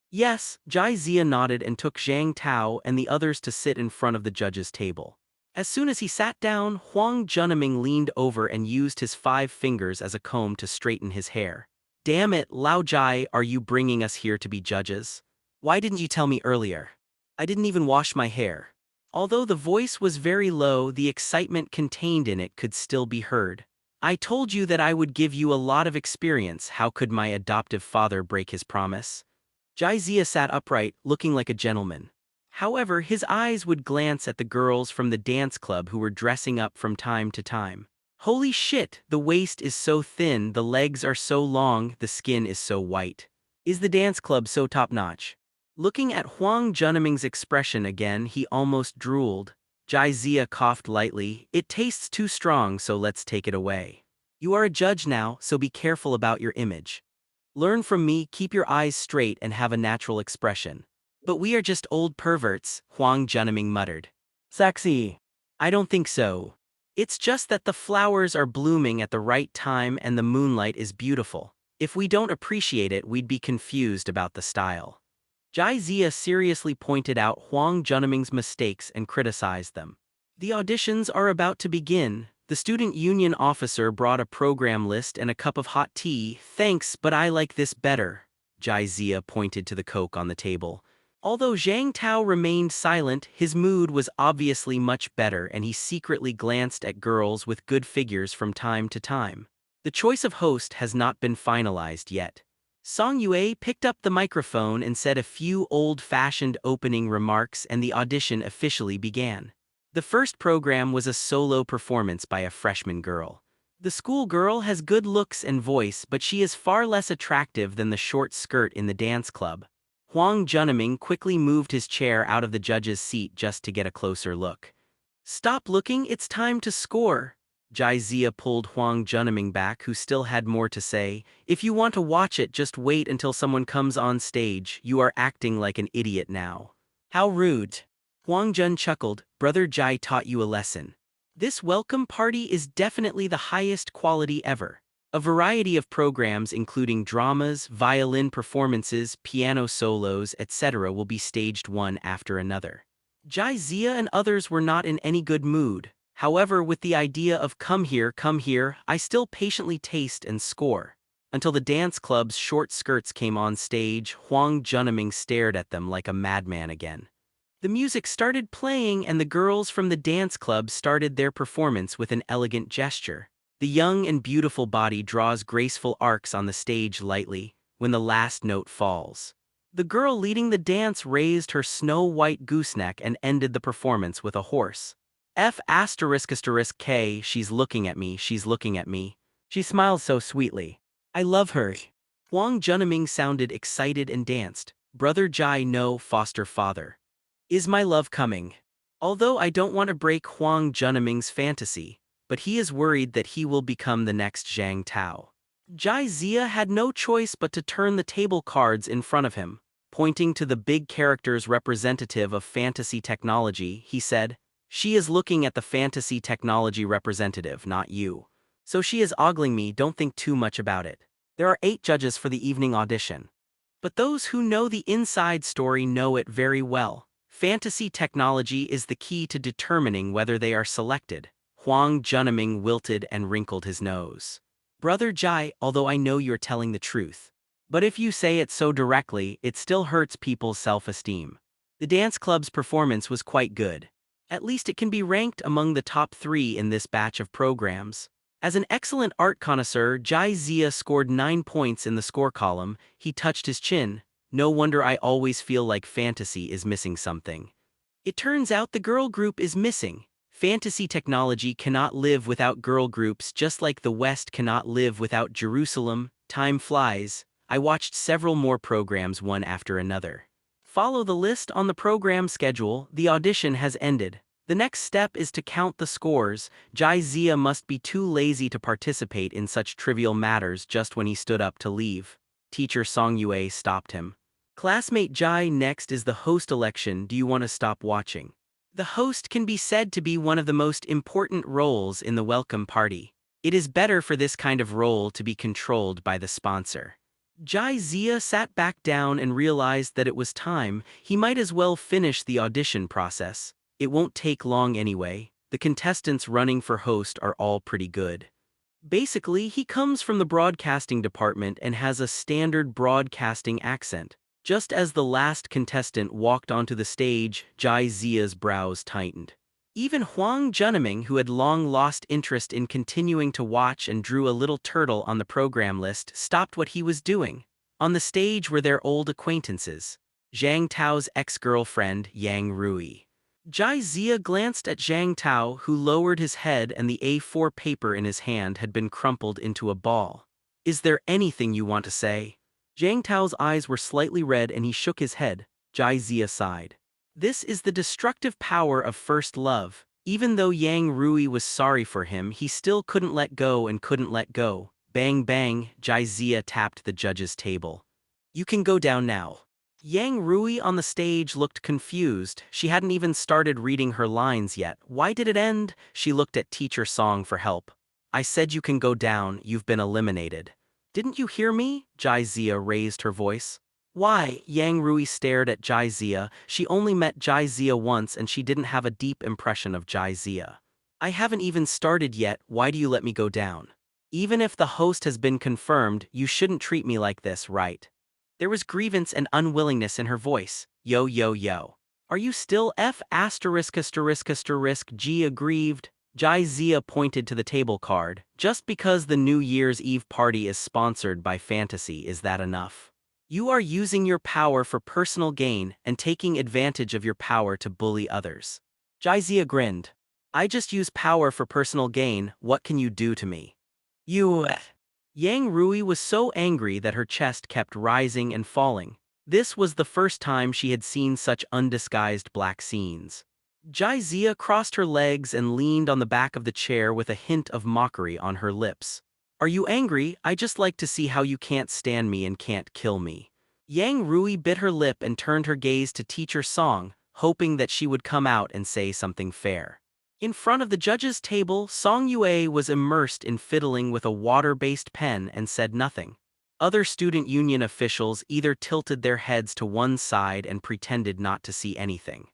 Yes, Jai Zia nodded and took Zhang Tao and the others to sit in front of the judge's table. As soon as he sat down, Huang Junming leaned over and used his 5 fingers as a comb to straighten his hair. Damn it, Lao Jai, are you bringing us here to be judges? Why didn't you tell me earlier? I didn't even wash my hair. Although the voice was very low, the excitement contained in it could still be heard. I told you that I would give you a lot of experience. How could my adoptive father break his promise? Jai Zia sat upright, looking like a gentleman. However, his eyes would glance at the girls from the dance club who were dressing up from time to time. Holy shit, the waist is so thin, the legs are so long, the skin is so white. Is the dance club so top-notch? Looking at Huang Junming's expression again, he almost drooled. Jai Zia coughed lightly. It tastes too strong, so let's take it away. You are a judge now, so be careful about your image. Learn from me, keep your eyes straight and have a natural expression. But we are just old perverts, Huang Junming muttered. Sexy. I don't think so. It's just that the flowers are blooming at the right time and the moonlight is beautiful. If we don't appreciate it, we'd be confused about the style. Jai Zia seriously pointed out Huang Junming's mistakes and criticized them. The auditions are about to begin. The student union officer brought a program list and a cup of hot tea. Thanks, but I like this better. Jai Zia pointed to the Coke on the table. Although Zhang Tao remained silent, his mood was obviously much better and he secretly glanced at girls with good figures from time to time. The choice of host has not been finalized yet. Song Yue picked up the microphone and said a few old-fashioned opening remarks and the audition officially began. The first program was a solo performance by a freshman girl. The schoolgirl has good looks and voice, but she is far less attractive than the short skirt in the dance club. Huang Junming quickly moved his chair out of the judge's seat just to get a closer look. Stop looking, it's time to score. Jai Zia pulled Huang Junming back, who still had more to say. If you want to watch it, just wait until someone comes on stage. You are acting like an idiot now. How rude. Huang Jun chuckled. Brother Jai taught you a lesson. This welcome party is definitely the highest quality ever. A variety of programs including dramas, violin performances, piano solos, etc. will be staged one after another. Jai Zia and others were not in any good mood. However, with the idea of come here, I still patiently taste and score. Until the dance club's short skirts came on stage, Huang Junming stared at them like a madman again. The music started playing and the girls from the dance club started their performance with an elegant gesture. The young and beautiful body draws graceful arcs on the stage lightly when the last note falls. The girl leading the dance raised her snow-white gooseneck and ended the performance with a hoarse F***K, she's looking at me, she's looking at me. She smiles so sweetly. I love her. Huang Junming sounded excited and danced. Brother Jai, no, foster father. Is my love coming? Although I don't want to break Huang Junming's fantasy, but he is worried that he will become the next Zhang Tao. Jai Zia had no choice but to turn the table cards in front of him. Pointing to the big character's representative of fantasy technology, he said, she is looking at the fantasy technology representative, not you. So she is ogling me, don't think too much about it. There are 8 judges for the evening audition. But those who know the inside story know it very well. Fantasy technology is the key to determining whether they are selected. Huang Junming wilted and wrinkled his nose. Brother Jai, although I know you're telling the truth. But if you say it so directly, it still hurts people's self-esteem. The dance club's performance was quite good. At least it can be ranked among the top 3 in this batch of programs. As an excellent art connoisseur, Jai Zia scored 9 points in the score column. He touched his chin. No wonder I always feel like fantasy is missing something. It turns out the girl group is missing. Fantasy technology cannot live without girl groups, just like the West cannot live without Jerusalem. Time flies. I watched several more programs one after another. Follow the list on the program schedule. The audition has ended. The next step is to count the scores. Jai Zia must be too lazy to participate in such trivial matters just when he stood up to leave. Teacher Song Yue stopped him. Classmate Jai, next is the host election. Do you want to stop watching? The host can be said to be one of the most important roles in the welcome party. It is better for this kind of role to be controlled by the sponsor. Jai Zia sat back down and realized that it was time. He might as well finish the audition process. It won't take long anyway. The contestants running for host are all pretty good. Basically, he comes from the broadcasting department and has a standard broadcasting accent. Just as the last contestant walked onto the stage, Jai Zia's brows tightened. Even Huang Junming, who had long lost interest in continuing to watch and drew a little turtle on the program list, stopped what he was doing. On the stage were their old acquaintances. Zhang Tao's ex-girlfriend, Yang Rui. Jai Zia glanced at Zhang Tao, who lowered his head, and the A4 paper in his hand had been crumpled into a ball. Is there anything you want to say? Zhang Tao's eyes were slightly red and he shook his head. Jai Zia sighed. This is the destructive power of first love. Even though Yang Rui was sorry for him, he still couldn't let go and couldn't let go. Bang bang, Jai Zia tapped the judge's table. You can go down now. Yang Rui on the stage looked confused. She hadn't even started reading her lines yet. Why did it end? She looked at Teacher Song for help. I said you can go down, you've been eliminated. Didn't you hear me? Jai Zia raised her voice. Why? Yang Rui stared at Jai Zia. She only met Jai Zia once and she didn't have a deep impression of Jai Zia. I haven't even started yet, why do you let me go down? Even if the host has been confirmed, you shouldn't treat me like this, right? There was grievance and unwillingness in her voice. Yo yo yo. Are you still F********G aggrieved? Jai Zia pointed to the table card. Just because the New Year's Eve party is sponsored by Fantasy, is that enough? You are using your power for personal gain and taking advantage of your power to bully others. Jai Zia grinned. I just use power for personal gain, what can you do to me? You. Yang Rui was so angry that her chest kept rising and falling. This was the first time she had seen such undisguised black scenes. Jai Zia crossed her legs and leaned on the back of the chair with a hint of mockery on her lips. Are you angry? I just like to see how you can't stand me and can't kill me. Yang Rui bit her lip and turned her gaze to Teacher Song, hoping that she would come out and say something fair. In front of the judge's table, Song Yue was immersed in fiddling with a water-based pen and said nothing. Other student union officials either tilted their heads to one side and pretended not to see anything.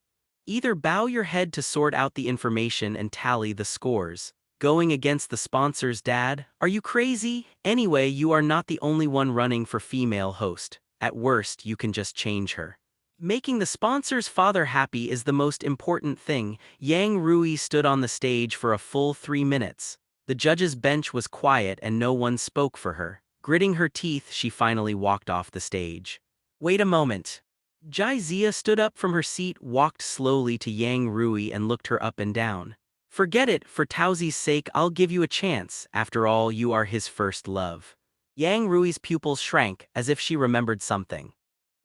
Either bow your head to sort out the information and tally the scores. Going against the sponsor's dad? Are you crazy? Anyway, you are not the only one running for female host. At worst, you can just change her. Making the sponsor's father happy is the most important thing. Yang Rui stood on the stage for a full 3 minutes. The judge's bench was quiet and no one spoke for her. Gritting her teeth, she finally walked off the stage. Wait a moment. Jai Zia stood up from her seat, walked slowly to Yang Rui and looked her up and down. Forget it, for Taozi's sake I'll give you a chance, after all you are his first love. Yang Rui's pupils shrank, as if she remembered something.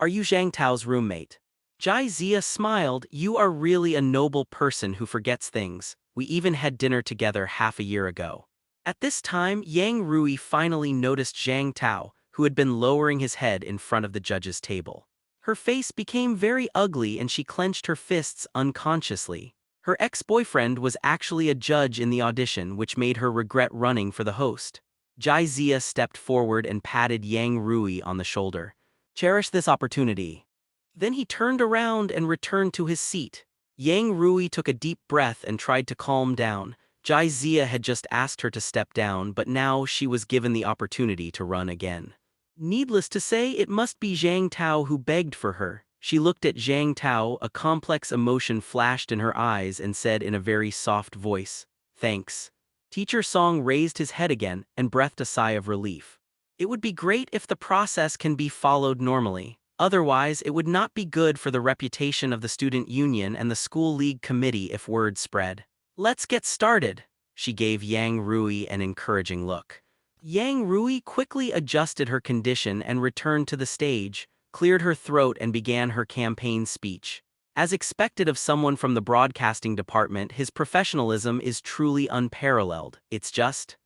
Are you Zhang Tao's roommate? Jai Zia smiled. You are really a noble person who forgets things. We even had dinner together half a year ago. At this time, Yang Rui finally noticed Zhang Tao, who had been lowering his head in front of the judge's table. Her face became very ugly and she clenched her fists unconsciously. Her ex-boyfriend was actually a judge in the audition, which made her regret running for the host. Jai Zia stepped forward and patted Yang Rui on the shoulder. Cherish this opportunity. Then he turned around and returned to his seat. Yang Rui took a deep breath and tried to calm down. Jai Zia had just asked her to step down, but now she was given the opportunity to run again. Needless to say, it must be Zhang Tao who begged for her. She looked at Zhang Tao, a complex emotion flashed in her eyes, and said in a very soft voice, "Thanks." Teacher Song raised his head again and breathed a sigh of relief. It would be great if the process can be followed normally. Otherwise, it would not be good for the reputation of the student union and the school league committee if word spread. Let's get started. She gave Yang Rui an encouraging look. Yang Rui quickly adjusted her condition and returned to the stage, cleared her throat and began her campaign speech. As expected of someone from the broadcasting department, his professionalism is truly unparalleled. It's just...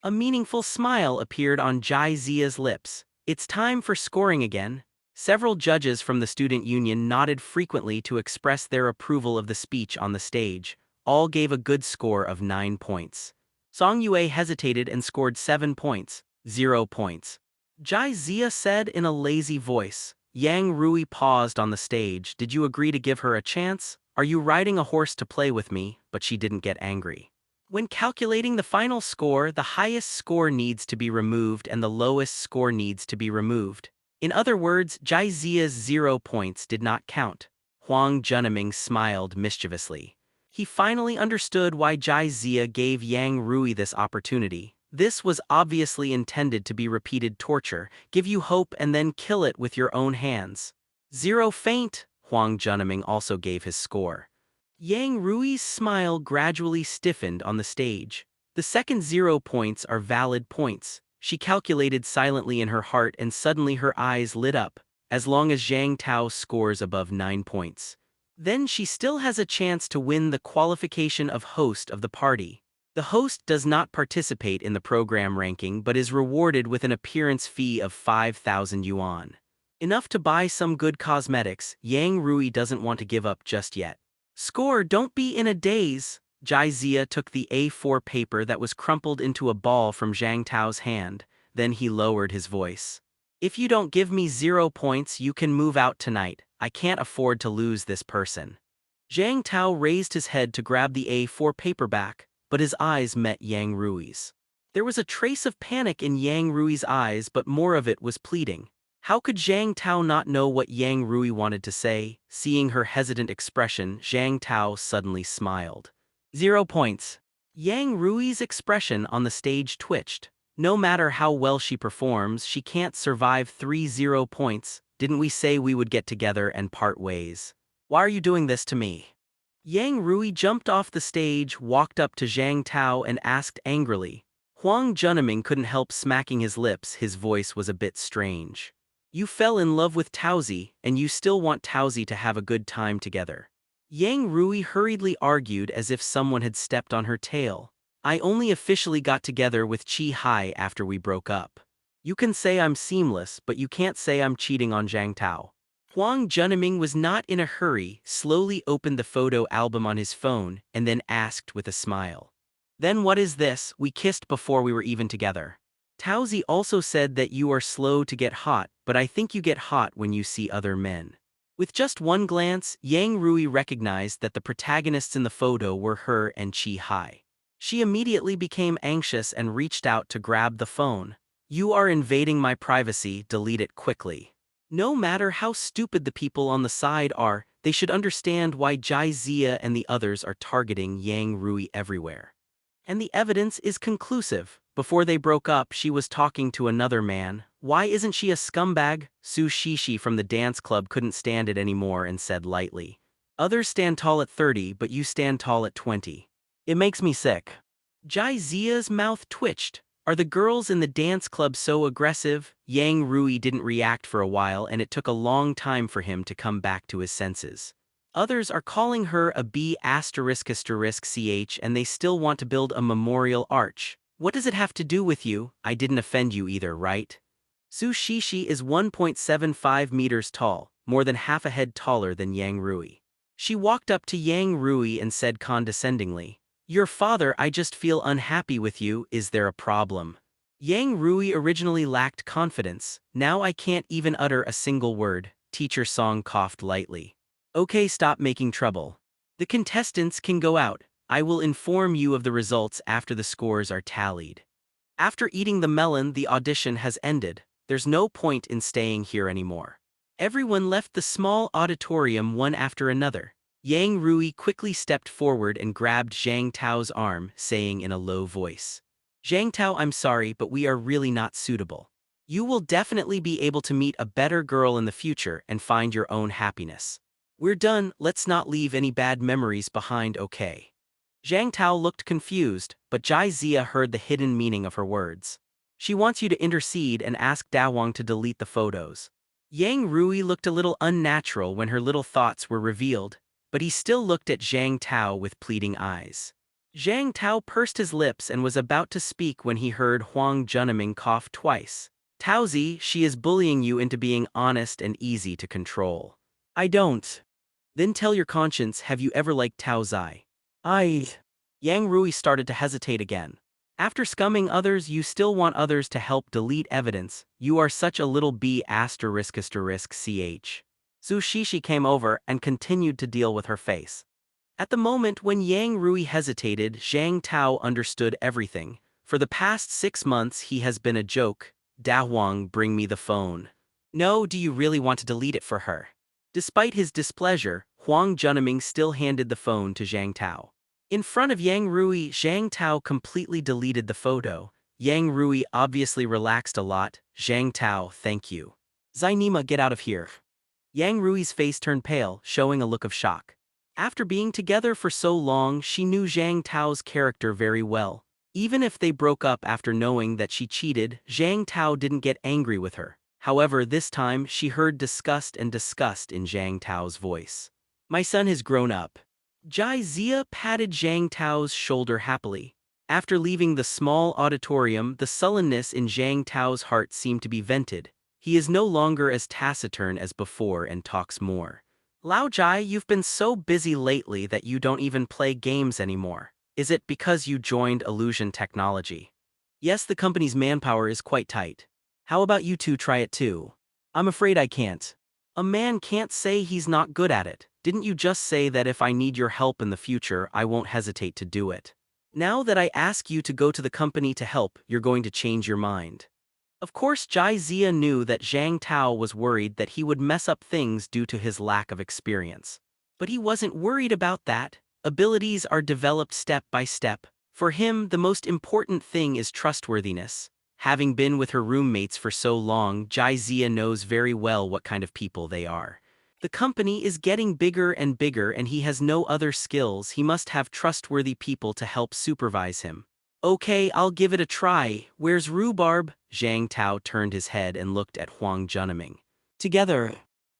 A meaningful smile appeared on Jai Zia's lips. It's time for scoring again. Several judges from the student union nodded frequently to express their approval of the speech on the stage. All gave a good score of 9 points. Song Yue hesitated and scored 7 points, 0 points. Jai Zia said in a lazy voice. Yang Rui paused on the stage. Did you agree to give her a chance? Are you riding a horse to play with me? But she didn't get angry. When calculating the final score, the highest score needs to be removed and the lowest score needs to be removed. In other words, Jai Zia's 0 points did not count. Huang Juniming smiled mischievously. He finally understood why Jai Zia gave Yang Rui this opportunity. This was obviously intended to be repeated torture, give you hope and then kill it with your own hands. 0 faint, Huang Juniming also gave his score. Yang Rui's smile gradually stiffened on the stage. The second 0 points are valid points. She calculated silently in her heart and suddenly her eyes lit up, as long as Zhang Tao scores above 9 points. Then she still has a chance to win the qualification of host of the party. The host does not participate in the program ranking but is rewarded with an appearance fee of 5,000 yuan. Enough to buy some good cosmetics. Yang Rui doesn't want to give up just yet. Score, don't be in a daze. Jai Zia took the A4 paper that was crumpled into a ball from Zhang Tao's hand, then he lowered his voice. If you don't give me 0 points, you can move out tonight. I can't afford to lose this person. Zhang Tao raised his head to grab the A4 paper back, but his eyes met Yang Rui's. There was a trace of panic in Yang Rui's eyes, but more of it was pleading. How could Zhang Tao not know what Yang Rui wanted to say? Seeing her hesitant expression, Zhang Tao suddenly smiled. 0 points. Yang Rui's expression on the stage twitched. No matter how well she performs, she can't survive 0 points. Didn't we say we would get together and part ways? Why are you doing this to me? Yang Rui jumped off the stage, walked up to Zhang Tao and asked angrily. Huang Juniming couldn't help smacking his lips, his voice was a bit strange. You fell in love with Taozi, and you still want Taozi to have a good time together. Yang Rui hurriedly argued as if someone had stepped on her tail. I only officially got together with Chi Hai after we broke up. You can say I'm seamless, but you can't say I'm cheating on Zhang Tao. Huang Juniming was not in a hurry, slowly opened the photo album on his phone, and then asked with a smile. Then what is this? We kissed before we were even together. Taozi also said that you are slow to get hot, but I think you get hot when you see other men. With just one glance, Yang Rui recognized that the protagonists in the photo were her and Chi Hai. She immediately became anxious and reached out to grab the phone. You are invading my privacy, delete it quickly. No matter how stupid the people on the side are, they should understand why Jai Zia and the others are targeting Yang Rui everywhere. And the evidence is conclusive. Before they broke up, she was talking to another man. Why isn't she a scumbag? Su Shishi from the dance club couldn't stand it anymore and said lightly. Others stand tall at 30, but you stand tall at 20. It makes me sick. Jai Zia's mouth twitched. Are the girls in the dance club so aggressive? Yang Rui didn't react for a while and it took a long time for him to come back to his senses. Others are calling her a B*****ch and they still want to build a memorial arch. What does it have to do with you? I didn't offend you either, right? Su Shishi is 1.75 meters tall, more than half a head taller than Yang Rui. She walked up to Yang Rui and said condescendingly, Your father, I just feel unhappy with you, is there a problem? Yang Rui originally lacked confidence. Now I can't even utter a single word, Teacher Song coughed lightly. Okay, stop making trouble. The contestants can go out. I will inform you of the results after the scores are tallied. After eating the melon, the audition has ended. There's no point in staying here anymore. Everyone left the small auditorium one after another. Yang Rui quickly stepped forward and grabbed Zhang Tao's arm, saying in a low voice, Zhang Tao, I'm sorry, but we are really not suitable. You will definitely be able to meet a better girl in the future and find your own happiness. We're done, let's not leave any bad memories behind, okay? Zhang Tao looked confused, but Jai Zia heard the hidden meaning of her words. She wants you to intercede and ask Dawang to delete the photos. Yang Rui looked a little unnatural when her little thoughts were revealed, but he still looked at Zhang Tao with pleading eyes. Zhang Tao pursed his lips and was about to speak when he heard Huang Junming cough twice. Taozi, she is bullying you into being honest and easy to control. I don't. Then tell your conscience, have you ever liked Tao Zai? Yang Rui started to hesitate again. After scumming others, you still want others to help delete evidence. You are such a little b*****ch. Zhu Shishi came over and continued to deal with her face. At the moment when Yang Rui hesitated, Zhang Tao understood everything. For the past 6 months he has been a joke. Dawang, bring me the phone. No, do you really want to delete it for her? Despite his displeasure, Huang Junming still handed the phone to Zhang Tao. In front of Yang Rui, Zhang Tao completely deleted the photo. Yang Rui obviously relaxed a lot. Zhang Tao, thank you. Zainima, get out of here. Yang Rui's face turned pale, showing a look of shock. After being together for so long, she knew Zhang Tao's character very well. Even if they broke up after knowing that she cheated, Zhang Tao didn't get angry with her. However, this time she heard disgust in Zhang Tao's voice. My son has grown up. Jai Zia patted Zhang Tao's shoulder happily. After leaving the small auditorium, the sullenness in Zhang Tao's heart seemed to be vented. He is no longer as taciturn as before and talks more. Lao Jai, you've been so busy lately that you don't even play games anymore. Is it because you joined Illusion Technology? Yes, the company's manpower is quite tight. How about you two try it too? I'm afraid I can't. A man can't say he's not good at it. Didn't you just say that if I need your help in the future, I won't hesitate to do it? Now that I ask you to go to the company to help, you're going to change your mind. Of course, Jai Zia knew that Zhang Tao was worried that he would mess up things due to his lack of experience. But he wasn't worried about that. Abilities are developed step by step. For him, the most important thing is trustworthiness. Having been with her roommates for so long, Jai Zia knows very well what kind of people they are. The company is getting bigger and bigger and he has no other skills. He must have trustworthy people to help supervise him. Okay, I'll give it a try. Where's Rhubarb? Zhang Tao turned his head and looked at Huang Junming. Together.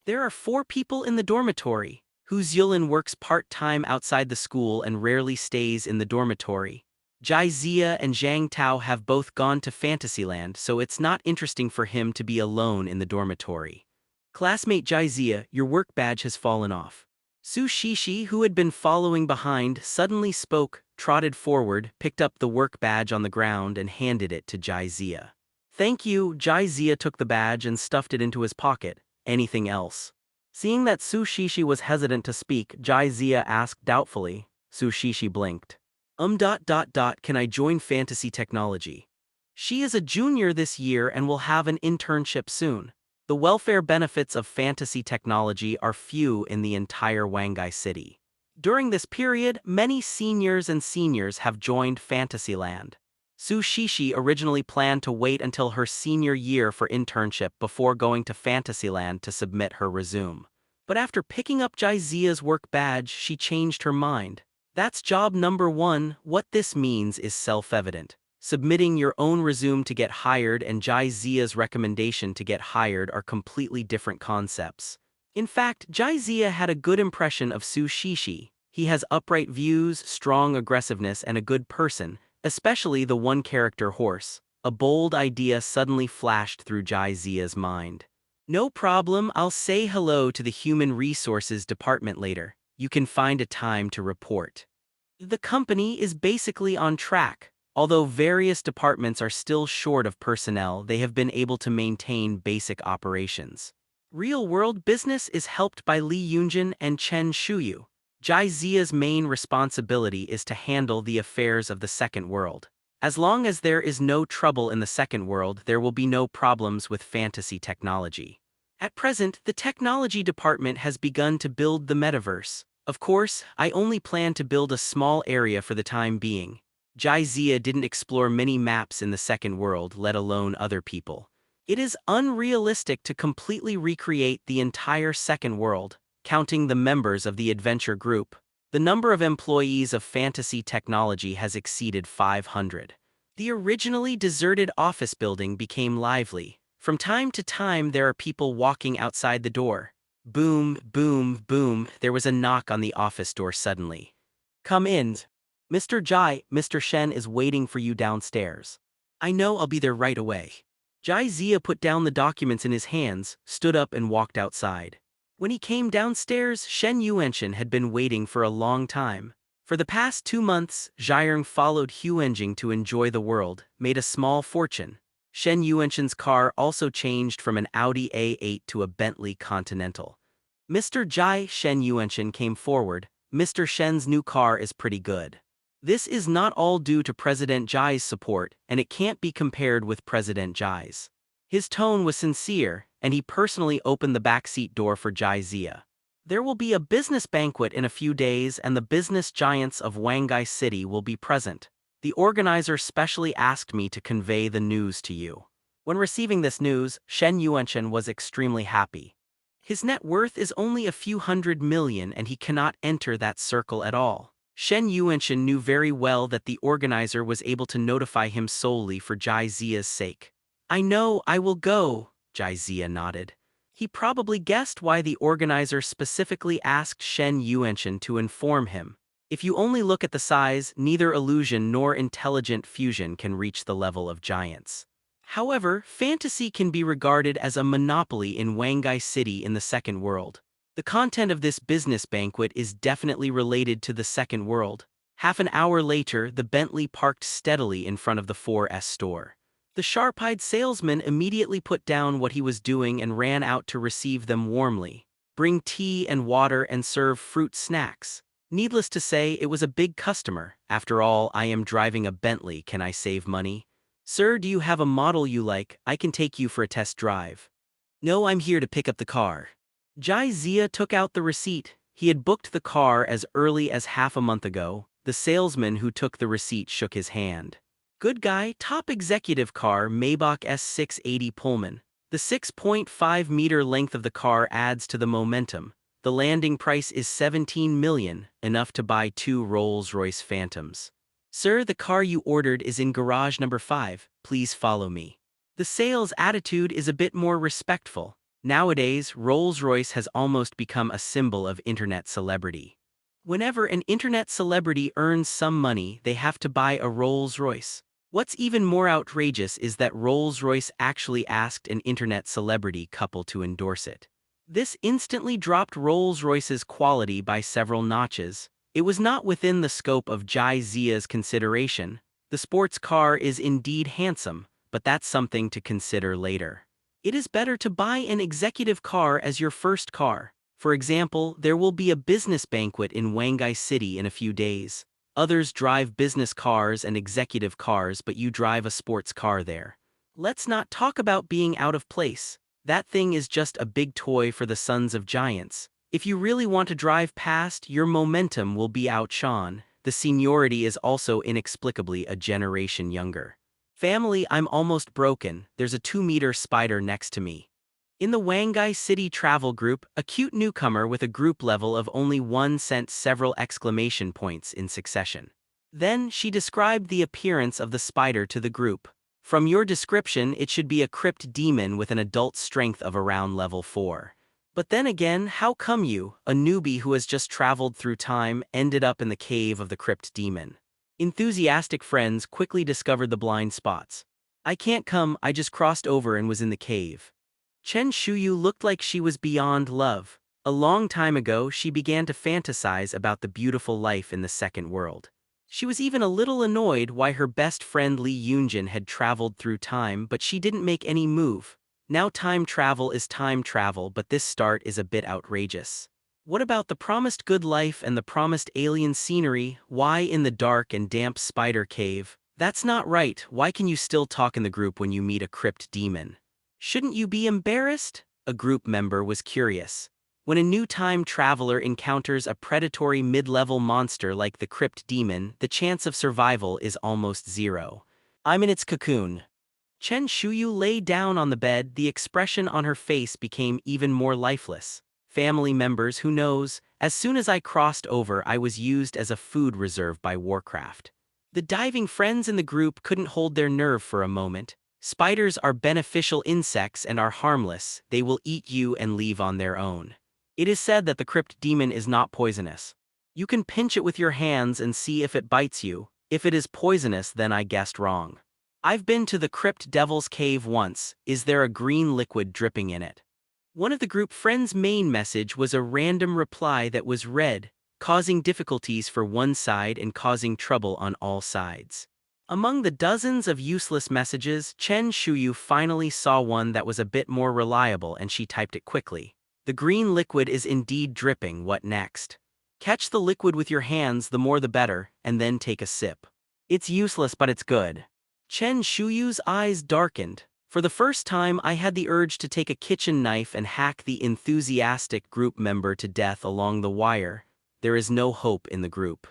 There are 4 people in the dormitory. Hu Zhulin works part-time outside the school and rarely stays in the dormitory. Jai Zia and Zhang Tao have both gone to Fantasyland, so it's not interesting for him to be alone in the dormitory. Classmate Jai Zia, your work badge has fallen off. Su Shishi, who had been following behind, suddenly spoke, trotted forward, picked up the work badge on the ground and handed it to Jai Zia. Thank you. Jai Zia took the badge and stuffed it into his pocket. Anything else? Seeing that Su Shishi was hesitant to speak, Jai Zia asked doubtfully. Su Shishi blinked. Can I join Fantasy Technology? She is a junior this year and will have an internship soon. The welfare benefits of Fantasy Technology are few in the entire Wangai city. During this period, many seniors have joined Fantasyland. Su Shishi originally planned to wait until her senior year for internship before going to Fantasyland to submit her resume. But after picking up Jai Zia's work badge, she changed her mind. That's job number 1. What this means is self-evident. Submitting your own resume to get hired and Jai Zia's recommendation to get hired are completely different concepts. In fact, Jai Zia had a good impression of Su Shishi. He has upright views, strong aggressiveness, and a good person, especially the one-character horse. A bold idea suddenly flashed through Jai Zia's mind. No problem, I'll say hello to the Human Resources Department later. You can find a time to report. The company is basically on track. Although various departments are still short of personnel, they have been able to maintain basic operations. Real-world business is helped by Li Yunjin and Chen Shuyu. Jai Zia's main responsibility is to handle the affairs of the second world. As long as there is no trouble in the second world, there will be no problems with fantasy technology. At present, the technology department has begun to build the metaverse. Of course, I only plan to build a small area for the time being. Jai Zia didn't explore many maps in the second world, let alone other people. It is unrealistic to completely recreate the entire second world, counting the members of the adventure group. The number of employees of fantasy technology has exceeded 500. The originally deserted office building became lively. From time to time, there are people walking outside the door. Boom, boom, boom, there was a knock on the office door suddenly. "Come in. Mr. Jai, Mr. Shen is waiting for you downstairs." "I know, I'll be there right away." Jai Zia put down the documents in his hands, stood up and walked outside. When he came downstairs, Shen Yuanshan had been waiting for a long time. For the past 2 months, Zhaiyang followed Huanjing to enjoy the world, made a small fortune. Shen Yuanshan's car also changed from an Audi A8 to a Bentley Continental. Mr. Jai, Shen Yuanshan came forward. "Mr. Shen's new car is pretty good." This is not all due to President Jai's support, and it can't be compared with President Jai's. His tone was sincere, and he personally opened the backseat door for Jai Zia. "There will be a business banquet in a few days, and the business giants of Wangai City will be present. The organizer specially asked me to convey the news to you." When receiving this news, Shen Yuanshan was extremely happy. His net worth is only a few hundred million, and he cannot enter that circle at all. Shen Yuanshan knew very well that the organizer was able to notify him solely for Jai Zia's sake. "I know, I will go," Jai Zia nodded. He probably guessed why the organizer specifically asked Shen Yuanshan to inform him. If you only look at the size, neither illusion nor intelligent fusion can reach the level of giants. However, fantasy can be regarded as a monopoly in Wangai City in the second world. The content of this business banquet is definitely related to the second world. Half an hour later, the Bentley parked steadily in front of the 4S store. The sharp-eyed salesman immediately put down what he was doing and ran out to receive them warmly. Bring tea and water and serve fruit snacks. Needless to say, it was a big customer. After all, I am driving a Bentley, can I save money? "Sir, do you have a model you like? I can take you for a test drive." "No, I'm here to pick up the car." Jai Zia took out the receipt. He had booked the car as early as half a month ago. The salesman who took the receipt shook his hand. "Good guy, top executive car, Maybach S680 Pullman. The 6.5-meter length of the car adds to the momentum. The landing price is 17 million, enough to buy 2 Rolls-Royce Phantoms. Sir, the car you ordered is in garage number 5, please follow me." The sales attitude is a bit more respectful. Nowadays, Rolls-Royce has almost become a symbol of internet celebrity. Whenever an internet celebrity earns some money, they have to buy a Rolls-Royce. What's even more outrageous is that Rolls-Royce actually asked an internet celebrity couple to endorse it. This instantly dropped Rolls-Royce's quality by several notches. It was not within the scope of Jai Zia's consideration. The sports car is indeed handsome, but that's something to consider later. It is better to buy an executive car as your first car. For example, there will be a business banquet in Wangai City in a few days. Others drive business cars and executive cars, but you drive a sports car there. Let's not talk about being out of place. That thing is just a big toy for the sons of giants. If you really want to drive past, your momentum will be outshone. The seniority is also inexplicably a generation younger. "Family, I'm almost broken. There's a 2-meter spider next to me." In the Wangai City travel group, a cute newcomer with a group level of only 1 sent several exclamation points in succession. Then she described the appearance of the spider to the group. "From your description, it should be a crypt demon with an adult strength of around level 4. But then again, how come you, a newbie who has just traveled through time, ended up in the cave of the crypt demon?" Enthusiastic friends quickly discovered the blind spots. "I can't come, I just crossed over and was in the cave." Chen Shuyu looked like she was beyond love. A long time ago, she began to fantasize about the beautiful life in the second world. She was even a little annoyed why her best friend Lee Yoonjin had traveled through time, but she didn't make any move. Now time travel is time travel, but this start is a bit outrageous. What about the promised good life and the promised alien scenery? Why in the dark and damp spider cave? That's not right. Why can you still talk in the group when you meet a crypt demon? Shouldn't you be embarrassed? A group member was curious. When a new time traveler encounters a predatory mid-level monster like the crypt demon, the chance of survival is almost zero. I'm in its cocoon. Chen Shuyu lay down on the bed, the expression on her face became even more lifeless. Family members, who knows, as soon as I crossed over I was used as a food reserve by Warcraft. The diving friends in the group couldn't hold their nerve for a moment. Spiders are beneficial insects and are harmless, they will eat you and leave on their own. It is said that the crypt demon is not poisonous. You can pinch it with your hands and see if it bites you. If it is poisonous, then I guessed wrong. I've been to the crypt devil's cave once. Is there a green liquid dripping in it? One of the group friends' main message was a random reply that was read, causing difficulties for one side and causing trouble on all sides. Among the dozens of useless messages, Chen Shuyu finally saw one that was a bit more reliable and she typed it quickly. The green liquid is indeed dripping, what next? Catch the liquid with your hands, the more the better, and then take a sip. It's useless but it's good. Chen Shuyu's eyes darkened. For the first time I had the urge to take a kitchen knife and hack the enthusiastic group member to death along the wire. There is no hope in the group.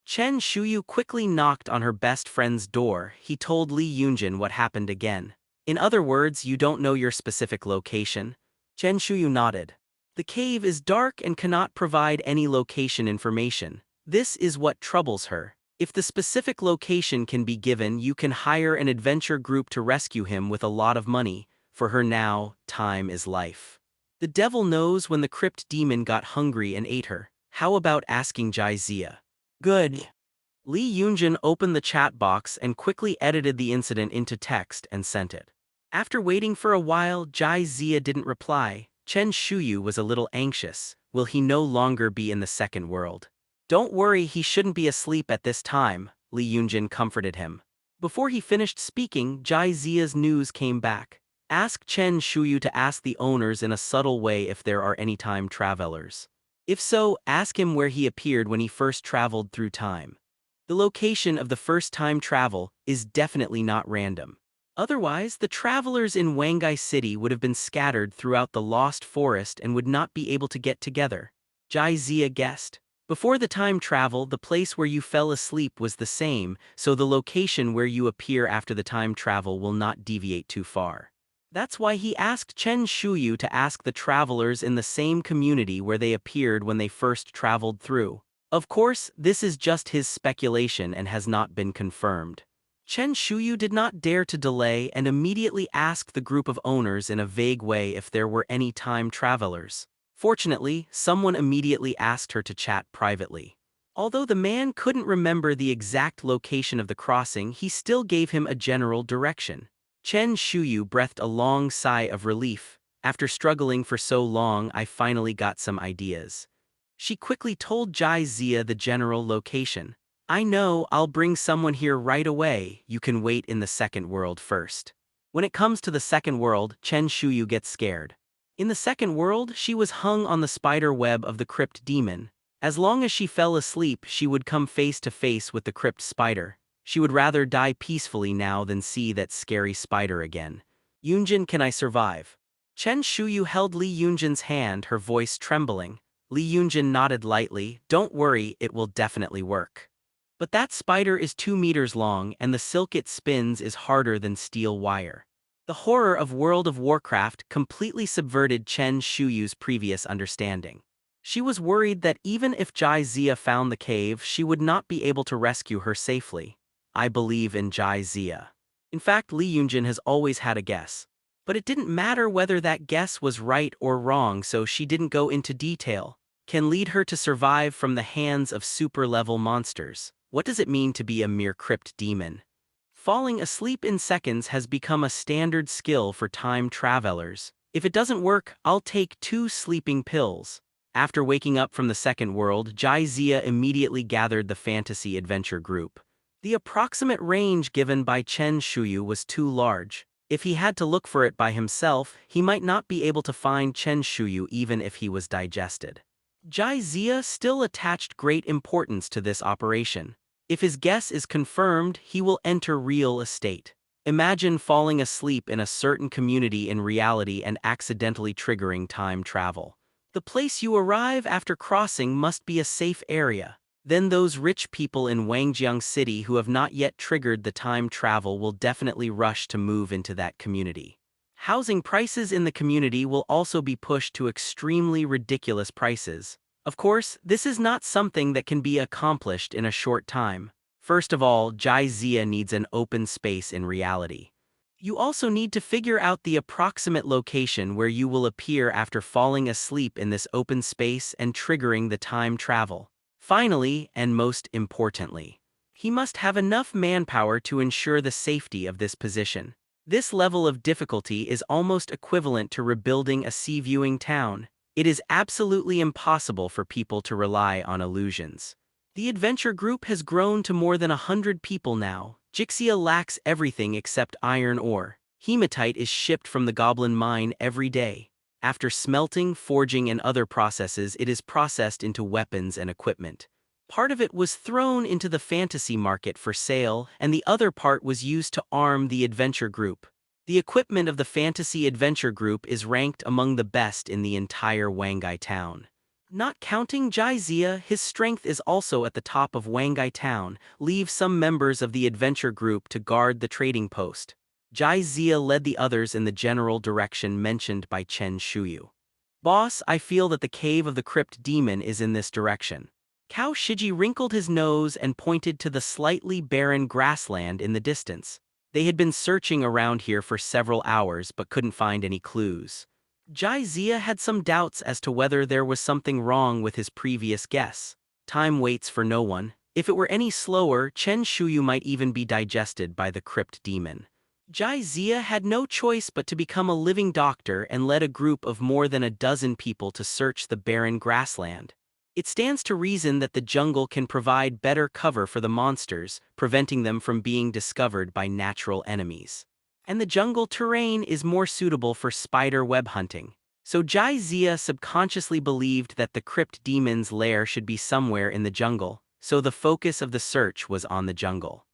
Chen Shuyu quickly knocked on her best friend's door. He told Lee Yoonjin what happened again. In other words, you don't know your specific location? Chen Shuyu nodded. The cave is dark and cannot provide any location information. This is what troubles her. If the specific location can be given, you can hire an adventure group to rescue him with a lot of money. For her now, time is life. The devil knows when the crypt demon got hungry and ate her. How about asking Jai Zia? Good. Lee Yoonjin opened the chat box and quickly edited the incident into text and sent it. After waiting for a while, Jai Zia didn't reply. Chen Shuyu was a little anxious. Will he no longer be in the second world? Don't worry, he shouldn't be asleep at this time, Lee Yoonjin comforted him. Before he finished speaking, Jai Zia's news came back. Ask Chen Shuyu to ask the owners in a subtle way if there are any time travelers. If so, ask him where he appeared when he first traveled through time. The location of the first time travel is definitely not random. Otherwise, the travelers in Wangai City would have been scattered throughout the lost forest and would not be able to get together. Jai Zia guessed. Before the time travel, the place where you fell asleep was the same, so the location where you appear after the time travel will not deviate too far. That's why he asked Chen Shuyu to ask the travelers in the same community where they appeared when they first traveled through. Of course, this is just his speculation and has not been confirmed. Chen Shuyu did not dare to delay and immediately asked the group of owners in a vague way if there were any time travelers. Fortunately, someone immediately asked her to chat privately. Although the man couldn't remember the exact location of the crossing, he still gave him a general direction. Chen Shuyu breathed a long sigh of relief. After struggling for so long, I finally got some ideas. She quickly told Jai Zia the general location. I know, I'll bring someone here right away. You can wait in the second world first. When it comes to the second world, Chen Shuyu gets scared. In the second world, she was hung on the spider web of the crypt demon. As long as she fell asleep, she would come face to face with the crypt spider. She would rather die peacefully now than see that scary spider again. Yoonjin, can I survive? Chen Shuyu held Lee Yoonjin's hand, her voice trembling. Lee Yoonjin nodded lightly. Don't worry, it will definitely work. But that spider is 2 meters long and the silk it spins is harder than steel wire. The horror of World of Warcraft completely subverted Chen Shuyu's previous understanding. She was worried that even if Jai Zia found the cave, she would not be able to rescue her safely. I believe in Jai Zia. In fact, Lee Yoonjin has always had a guess. But it didn't matter whether that guess was right or wrong, so she didn't go into detail. Can lead her to survive from the hands of super-level monsters. What does it mean to be a mere crypt demon? Falling asleep in seconds has become a standard skill for time travelers. If it doesn't work, I'll take 2 sleeping pills. After waking up from the second world, Jai immediately gathered the fantasy adventure group. The approximate range given by Chen Shuyu was too large. If he had to look for it by himself, he might not be able to find Chen Shuyu even if he was digested. Jai still attached great importance to this operation. If his guess is confirmed, he will enter real estate. Imagine falling asleep in a certain community in reality and accidentally triggering time travel. The place you arrive after crossing must be a safe area. Then those rich people in Wangjiang City who have not yet triggered the time travel will definitely rush to move into that community. Housing prices in the community will also be pushed to extremely ridiculous prices. Of course, this is not something that can be accomplished in a short time. First of all, Jai needs an open space in reality. You also need to figure out the approximate location where you will appear after falling asleep in this open space and triggering the time travel. Finally, and most importantly, he must have enough manpower to ensure the safety of this position. This level of difficulty is almost equivalent to rebuilding a sea-viewing town. It is absolutely impossible for people to rely on illusions. The adventure group has grown to more than 100 people now. Jixia lacks everything except iron ore. Hematite is shipped from the goblin mine every day. After smelting, forging, and other processes, it is processed into weapons and equipment. Part of it was thrown into the fantasy market for sale, and the other part was used to arm the adventure group. The equipment of the fantasy adventure group is ranked among the best in the entire Wangai town. Not counting Jai his strength is also at the top of Wangai town. Leave some members of the adventure group to guard the trading post. Jai led the others in the general direction mentioned by Chen Shuyu. Boss, I feel that the cave of the crypt demon is in this direction. Cao Shiji wrinkled his nose and pointed to the slightly barren grassland in the distance. They had been searching around here for several hours but couldn't find any clues. Jai had some doubts as to whether there was something wrong with his previous guess. Time waits for no one. If it were any slower, Chen Shuyu might even be digested by the crypt demon. Jai had no choice but to become a living doctor and led a group of more than a dozen people to search the barren grassland. It stands to reason that the jungle can provide better cover for the monsters, preventing them from being discovered by natural enemies. And the jungle terrain is more suitable for spider web hunting. So Jai subconsciously believed that the crypt demon's lair should be somewhere in the jungle, so the focus of the search was on the jungle.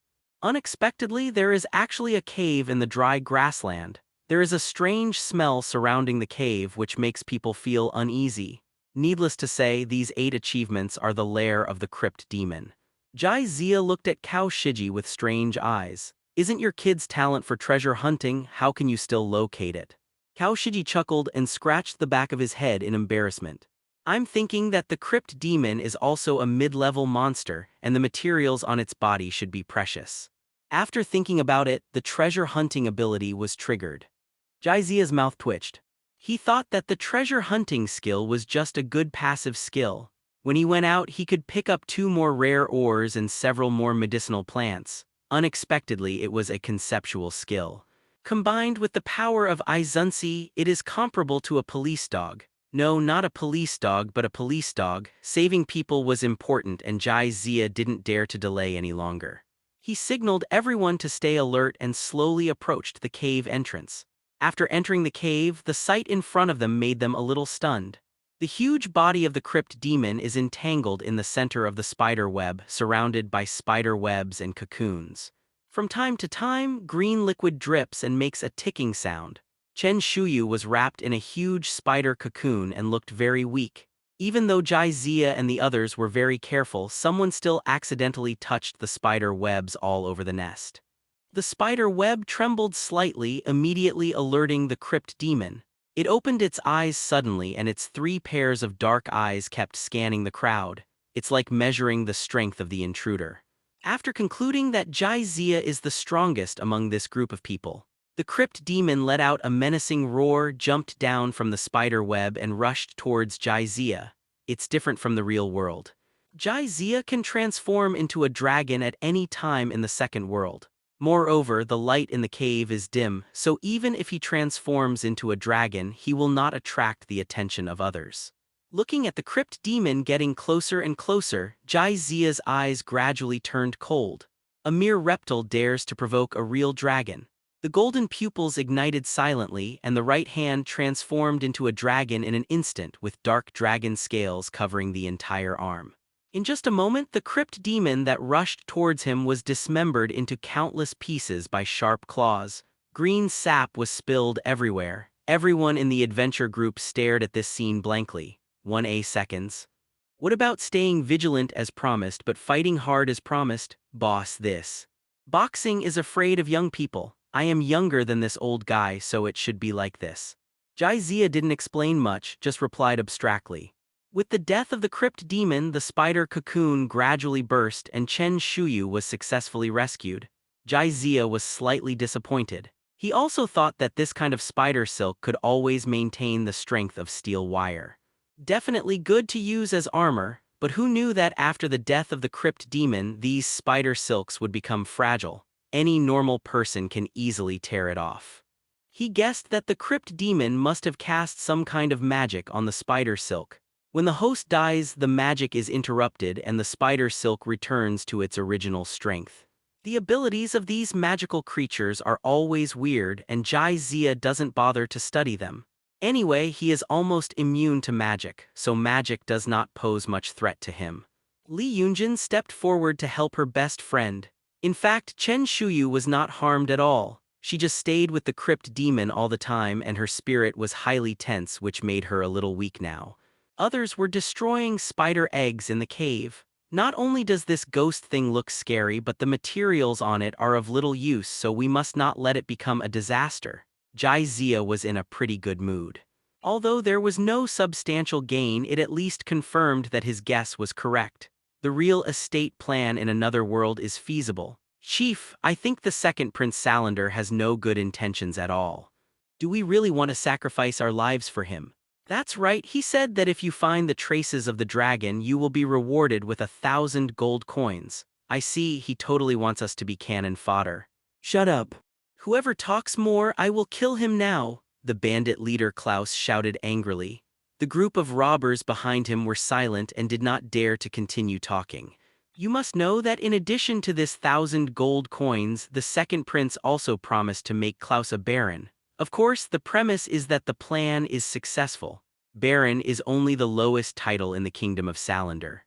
Unexpectedly, there is actually a cave in the dry grassland. There is a strange smell surrounding the cave which makes people feel uneasy. Needless to say, these 8 achievements are the lair of the crypt demon. Jai looked at Cao Shiji with strange eyes. Isn't your kid's talent for treasure hunting? How can you still locate it? Cao Shiji chuckled and scratched the back of his head in embarrassment. I'm thinking that the crypt demon is also a mid-level monster, and the materials on its body should be precious. After thinking about it, the treasure hunting ability was triggered. Jai mouth twitched. He thought that the treasure hunting skill was just a good passive skill. When he went out, he could pick up 2 more rare ores and several more medicinal plants. Unexpectedly, it was a conceptual skill. Combined with the power of Izunsi, it is comparable to a police dog. No, not a police dog, but a police dog. Saving people was important, and Jai didn't dare to delay any longer. He signaled everyone to stay alert and slowly approached the cave entrance. After entering the cave, the sight in front of them made them a little stunned. The huge body of the crypt demon is entangled in the center of the spider web, surrounded by spider webs and cocoons. From time to time, green liquid drips and makes a ticking sound. Chen Shuyu was wrapped in a huge spider cocoon and looked very weak. Even though Jai and the others were very careful, someone still accidentally touched the spider webs all over the nest. The spider web trembled slightly, immediately alerting the crypt demon. It opened its eyes suddenly, and its 3 pairs of dark eyes kept scanning the crowd. It's like measuring the strength of the intruder. After concluding that Jai is the strongest among this group of people, the crypt demon let out a menacing roar, jumped down from the spider web, and rushed towards Jai. It's different from the real world. Jai can transform into a dragon at any time in the second world. Moreover, the light in the cave is dim, so even if he transforms into a dragon, he will not attract the attention of others. Looking at the crypt demon getting closer and closer, Jaizia's eyes gradually turned cold. A mere reptile dares to provoke a real dragon. The golden pupils ignited silently, and the right hand transformed into a dragon in an instant with dark dragon scales covering the entire arm. In just a moment, the crypt demon that rushed towards him was dismembered into countless pieces by sharp claws. Green sap was spilled everywhere. Everyone in the adventure group stared at this scene blankly. 1 seconds. What about staying vigilant as promised but fighting hard as promised? Boss, this. Boxing is afraid of young people. I am younger than this old guy, so it should be like this. Jaizia didn't explain much, just replied abstractly. With the death of the crypt demon, the spider cocoon gradually burst and Chen Shuyu was successfully rescued. Jaizia was slightly disappointed. He also thought that this kind of spider silk could always maintain the strength of steel wire. Definitely good to use as armor, but who knew that after the death of the crypt demon, these spider silks would become fragile. Any normal person can easily tear it off. He guessed that the crypt demon must have cast some kind of magic on the spider silk. When the host dies, the magic is interrupted and the spider silk returns to its original strength. The abilities of these magical creatures are always weird, and Jaizia doesn't bother to study them. Anyway, he is almost immune to magic, so magic does not pose much threat to him. Li Yunjin stepped forward to help her best friend. In fact, Chen Shuyu was not harmed at all. She just stayed with the crypt demon all the time and her spirit was highly tense, which made her a little weak now. Others were destroying spider eggs in the cave. Not only does this ghost thing look scary, but the materials on it are of little use, so we must not let it become a disaster. Jaizia was in a pretty good mood. Although there was no substantial gain, it at least confirmed that his guess was correct. The real estate plan in another world is feasible. Chief, I think the second Prince Salander has no good intentions at all. Do we really want to sacrifice our lives for him? That's right, he said that if you find the traces of the dragon, you will be rewarded with 1,000 gold coins. I see, he totally wants us to be cannon fodder. Shut up. Whoever talks more, I will kill him now, the bandit leader Klaus shouted angrily. The group of robbers behind him were silent and did not dare to continue talking. You must know that in addition to this 1,000 gold coins, the second prince also promised to make Klaus a baron. Of course, the premise is that the plan is successful. Baron is only the lowest title in the kingdom of Salander.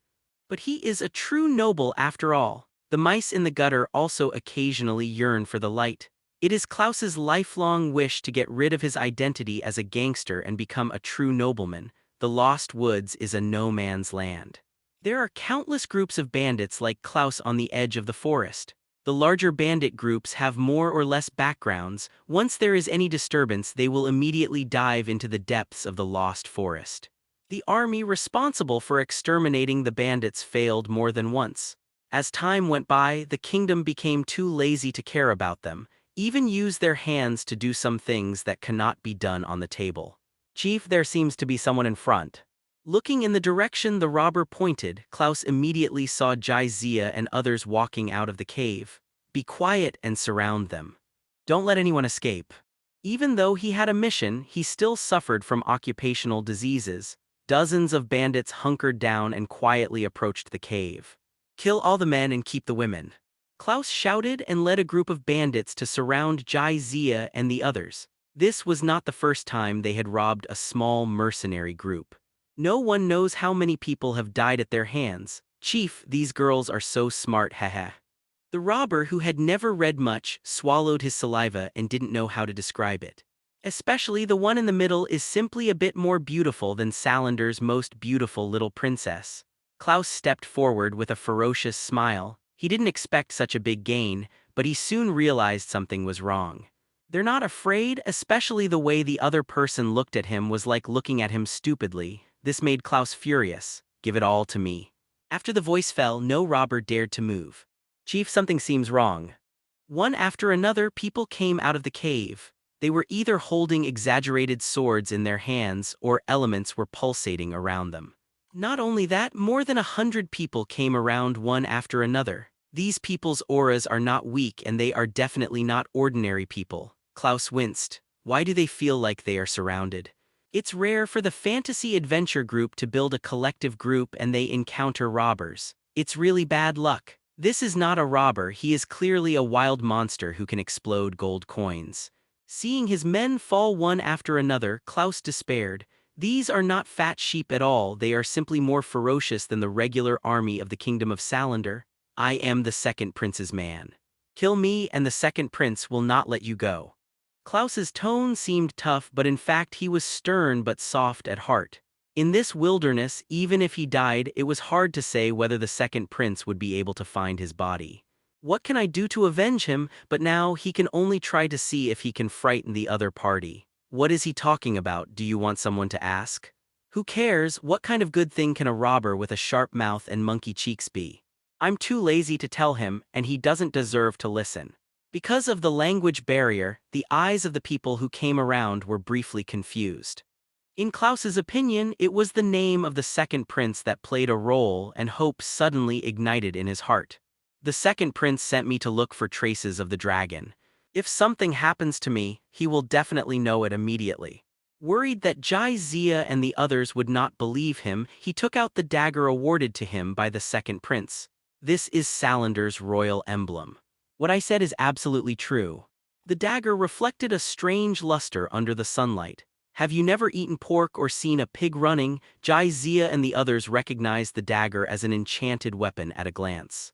But he is a true noble after all. The mice in the gutter also occasionally yearn for the light. It is Klaus's lifelong wish to get rid of his identity as a gangster and become a true nobleman. The Lost Woods is a no man's land. There are countless groups of bandits like Klaus on the edge of the forest. The larger bandit groups have more or less backgrounds. Once there is any disturbance, they will immediately dive into the depths of the lost forest. The army responsible for exterminating the bandits failed more than once. As time went by, the kingdom became too lazy to care about them, even use their hands to do some things that cannot be done on the table. Chief, there seems to be someone in front. Looking in the direction the robber pointed, Klaus immediately saw Jaizia and others walking out of the cave. Be quiet and surround them. Don't let anyone escape. Even though he had a mission, he still suffered from occupational diseases. Dozens of bandits hunkered down and quietly approached the cave. Kill all the men and keep the women. Klaus shouted and led a group of bandits to surround Jaizia and the others. This was not the first time they had robbed a small mercenary group. No one knows how many people have died at their hands. Chief, these girls are so smart, haha. The robber, who had never read much, swallowed his saliva and didn't know how to describe it. Especially the one in the middle is simply a bit more beautiful than Salander's most beautiful little princess. Klaus stepped forward with a ferocious smile. He didn't expect such a big gain, but he soon realized something was wrong. They're not afraid, especially the way the other person looked at him was like looking at him stupidly. This made Klaus furious. Give it all to me. After the voice fell, no robber dared to move. Chief, something seems wrong. One after another, people came out of the cave. They were either holding exaggerated swords in their hands or elements were pulsating around them. Not only that, more than 100 people came around one after another. These people's auras are not weak and they are definitely not ordinary people. Klaus winced. Why do they feel like they are surrounded? It's rare for the fantasy adventure group to build a collective group and they encounter robbers. It's really bad luck. This is not a robber, he is clearly a wild monster who can explode gold coins. Seeing his men fall one after another, Klaus despaired. These are not fat sheep at all, they are simply more ferocious than the regular army of the kingdom of Salander. I am the second prince's man. Kill me and the second prince will not let you go. Klaus's tone seemed tough, but in fact he was stern but soft at heart. In this wilderness, even if he died, it was hard to say whether the second prince would be able to find his body. What can I do to avenge him? But now he can only try to see if he can frighten the other party. What is he talking about? Do you want someone to ask? Who cares? What kind of good thing can a robber with a sharp mouth and monkey cheeks be? I'm too lazy to tell him, and he doesn't deserve to listen. Because of the language barrier, the eyes of the people who came around were briefly confused. In Klaus's opinion, it was the name of the second prince that played a role, and hope suddenly ignited in his heart. The second prince sent me to look for traces of the dragon. If something happens to me, he will definitely know it immediately. Worried that Jizia and the others would not believe him, he took out the dagger awarded to him by the second prince. This is Salander's royal emblem. What I said is absolutely true. The dagger reflected a strange luster under the sunlight. Have you never eaten pork or seen a pig running? Jizia and the others recognized the dagger as an enchanted weapon at a glance.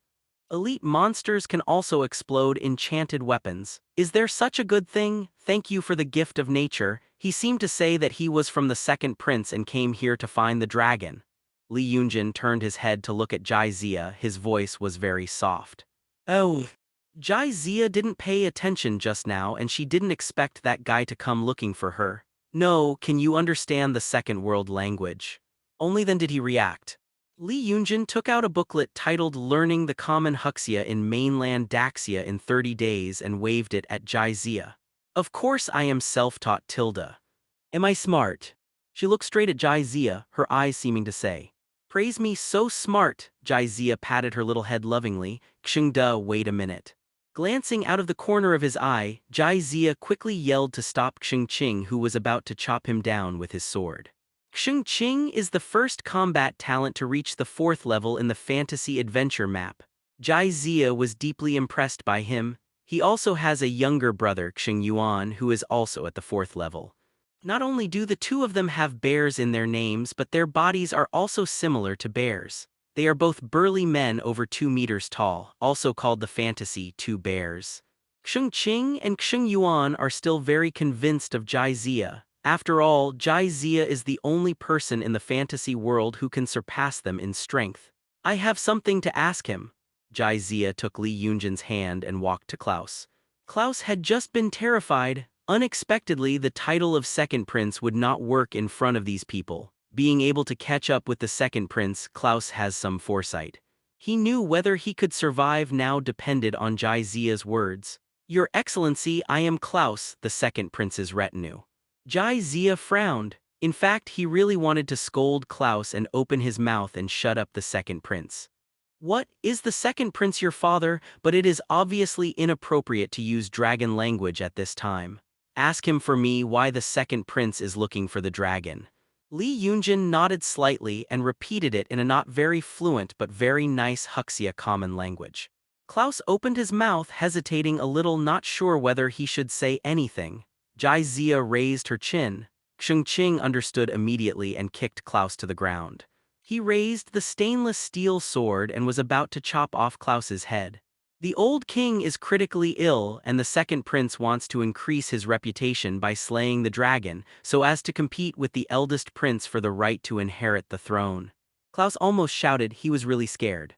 Elite monsters can also explode enchanted weapons. Is there such a good thing? Thank you for the gift of nature. He seemed to say that he was from the second prince and came here to find the dragon. Li Yunjin turned his head to look at Jizia. His voice was very soft. Oh. Jizia didn't pay attention just now and she didn't expect that guy to come looking for her. No, can you understand the second world language? Only then did he react. Li Yunjin took out a booklet titled Learning the Common Huxia in Mainland Daxia in 30 Days and waved it at Jizia. Of course I am self-taught Tilda. Am I smart? She looked straight at Jizia, her eyes seeming to say, praise me, so smart. Jizia patted her little head lovingly. Xingda, wait a minute. Glancing out of the corner of his eye, Jizia quickly yelled to stop Xingqing, who was about to chop him down with his sword. Xingqing is the first combat talent to reach the 4th level in the fantasy adventure map. Jizia was deeply impressed by him. He also has a younger brother, Xingyuan, who is also at the 4th level. Not only do the two of them have bears in their names, but their bodies are also similar to bears. They are both burly men over 2 meters tall, also called the fantasy two bears. Xingqing and Xingyuan are still very convinced of Jizia. After all, Jizia is the only person in the fantasy world who can surpass them in strength. I have something to ask him. Jizia took Li Yunjin's hand and walked to Klaus. Klaus had just been terrified. Unexpectedly, the title of second prince would not work in front of these people. Being able to catch up with the second prince, Klaus has some foresight. He knew whether he could survive now depended on Jizia's words. Your Excellency, I am Klaus, the second prince's retinue. Jizia frowned. In fact, he really wanted to scold Klaus and open his mouth and shut up the second prince. What, is the second prince your father? But it is obviously inappropriate to use dragon language at this time. Ask him for me why the second prince is looking for the dragon. Li Yunjin nodded slightly and repeated it in a not very fluent but very nice Huxia common language. Klaus opened his mouth, hesitating a little, not sure whether he should say anything. Jizia raised her chin. Xingqing understood immediately and kicked Klaus to the ground. He raised the stainless steel sword and was about to chop off Klaus's head. The old king is critically ill and the second prince wants to increase his reputation by slaying the dragon so as to compete with the eldest prince for the right to inherit the throne. Klaus almost shouted. He was really scared.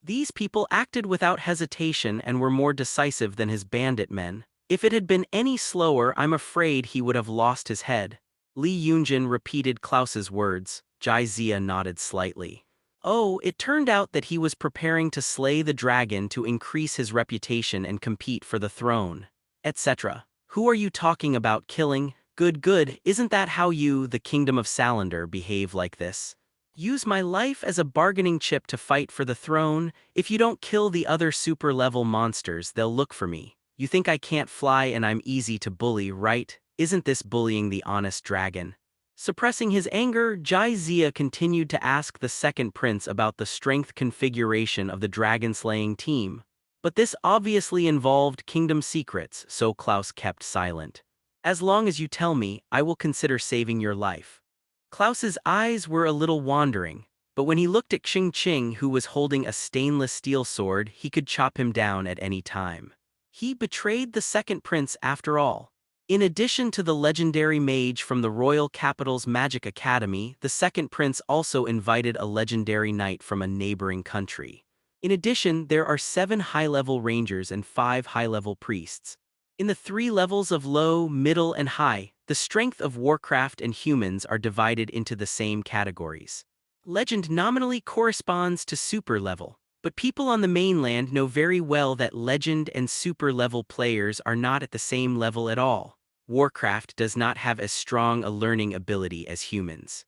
These people acted without hesitation and were more decisive than his bandit men. If it had been any slower, I'm afraid he would have lost his head. Li Yunjin repeated Klaus's words. Jizia nodded slightly. Oh, it turned out that he was preparing to slay the dragon to increase his reputation and compete for the throne, etc. Who are you talking about killing? Good, isn't that how you, the kingdom of Salander, behave like this? Use my life as a bargaining chip to fight for the throne? If you don't kill the other super-level monsters, they'll look for me. You think I can't fly and I'm easy to bully, right? Isn't this bullying the honest dragon? Suppressing his anger, Jizia continued to ask the second prince about the strength configuration of the dragon-slaying team. But this obviously involved kingdom secrets, so Klaus kept silent. As long as you tell me, I will consider saving your life. Klaus's eyes were a little wandering, but when he looked at Ching, who was holding a stainless steel sword, he could chop him down at any time. He betrayed the second prince after all. In addition to the legendary mage from the royal capital's magic academy, the second prince also invited a legendary knight from a neighboring country. In addition, there are 7 high-level rangers and 5 high-level priests. In the 3 levels of low, middle, and high, the strength of Warcraft and humans are divided into the same categories. Legend nominally corresponds to super level, but people on the mainland know very well that legend and super level players are not at the same level at all. Warcraft does not have as strong a learning ability as humans.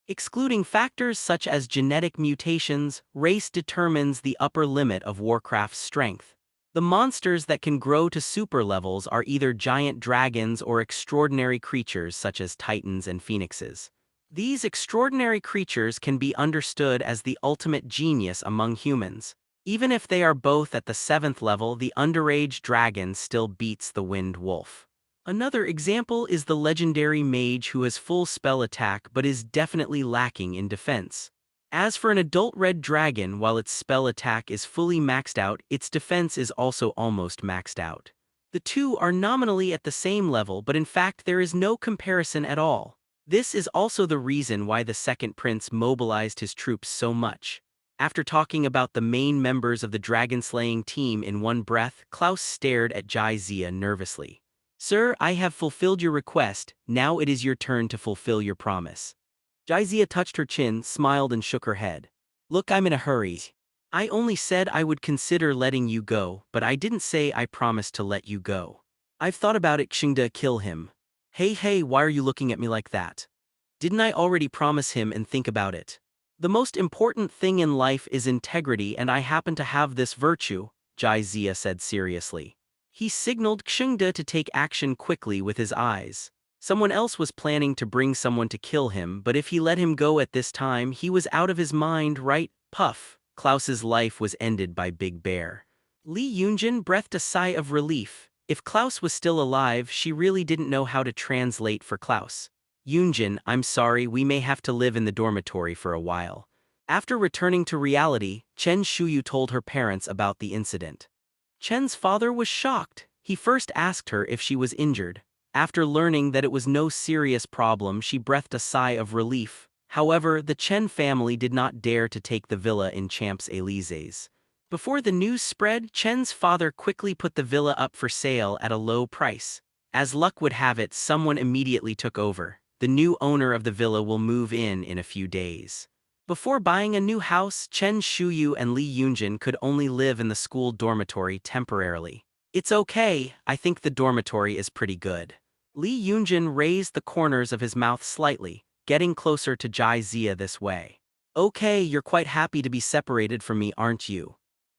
Excluding factors such as genetic mutations, race determines the upper limit of Warcraft's strength. The monsters that can grow to super levels are either giant dragons or extraordinary creatures such as titans and phoenixes. These extraordinary creatures can be understood as the ultimate genius among humans. Even if they are both at the 7th level, the underage dragon still beats the winged wolf. Another example is the legendary mage who has full spell attack but is definitely lacking in defense. As for an adult red dragon, while its spell attack is fully maxed out, its defense is also almost maxed out. The two are nominally at the same level, but in fact there is no comparison at all. This is also the reason why the second prince mobilized his troops so much. After talking about the main members of the dragon-slaying team in one breath, Klaus stared at Jizia nervously. "Sir, I have fulfilled your request, now it is your turn to fulfill your promise." Jizia touched her chin, smiled and shook her head. "Look, I'm in a hurry. I only said I would consider letting you go, but I didn't say I promised to let you go. I've thought about it, Xingda, kill him." Hey, why are you looking at me like that? Didn't I already promise him and think about it? The most important thing in life is integrity, and I happen to have this virtue, Jizia said seriously. He signaled Xingda to take action quickly with his eyes. Someone else was planning to bring someone to kill him, but if he let him go at this time, he was out of his mind, right? Puff. Klaus's life was ended by Big Bear. Li Yunjin breathed a sigh of relief. If Klaus was still alive, she really didn't know how to translate for Klaus. "Yunjin, I'm sorry, we may have to live in the dormitory for a while." After returning to reality, Chen Shuyu told her parents about the incident. Chen's father was shocked. He first asked her if she was injured. After learning that it was no serious problem, she breathed a sigh of relief. However, the Chen family did not dare to take the villa in Champs-Élysées. Before the news spread, Chen's father quickly put the villa up for sale at a low price. As luck would have it, someone immediately took over. The new owner of the villa will move in a few days. Before buying a new house, Chen Shuyu and Li Yunjin could only live in the school dormitory temporarily. "It's okay, I think the dormitory is pretty good." Li Yunjin raised the corners of his mouth slightly, getting closer to Jizia this way. "Okay, you're quite happy to be separated from me, aren't you?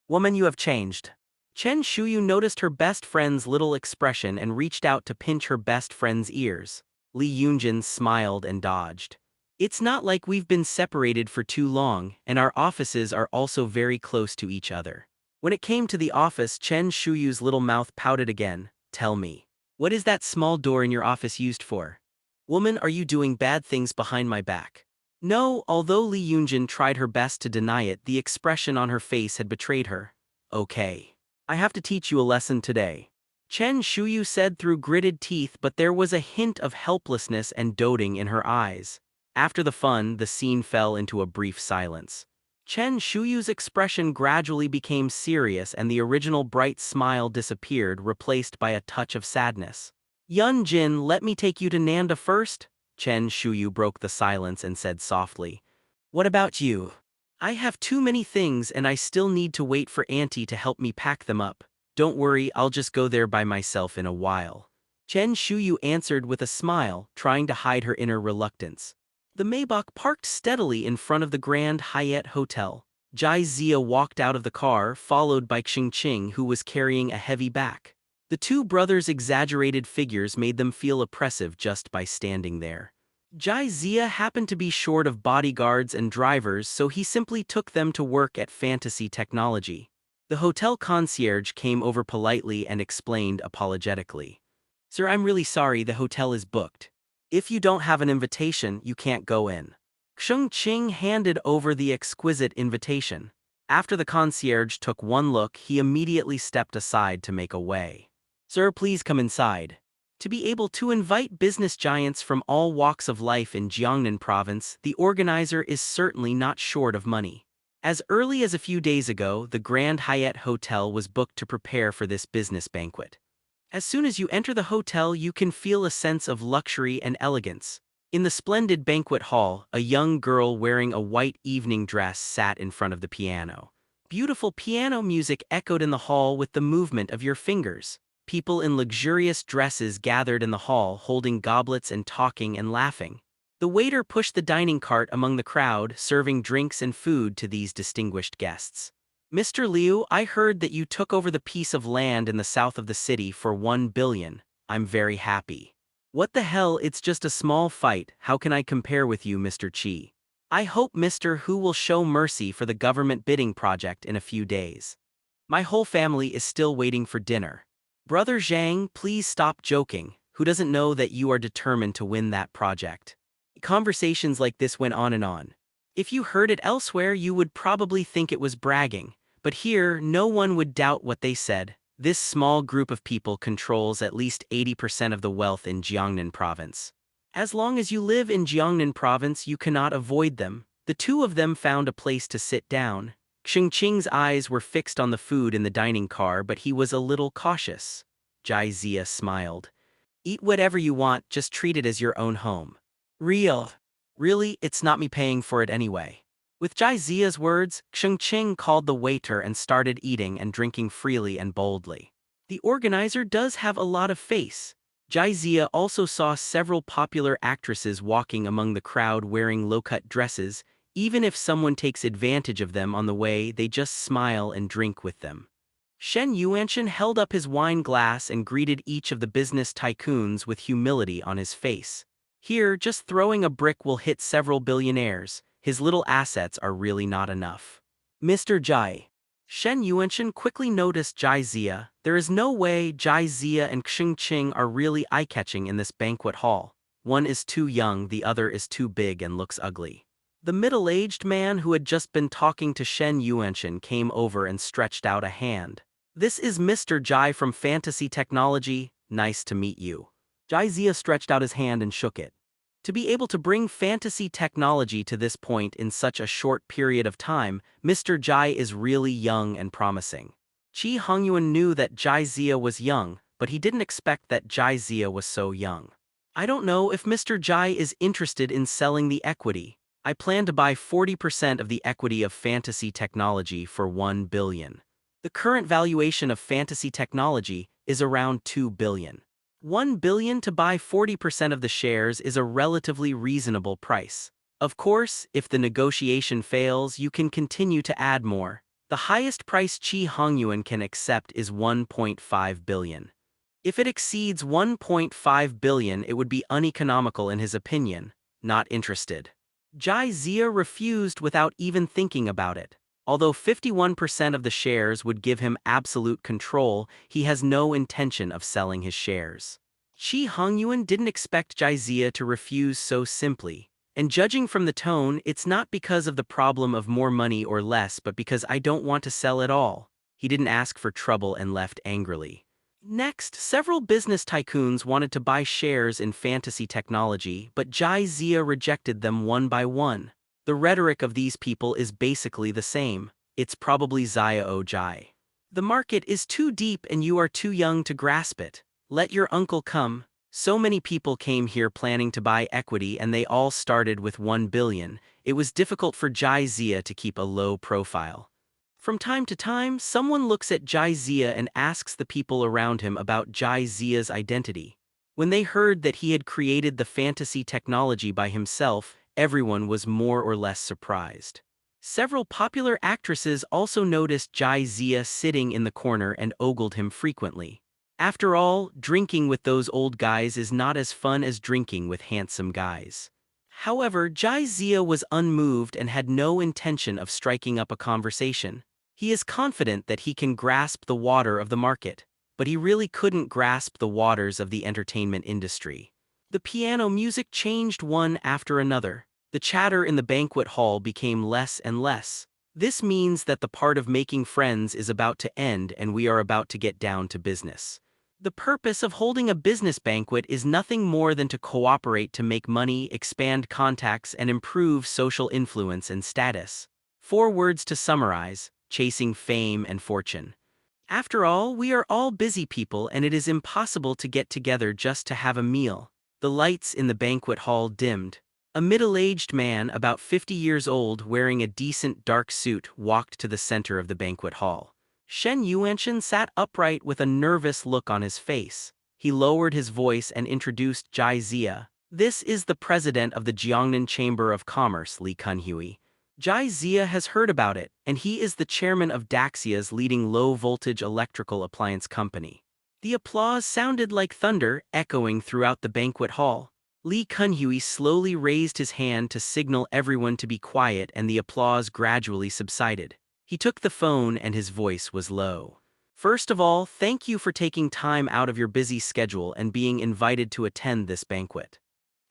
Woman, you have changed." Chen Shuyu noticed her best friend's little expression and reached out to pinch her best friend's ears. Li Yunjin smiled and dodged. "It's not like we've been separated for too long, and our offices are also very close to each other." When it came to the office, Chen Shuyu's little mouth pouted again. "Tell me, what is that small door in your office used for? Woman, are you doing bad things behind my back?" No, although Li Yunjin tried her best to deny it, the expression on her face had betrayed her. "Okay. I have to teach you a lesson today," Chen Shuyu said through gritted teeth, but there was a hint of helplessness and doting in her eyes. After the fun, the scene fell into a brief silence. Chen Shuyu's expression gradually became serious and the original bright smile disappeared, replaced by a touch of sadness. "Yun Jin, let me take you to Nanda first?" Chen Shuyu broke the silence and said softly. "What about you?" "I have too many things and I still need to wait for Auntie to help me pack them up. Don't worry, I'll just go there by myself in a while." Chen Shuyu answered with a smile, trying to hide her inner reluctance. The Maybach parked steadily in front of the Grand Hyatt Hotel. Jizia walked out of the car, followed by Qing, who was carrying a heavy back. The two brothers' exaggerated figures made them feel oppressive just by standing there. Jai Zia happened to be short of bodyguards and drivers, so he simply took them to work at Fantasy Technology. The hotel concierge came over politely and explained apologetically. Sir, I'm really sorry, the hotel is booked. If you don't have an invitation, you can't go in. Xing Qing handed over the exquisite invitation. After the concierge took one look, he immediately stepped aside to make a way. Sir, please come inside. To be able to invite business giants from all walks of life in Jiangnan province, the organizer is certainly not short of money. As early as a few days ago, the Grand Hyatt Hotel was booked to prepare for this business banquet. As soon as you enter the hotel, you can feel a sense of luxury and elegance. In the splendid banquet hall, a young girl wearing a white evening dress sat in front of the piano. Beautiful piano music echoed in the hall with the movement of your fingers. People in luxurious dresses gathered in the hall, holding goblets and talking and laughing. The waiter pushed the dining cart among the crowd, serving drinks and food to these distinguished guests. Mr. Liu, I heard that you took over the piece of land in the south of the city for 1 billion. I'm very happy. What the hell, it's just a small fight, how can I compare with you, Mr. Qi? I hope Mr. Hu will show mercy for the government bidding project in a few days. My whole family is still waiting for dinner. Brother Zhang, please stop joking. Who doesn't know that you are determined to win that project? Conversations like this went on and on. If you heard it elsewhere, you would probably think it was bragging. But here, no one would doubt what they said. This small group of people controls at least 80% of the wealth in Jiangnan province. As long as you live in Jiangnan province, you cannot avoid them. The two of them found a place to sit down. Xing Qing's eyes were fixed on the food in the dining car, but he was a little cautious. Jai Zia smiled. Eat whatever you want, just treat it as your own home. Really, it's not me paying for it anyway. With Jai Zia's words, Xing Qing called the waiter and started eating and drinking freely and boldly. The organizer does have a lot of face. Jai Zia also saw several popular actresses walking among the crowd wearing low-cut dresses. Even if someone takes advantage of them on the way, they just smile and drink with them. Shen Yuanshan held up his wine glass and greeted each of the business tycoons with humility on his face. Here, just throwing a brick will hit several billionaires. His little assets are really not enough. Mr. Jai. Shen Yuanshan quickly noticed Jai Zia. There is no way Jai Zia and Xing Qing are really eye-catching in this banquet hall. One is too young, the other is too big and looks ugly. The middle-aged man who had just been talking to Shen Yuanshan came over and stretched out a hand. This is Mr. Jai from Fantasy Technology. Nice to meet you. Jai Zia stretched out his hand and shook it. To be able to bring fantasy technology to this point in such a short period of time, Mr. Jai is really young and promising. Qi Hongyuan knew that Jai Zia was young, but he didn't expect that Jai Zia was so young. I don't know if Mr. Jai is interested in selling the equity. I plan to buy 40% of the equity of Fantasy Technology for 1 billion. The current valuation of Fantasy Technology is around 2 billion. 1 billion to buy 40% of the shares is a relatively reasonable price. Of course, if the negotiation fails, you can continue to add more. The highest price Qi Hongyuan can accept is 1.5 billion. If it exceeds 1.5 billion, it would be uneconomical in his opinion. Not interested. Jai Zia refused without even thinking about it. Although 51% of the shares would give him absolute control, he has no intention of selling his shares. Qi Hongyuan didn't expect Jai Zia to refuse so simply. And judging from the tone, it's not because of the problem of more money or less, but because I don't want to sell at all. He didn't ask for trouble and left angrily. Next, several business tycoons wanted to buy shares in Fantasy Technology, but Jai Zia rejected them one by one. The rhetoric of these people is basically the same. It's probably Xiao Jai. The market is too deep and you are too young to grasp it. Let your uncle come. So many people came here planning to buy equity and they all started with 1 billion. It was difficult for Jai Zia to keep a low profile. From time to time, someone looks at Jai Zia and asks the people around him about Jai Zia's identity. When they heard that he had created the Fantasy Technology by himself, everyone was more or less surprised. Several popular actresses also noticed Jai Zia sitting in the corner and ogled him frequently. After all, drinking with those old guys is not as fun as drinking with handsome guys. However, Jai was unmoved and had no intention of striking up a conversation. He is confident that he can grasp the water of the market, but he really couldn't grasp the waters of the entertainment industry. The piano music changed one after another. The chatter in the banquet hall became less and less. This means that the part of making friends is about to end and we are about to get down to business. The purpose of holding a business banquet is nothing more than to cooperate to make money, expand contacts, and improve social influence and status. 4 words to summarize: chasing fame and fortune. After all, we are all busy people and it is impossible to get together just to have a meal. The lights in the banquet hall dimmed. A middle-aged man, about 50 years old, wearing a decent dark suit, walked to the center of the banquet hall. Shen Yuanshan sat upright with a nervous look on his face. He lowered his voice and introduced Jai Zia. This is the president of the Jiangnan Chamber of Commerce, Li Kunhui. Jai Zia has heard about it, and he is the chairman of Daxia's leading low-voltage electrical appliance company. The applause sounded like thunder, echoing throughout the banquet hall. Li Kunhui slowly raised his hand to signal everyone to be quiet, and the applause gradually subsided. He took the phone and his voice was low. First of all, thank you for taking time out of your busy schedule and being invited to attend this banquet.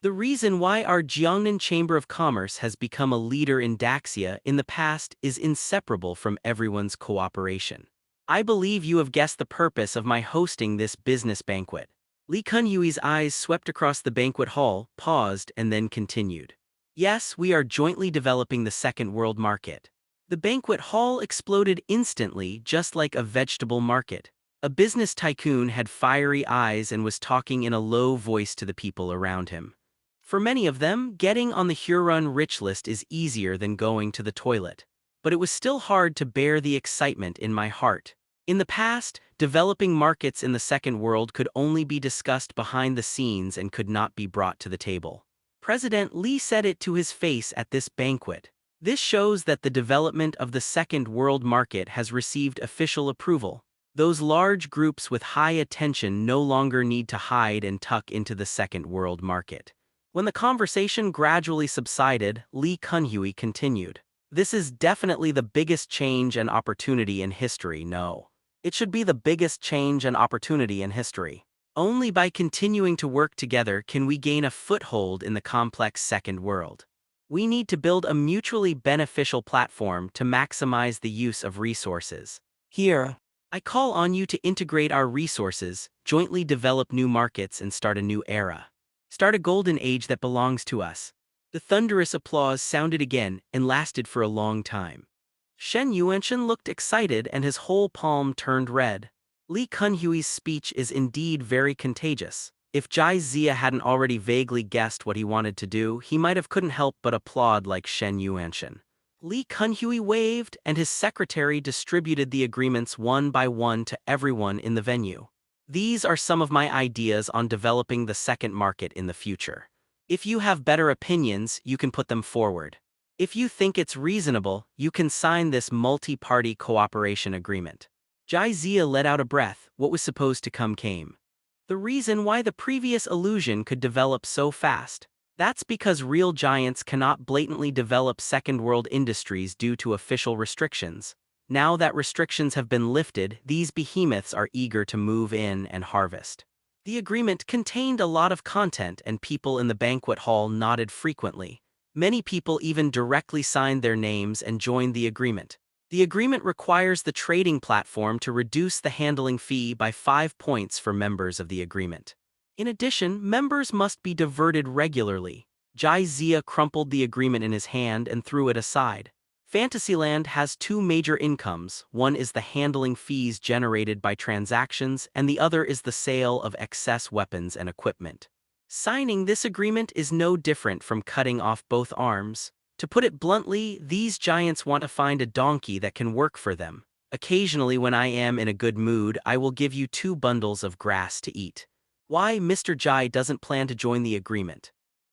The reason why our Jiangnan Chamber of Commerce has become a leader in Daxia in the past is inseparable from everyone's cooperation. I believe you have guessed the purpose of my hosting this business banquet. Li Kunhui's eyes swept across the banquet hall, paused, and then continued. Yes, we are jointly developing the second world market. The banquet hall exploded instantly, just like a vegetable market. A business tycoon had fiery eyes and was talking in a low voice to the people around him. For many of them, getting on the Huron rich list is easier than going to the toilet. But it was still hard to bear the excitement in my heart. In the past, developing markets in the second world could only be discussed behind the scenes and could not be brought to the table. President Li said it to his face at this banquet. This shows that the development of the second world market has received official approval. Those large groups with high attention no longer need to hide and tuck into the second world market. When the conversation gradually subsided, Li Kunhui continued. This is definitely the biggest change and opportunity in history, no. It should be the biggest change and opportunity in history. Only by continuing to work together can we gain a foothold in the complex second world. We need to build a mutually beneficial platform to maximize the use of resources. Here, I call on you to integrate our resources, jointly develop new markets, and start a new era. Start a golden age that belongs to us. The thunderous applause sounded again and lasted for a long time. Shen Yuanshan looked excited and his whole palm turned red. Li Kunhui's speech is indeed very contagious. If Jai Zia hadn't already vaguely guessed what he wanted to do, he might have couldn't help but applaud like Shen Yuanshan. Li Kunhui waved, and his secretary distributed the agreements one by one to everyone in the venue. These are some of my ideas on developing the second market in the future. If you have better opinions, you can put them forward. If you think it's reasonable, you can sign this multi-party cooperation agreement. Jai Zia let out a breath. What was supposed to come came. The reason why the previous illusion could develop so fast. That's because real giants cannot blatantly develop second-world industries due to official restrictions. Now that restrictions have been lifted, these behemoths are eager to move in and harvest. The agreement contained a lot of content and people in the banquet hall nodded frequently. Many people even directly signed their names and joined the agreement. The agreement requires the trading platform to reduce the handling fee by 5 points for members of the agreement. In addition, members must be diverted regularly. Jai Zia crumpled the agreement in his hand and threw it aside. Fantasyland has 2 major incomes. One is the handling fees generated by transactions, and the other is the sale of excess weapons and equipment. Signing this agreement is no different from cutting off both arms. To put it bluntly, these giants want to find a donkey that can work for them. Occasionally, when I am in a good mood, I will give you 2 bundles of grass to eat. Why Mr. Jai doesn't plan to join the agreement?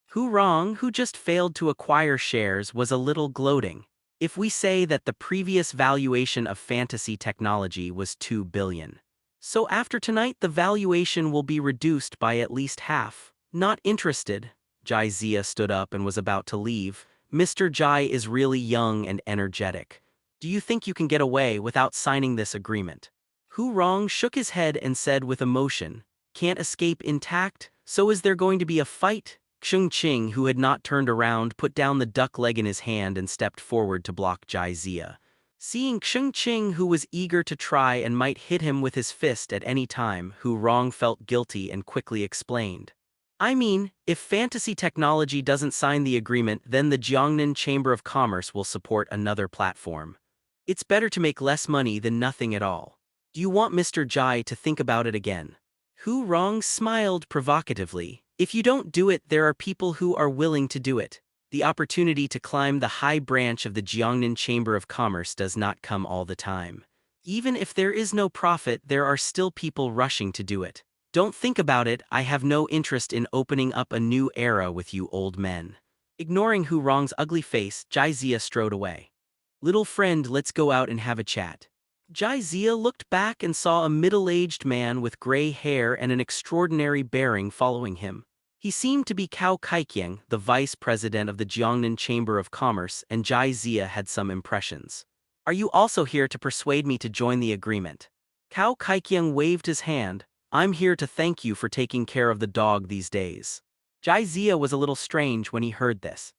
Who just failed to acquire shares was a little gloating. If we say that the previous valuation of fantasy technology was 2 billion. So after tonight the valuation will be reduced by at least half. Not interested. Jai stood up and was about to leave. Mr. Jai is really young and energetic. Do you think you can get away without signing this agreement? Hu Rong shook his head and said with emotion, can't escape intact, so is there going to be a fight? Xing Qing, who had not turned around, put down the duck leg in his hand and stepped forward to block Jai. Seeing Xing Qing, who was eager to try and might hit him with his fist at any time, Hu Rong felt guilty and quickly explained. I mean, if Fantasy Technology doesn't sign the agreement, then the Jiangnan Chamber of Commerce will support another platform. It's better to make less money than nothing at all. Do you want Mr. Jai to think about it again? Hu Rong smiled provocatively. If you don't do it, there are people who are willing to do it. The opportunity to climb the high branch of the Jiangnan Chamber of Commerce does not come all the time. Even if there is no profit, there are still people rushing to do it. Don't think about it, I have no interest in opening up a new era with you old men. Ignoring Hu Rong's ugly face, Jai strode away. Little friend, let's go out and have a chat. Jai looked back and saw a middle-aged man with gray hair and an extraordinary bearing following him. He seemed to be Cao Kaikyang, the vice president of the Jiangnan Chamber of Commerce, and Jai had some impressions. Are you also here to persuade me to join the agreement? Cao Kaikyang waved his hand. I'm here to thank you for taking care of the dog these days. Jai was a little strange when he heard this.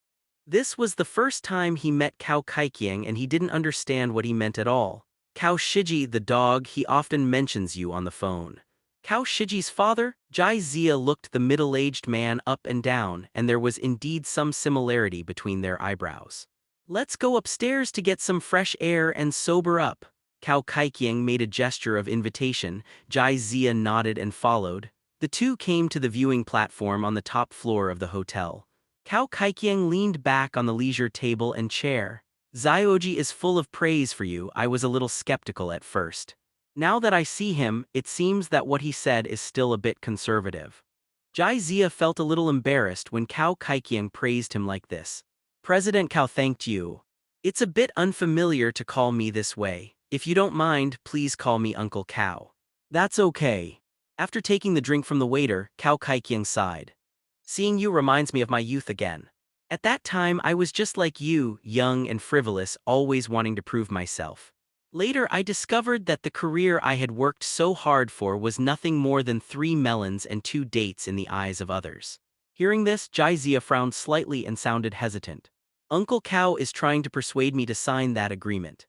This was the first time he met Cao Kaikyang and he didn't understand what he meant at all. Cao Shiji, the dog, he often mentions you on the phone. Cao Shiji's father? Jai looked the middle-aged man up and down, and there was indeed some similarity between their eyebrows. Let's go upstairs to get some fresh air and sober up. Cao Kaikyang made a gesture of invitation. Jai nodded and followed. The two came to the viewing platform on the top floor of the hotel. Cao Kaikyang leaned back on the leisure table and chair. Zioji is full of praise for you. I was a little skeptical at first. Now that I see him, it seems that what he said is still a bit conservative. Jai felt a little embarrassed when Cao Kaikyang praised him like this. President Cao thanked you. It's a bit unfamiliar to call me this way. If you don't mind, please call me Uncle Cao. That's okay. After taking the drink from the waiter, Cao Kaikyang sighed. Seeing you reminds me of my youth again. At that time I was just like you, young and frivolous, always wanting to prove myself. Later I discovered that the career I had worked so hard for was nothing more than 3 melons and 2 dates in the eyes of others. Hearing this, Jai frowned slightly and sounded hesitant. Uncle Cao is trying to persuade me to sign that agreement.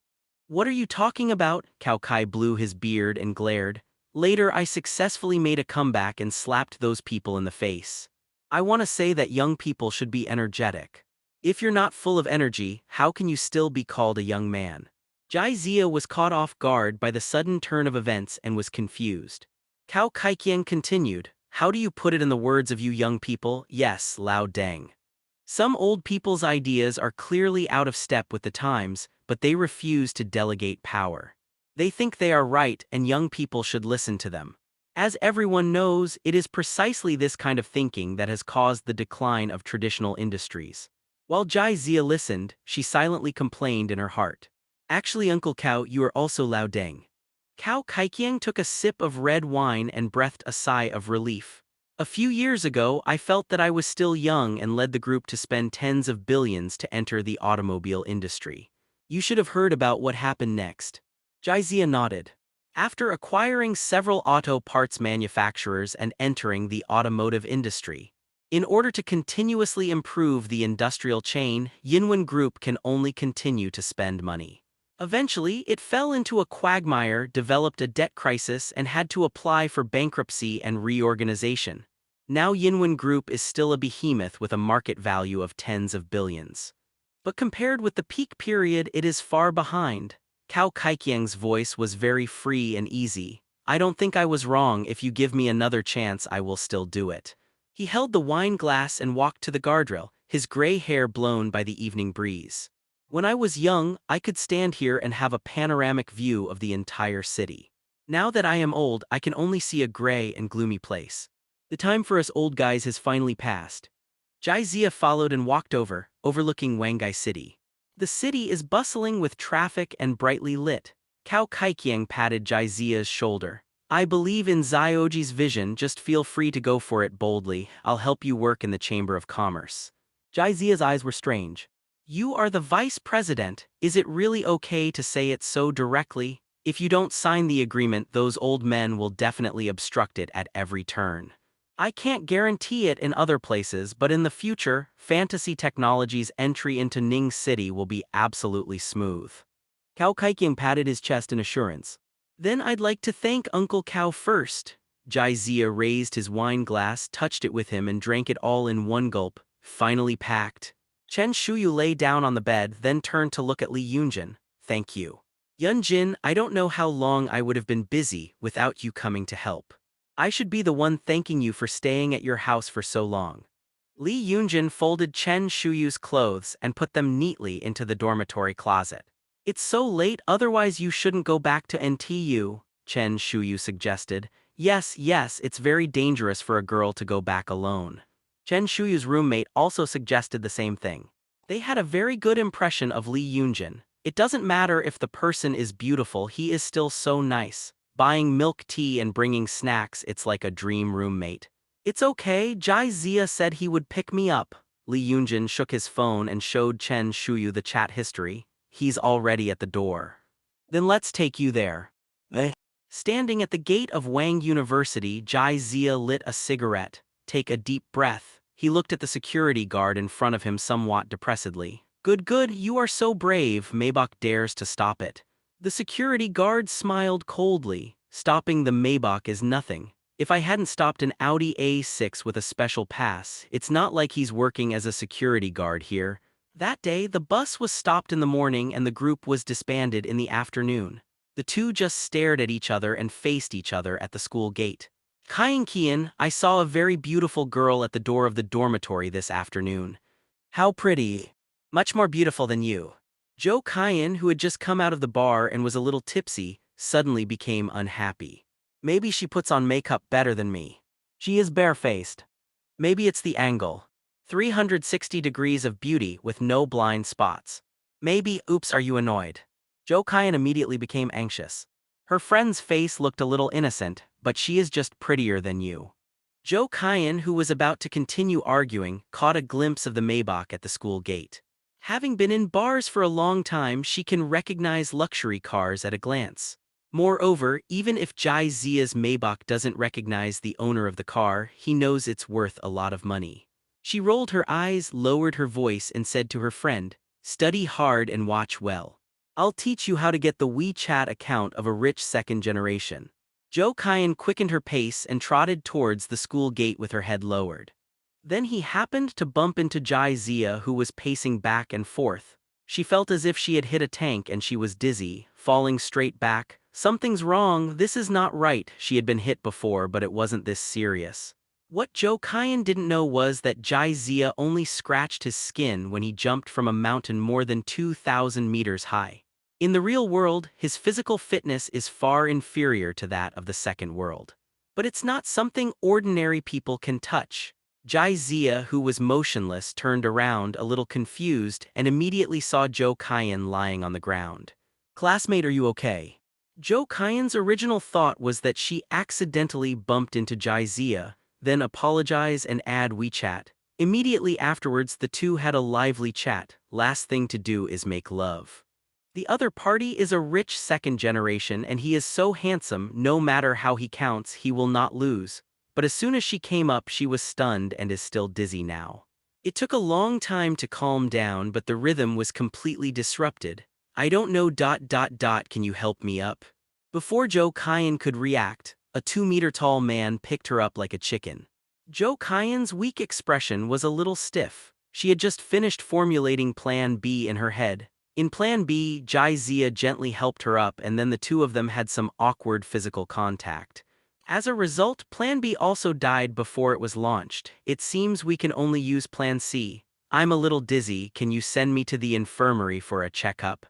What are you talking about? Cao Kai blew his beard and glared. Later I successfully made a comeback and slapped those people in the face. I want to say that young people should be energetic. If you're not full of energy, how can you still be called a young man? Jai was caught off guard by the sudden turn of events and was confused. Cao Kaikyang continued, how do you put it in the words of you young people? Yes, Lao Deng. Some old people's ideas are clearly out of step with the times, but they refuse to delegate power. They think they are right and young people should listen to them. As everyone knows, it is precisely this kind of thinking that has caused the decline of traditional industries. While Jai listened, she silently complained in her heart. Actually, Uncle Cao, you are also Lao Deng. Cao Kaikyang took a sip of red wine and breathed a sigh of relief. A few years ago, I felt that I was still young and led the group to spend tens of billions to enter the automobile industry. You should have heard about what happened next. Jai nodded. After acquiring several auto parts manufacturers and entering the automotive industry, in order to continuously improve the industrial chain, Yinwen Group can only continue to spend money. Eventually, it fell into a quagmire, developed a debt crisis, and had to apply for bankruptcy and reorganization. Now Yinwen Group is still a behemoth with a market value of tens of billions. But compared with the peak period, it is far behind. Cao Kaikyang's voice was very free and easy. I don't think I was wrong. If you give me another chance, I will still do it. He held the wine glass and walked to the guardrail, his gray hair blown by the evening breeze. When I was young, I could stand here and have a panoramic view of the entire city. Now that I am old, I can only see a gray and gloomy place. The time for us old guys has finally passed. Jai followed and walked over, overlooking Wangai City. The city is bustling with traffic and brightly lit. Cao Kaikyang patted Jai shoulder. I believe in Zyoji's vision, just feel free to go for it boldly, I'll help you work in the Chamber of Commerce. Jaizia's eyes were strange. You are the vice president, is it really okay to say it so directly? If you don't sign the agreement, those old men will definitely obstruct it at every turn. I can't guarantee it in other places, but in the future, Fantasy Technologies' entry into Ning City will be absolutely smooth. Cao Kaikying patted his chest in assurance. Then I'd like to thank Uncle Cao first. Jai raised his wine glass, touched it with him and drank it all in one gulp, finally packed. Chen Shuyu lay down on the bed, then turned to look at Li Yunjin. Thank you. Yunjin, I don't know how long I would have been busy without you coming to help. I should be the one thanking you for staying at your house for so long. Li Yunjin folded Chen Shuyu's clothes and put them neatly into the dormitory closet. It's so late, otherwise you shouldn't go back to NTU, Chen Shuyu suggested. Yes, it's very dangerous for a girl to go back alone. Chen Shuyu's roommate also suggested the same thing. They had a very good impression of Li Yunjin. It doesn't matter if the person is beautiful, he is still so nice. Buying milk tea and bringing snacks, it's like a dream roommate. It's okay, Jai said he would pick me up. Li Yunjin shook his phone and showed Chen Shuyu the chat history. He's already at the door. Then let's take you there. Standing at the gate of Wang University, Jai lit a cigarette. Take a deep breath. He looked at the security guard in front of him somewhat depressedly. Good, you are so brave, Maybach dares to stop it. The security guard smiled coldly. Stopping the Maybach is nothing. If I hadn't stopped an Audi A6 with a special pass, it's not like he's working as a security guard here. That day, the bus was stopped in the morning and the group was disbanded in the afternoon. The two just stared at each other and faced each other at the school gate. Kian, I saw a very beautiful girl at the door of the dormitory this afternoon. How pretty. Much more beautiful than you. Zhou Kian, who had just come out of the bar and was a little tipsy, suddenly became unhappy. Maybe she puts on makeup better than me. She is barefaced. Maybe it's the angle. 360 degrees of beauty with no blind spots. Maybe, oops, are you annoyed? Zhou Kian immediately became anxious. Her friend's face looked a little innocent, but she is just prettier than you. Zhou Kian, who was about to continue arguing, caught a glimpse of the Maybach at the school gate. Having been in bars for a long time, she can recognize luxury cars at a glance. Moreover, even if Jai Maybach doesn't recognize the owner of the car, he knows it's worth a lot of money. She rolled her eyes, lowered her voice, and said to her friend, "Study hard and watch well. I'll teach you how to get the WeChat account of a rich second generation." Zhou Kian quickened her pace and trotted towards the school gate with her head lowered. Then he happened to bump into Jai who was pacing back and forth. She felt as if she had hit a tank and she was dizzy, falling straight back. Something's wrong, this is not right. She had been hit before, but it wasn't this serious. What Zhou Kian didn't know was that Jai only scratched his skin when he jumped from a mountain more than 2,000 meters high. In the real world, his physical fitness is far inferior to that of the second world. But it's not something ordinary people can touch. Jai who was motionless, turned around, a little confused, and immediately saw Zhou Kian lying on the ground. "Classmate, are you okay?" Zhou Kian's original thought was that she accidentally bumped into Jai then apologize and add WeChat. Immediately afterwards, the two had a lively chat. Last thing to do is make love. The other party is a rich second generation and he is so handsome, no matter how he counts, he will not lose. But as soon as she came up, she was stunned and is still dizzy now. It took a long time to calm down, but the rhythm was completely disrupted. "I don't know, can you help me up?" Before Zhou Kian could react, a 2-meter-tall man picked her up like a chicken. Zhou Kian's weak expression was a little stiff. She had just finished formulating Plan B in her head. In Plan B, Jai gently helped her up and then the two of them had some awkward physical contact. As a result, Plan B also died before it was launched. "It seems we can only use Plan C. I'm a little dizzy, can you send me to the infirmary for a checkup?"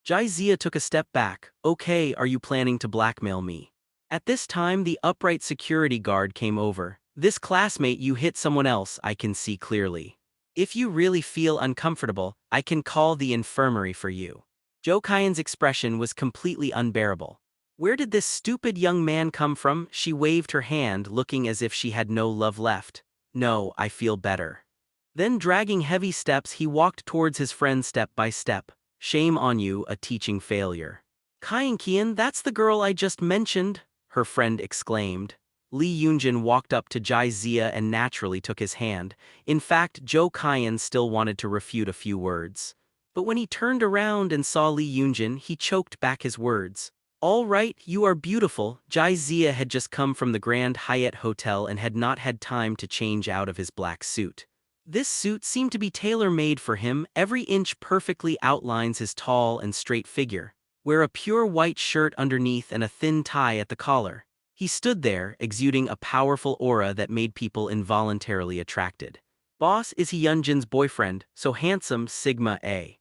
Jai took a step back. "Okay, are you planning to blackmail me?" At this time, the upright security guard came over. "This classmate, you hit someone else, I can see clearly. If you really feel uncomfortable, I can call the infirmary for you." Zhou Kian's expression was completely unbearable. Where did this stupid young man come from? She waved her hand, looking as if she had no love left. No, I feel better. Then dragging heavy steps, he walked towards his friend step by step. Shame on you, a teaching failure. Kian, that's the girl I just mentioned, her friend exclaimed. Lee Yunjin walked up to Jai Zia and naturally took his hand. In fact, Zhou Kian still wanted to refute a few words. But when he turned around and saw Lee Yunjin, he choked back his words. All right, you are beautiful. Jai Zia had just come from the Grand Hyatt Hotel and had not had time to change out of his black suit. This suit seemed to be tailor-made for him. Every inch perfectly outlines his tall and straight figure. Wear a pure white shirt underneath and a thin tie at the collar. He stood there, exuding a powerful aura that made people involuntarily attracted. Boss is He Yunjin's boyfriend, so handsome, Sigma A.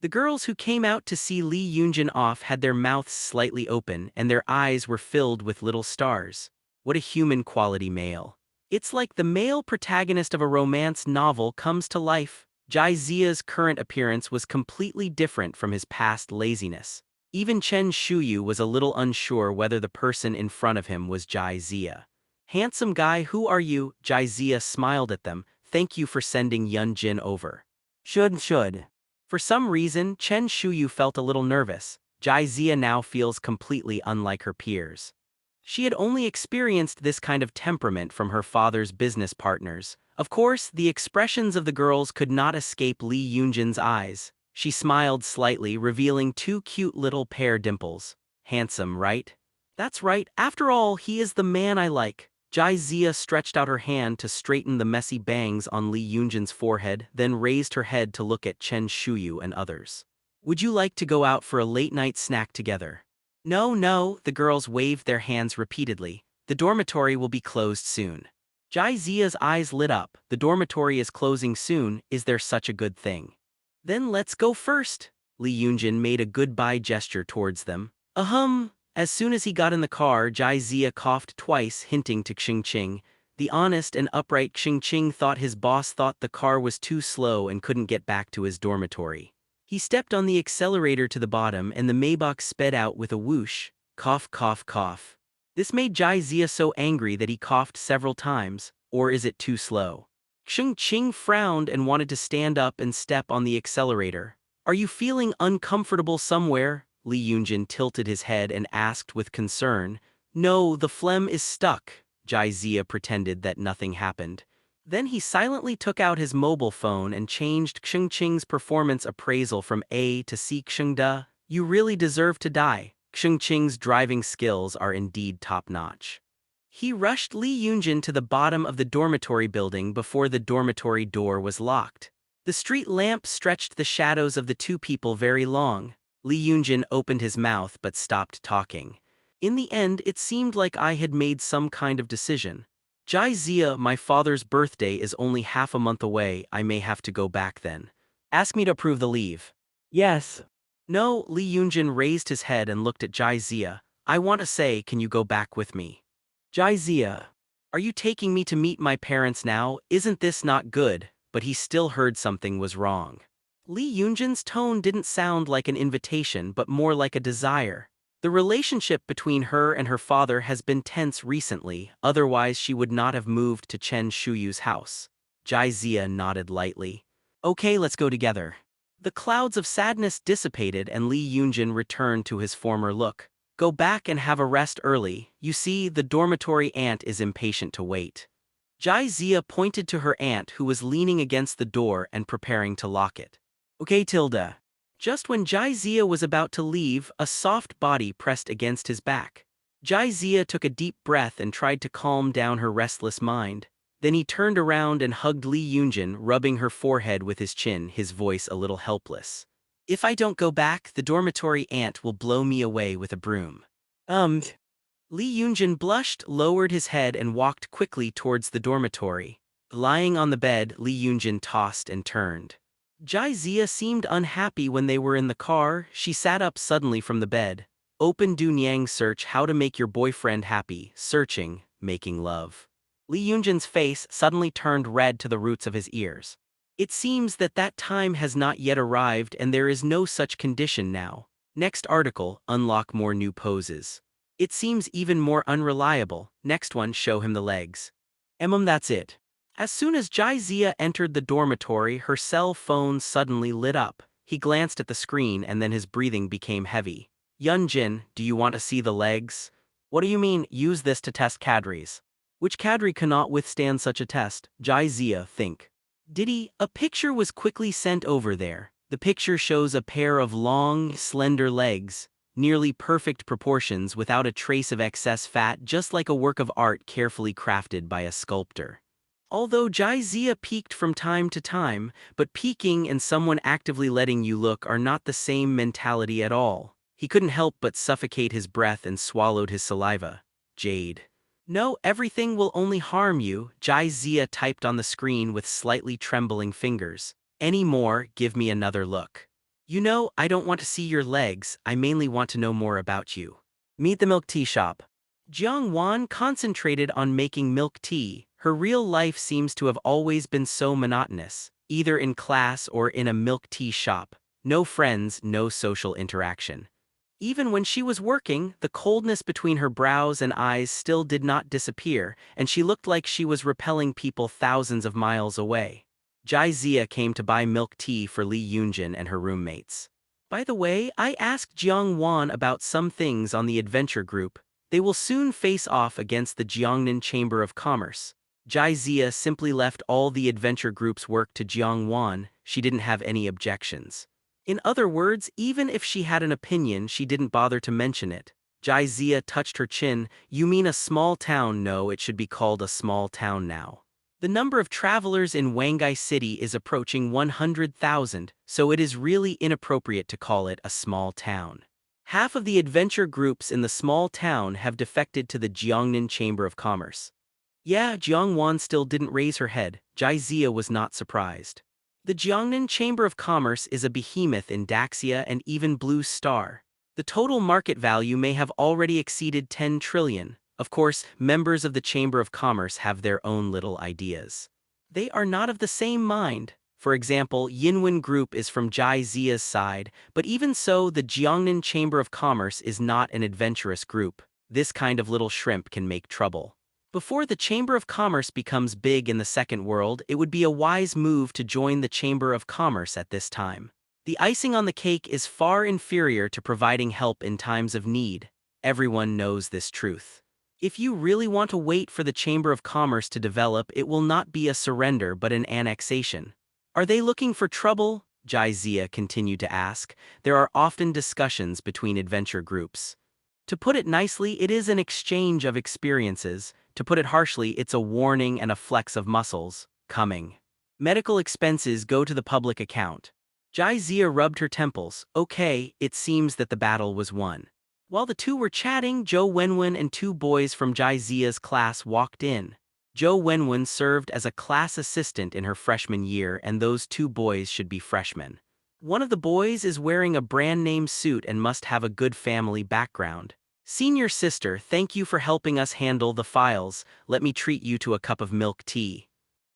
The girls who came out to see Lee Yunjin off had their mouths slightly open and their eyes were filled with little stars. What a human quality male. It's like the male protagonist of a romance novel comes to life. Jai Zia's current appearance was completely different from his past laziness. Even Chen Shuyu was a little unsure whether the person in front of him was Jai Zia. Handsome guy, who are you? Jai Zia smiled at them. Thank you for sending Yunjin over. Should. For some reason, Chen Shuyu felt a little nervous. Jai Zia now feels completely unlike her peers. She had only experienced this kind of temperament from her father's business partners. Of course, the expressions of the girls could not escape Lee Yunjin's eyes. She smiled slightly, revealing two cute little pear dimples. Handsome, right? That's right, after all, he is the man I like. Jai Zia stretched out her hand to straighten the messy bangs on Lee Yunjin's forehead, then raised her head to look at Chen Shuyu and others. Would you like to go out for a late-night snack together? No, the girls waved their hands repeatedly. The dormitory will be closed soon. Jai Zia's eyes lit up. The dormitory is closing soon. Is there such a good thing? Then let's go first. Lee Yunjin made a goodbye gesture towards them. As soon as he got in the car, Jai Zia coughed twice, hinting to Xingqing. The honest and upright Xingqing thought his boss thought the car was too slow and couldn't get back to his dormitory. He stepped on the accelerator to the bottom and the Maybach sped out with a whoosh. Cough, cough, cough. This made Jai Zia so angry that he coughed several times. Or is it too slow? Xingqing frowned and wanted to stand up and step on the accelerator. Are you feeling uncomfortable somewhere? Lee Yunjin tilted his head and asked with concern. No, the phlegm is stuck. Jai Zia pretended that nothing happened. Then he silently took out his mobile phone and changed Xingqing's performance appraisal from A to C. Xingda, you really deserve to die. Xingqing's driving skills are indeed top-notch. He rushed Lee Yunjin to the bottom of the dormitory building before the dormitory door was locked. The street lamp stretched the shadows of the two people very long. Lee Yunjin opened his mouth but stopped talking. In the end, it seemed like I had made some kind of decision. Jai Zia, my father's birthday is only half a month away. I may have to go back then. Ask me to approve the leave. Yes. No, Lee Yunjin raised his head and looked at Jai Zia. I want to say, can you go back with me? Jai Zia. Are you taking me to meet my parents now? Isn't this not good? But he still heard something was wrong. Lee Yunjin's tone didn't sound like an invitation but more like a desire. The relationship between her and her father has been tense recently, otherwise she would not have moved to Chen Shuyu's house. Jai Zia nodded lightly. Okay, let's go together. The clouds of sadness dissipated and Lee Yunjin returned to his former look. Go back and have a rest early. You see, the dormitory aunt is impatient to wait. Jai Zia pointed to her aunt who was leaning against the door and preparing to lock it. Okay, Tilda. Just when Jai Zia was about to leave, a soft body pressed against his back. Jai Zia took a deep breath and tried to calm down her restless mind. Then he turned around and hugged Lee Yunjin, rubbing her forehead with his chin, his voice a little helpless. If I don't go back, the dormitory aunt will blow me away with a broom. Lee Yunjin blushed, lowered his head and walked quickly towards the dormitory. Lying on the bed, Lee Yunjin tossed and turned. Jai Zia seemed unhappy when they were in the car. She sat up suddenly from the bed. Open Du Niang search how to make your boyfriend happy, searching, making love. Lee Yunjin's face suddenly turned red to the roots of his ears. It seems that that time has not yet arrived and there is no such condition now. Next article, unlock more new poses. It seems even more unreliable. Next one, show him the legs. That's it. As soon as Jizia entered the dormitory, her cell phone suddenly lit up. He glanced at the screen and then his breathing became heavy. Yunjin, do you want to see the legs? What do you mean, use this to test cadres? Which cadre cannot withstand such a test? Jizia, think. Did he? A picture was quickly sent over there. The picture shows a pair of long, slender legs, nearly perfect proportions without a trace of excess fat, just like a work of art carefully crafted by a sculptor. Although Jizia peeked from time to time, but peeking and someone actively letting you look are not the same mentality at all. He couldn't help but suffocate his breath and swallowed his saliva. Jade. No, everything will only harm you, Jizia typed on the screen with slightly trembling fingers. Any more, give me another look. You know, I don't want to see your legs, I mainly want to know more about you. Meet the milk tea shop. Jiang Wan concentrated on making milk tea. Her real life seems to have always been so monotonous, either in class or in a milk tea shop. No friends, no social interaction. Even when she was working, the coldness between her brows and eyes still did not disappear, and she looked like she was repelling people thousands of miles away. Jizia came to buy milk tea for Li Yunjin and her roommates. By the way, I asked Jiang Wan about some things on the adventure group. They will soon face off against the Jiangnan Chamber of Commerce. Jizia simply left all the adventure group's work to Jiang Wan. She didn't have any objections. In other words, even if she had an opinion, she didn't bother to mention it. Jizia touched her chin. You mean a small town? No, it should be called a small town now. The number of travelers in Wangai City is approaching 100,000, so it is really inappropriate to call it a small town. Half of the adventure groups in the small town have defected to the Jiangnan Chamber of Commerce. Yeah, Jiang Wan still didn't raise her head. Jizia was not surprised. The Jiangnan Chamber of Commerce is a behemoth in Daxia and even Blue Star. The total market value may have already exceeded 10 trillion. Of course, members of the Chamber of Commerce have their own little ideas. They are not of the same mind. For example, Yinwen Group is from Jizia's side, but even so, the Jiangnan Chamber of Commerce is not an adventurous group. This kind of little shrimp can make trouble. Before the Chamber of Commerce becomes big in the second world, it would be a wise move to join the Chamber of Commerce at this time. The icing on the cake is far inferior to providing help in times of need. Everyone knows this truth. If you really want to wait for the Chamber of Commerce to develop, it will not be a surrender but an annexation. Are they looking for trouble? Jizia continued to ask. There are often discussions between adventure groups. To put it nicely, it is an exchange of experiences. To put it harshly, it's a warning and a flex of muscles. Coming. Medical expenses go to the public account. Jizia rubbed her temples. Okay, it seems that the battle was won. While the two were chatting, Zhou Wenwen and two boys from Jizia's class walked in. Zhou Wenwen served as a class assistant in her freshman year, and those two boys should be freshmen. One of the boys is wearing a brand-name suit and must have a good family background. Senior sister, thank you for helping us handle the files. Let me treat you to a cup of milk tea.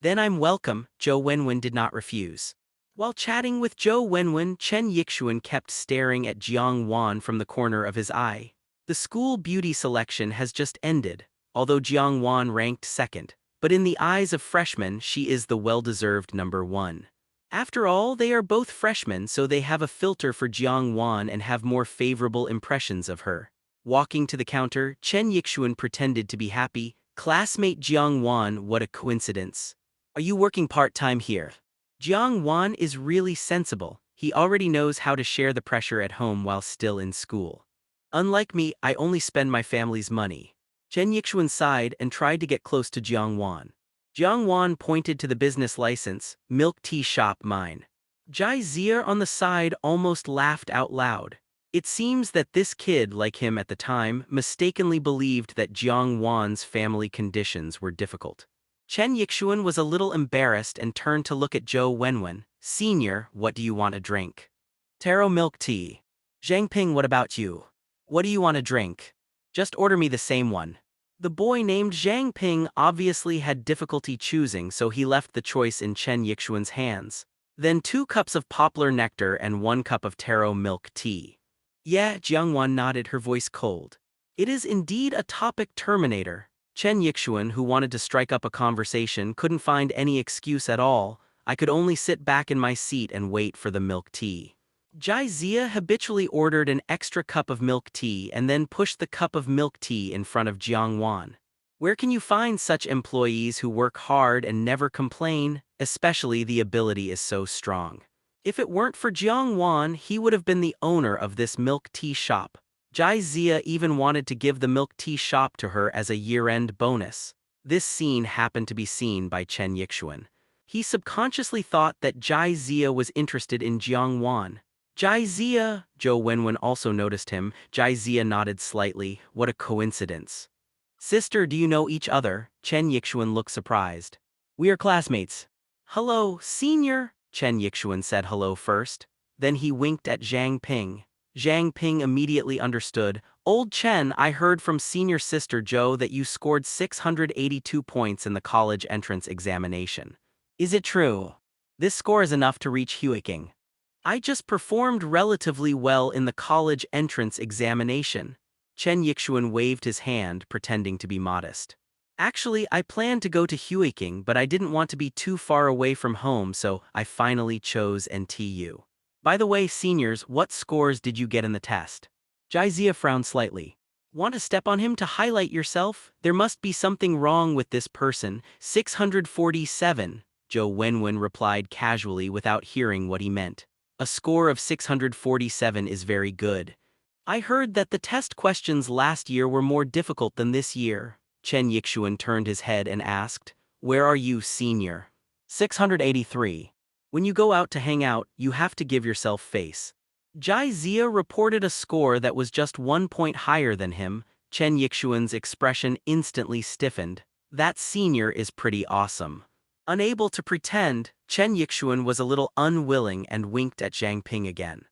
Then I'm welcome, Zhou Wenwen did not refuse. While chatting with Zhou Wenwen, Chen Yixuan kept staring at Jiang Wan from the corner of his eye. The school beauty selection has just ended, although Jiang Wan ranked second, but in the eyes of freshmen, she is the well-deserved number one. After all, they are both freshmen, so they have a filter for Jiang Wan and have more favorable impressions of her. Walking to the counter, Chen Yixuan pretended to be happy. Classmate Jiang Wan, what a coincidence. Are you working part-time here? Jiang Wan is really sensible. He already knows how to share the pressure at home while still in school. Unlike me, I only spend my family's money. Chen Yixuan sighed and tried to get close to Jiang Wan. Jiang Wan pointed to the business license, milk tea shop mine. Jizia on the side almost laughed out loud. It seems that this kid, like him at the time, mistakenly believed that Jiang Wan's family conditions were difficult. Chen Yixuan was a little embarrassed and turned to look at Zhou Wenwen. Senior, what do you want to drink? Taro milk tea. Zhang Ping, what about you? What do you want to drink? Just order me the same one. The boy named Zhang Ping obviously had difficulty choosing, so he left the choice in Chen Yixuan's hands. Then 2 cups of poplar nectar and 1 cup of taro milk tea. Yeah, Jiang Wan nodded, her voice cold. It is indeed a topic terminator. Chen Yixuan, who wanted to strike up a conversation, couldn't find any excuse at all. I could only sit back in my seat and wait for the milk tea. Jai Zia habitually ordered an extra cup of milk tea and then pushed the cup of milk tea in front of Jiang Wan. Where can you find such employees who work hard and never complain? Especially the ability is so strong. If it weren't for Jiang Wan, he would have been the owner of this milk tea shop. Jai Zia even wanted to give the milk tea shop to her as a year-end bonus. This scene happened to be seen by Chen Yixuan. He subconsciously thought that Jai Zia was interested in Jiang Wan. Jai Zia, Zhou Wenwen also noticed him. Jai Zia nodded slightly. What a coincidence. Sister, do you know each other? Chen Yixuan looked surprised. We are classmates. Hello, senior. Chen Yixuan said hello first. Then he winked at Zhang Ping. Zhang Ping immediately understood. Old Chen, I heard from senior sister Zhou that you scored 682 points in the college entrance examination. Is it true? This score is enough to reach Huiking. I just performed relatively well in the college entrance examination. Chen Yixuan waved his hand, pretending to be modest. Actually, I planned to go to Huiking, but I didn't want to be too far away from home, so I finally chose NTU. By the way, seniors, what scores did you get in the test? Jai Zia frowned slightly. Want to step on him to highlight yourself? There must be something wrong with this person. 647, Zhou Wenwen replied casually without hearing what he meant. A score of 647 is very good. I heard that the test questions last year were more difficult than this year. Chen Yixuan turned his head and asked, Where are you, senior? 683. When you go out to hang out, you have to give yourself face. Jai Zia reported a score that was just 1 point higher than him. Chen Yixuan's expression instantly stiffened. That senior is pretty awesome. Unable to pretend, Chen Yixuan was a little unwilling and winked at Zhang Ping again.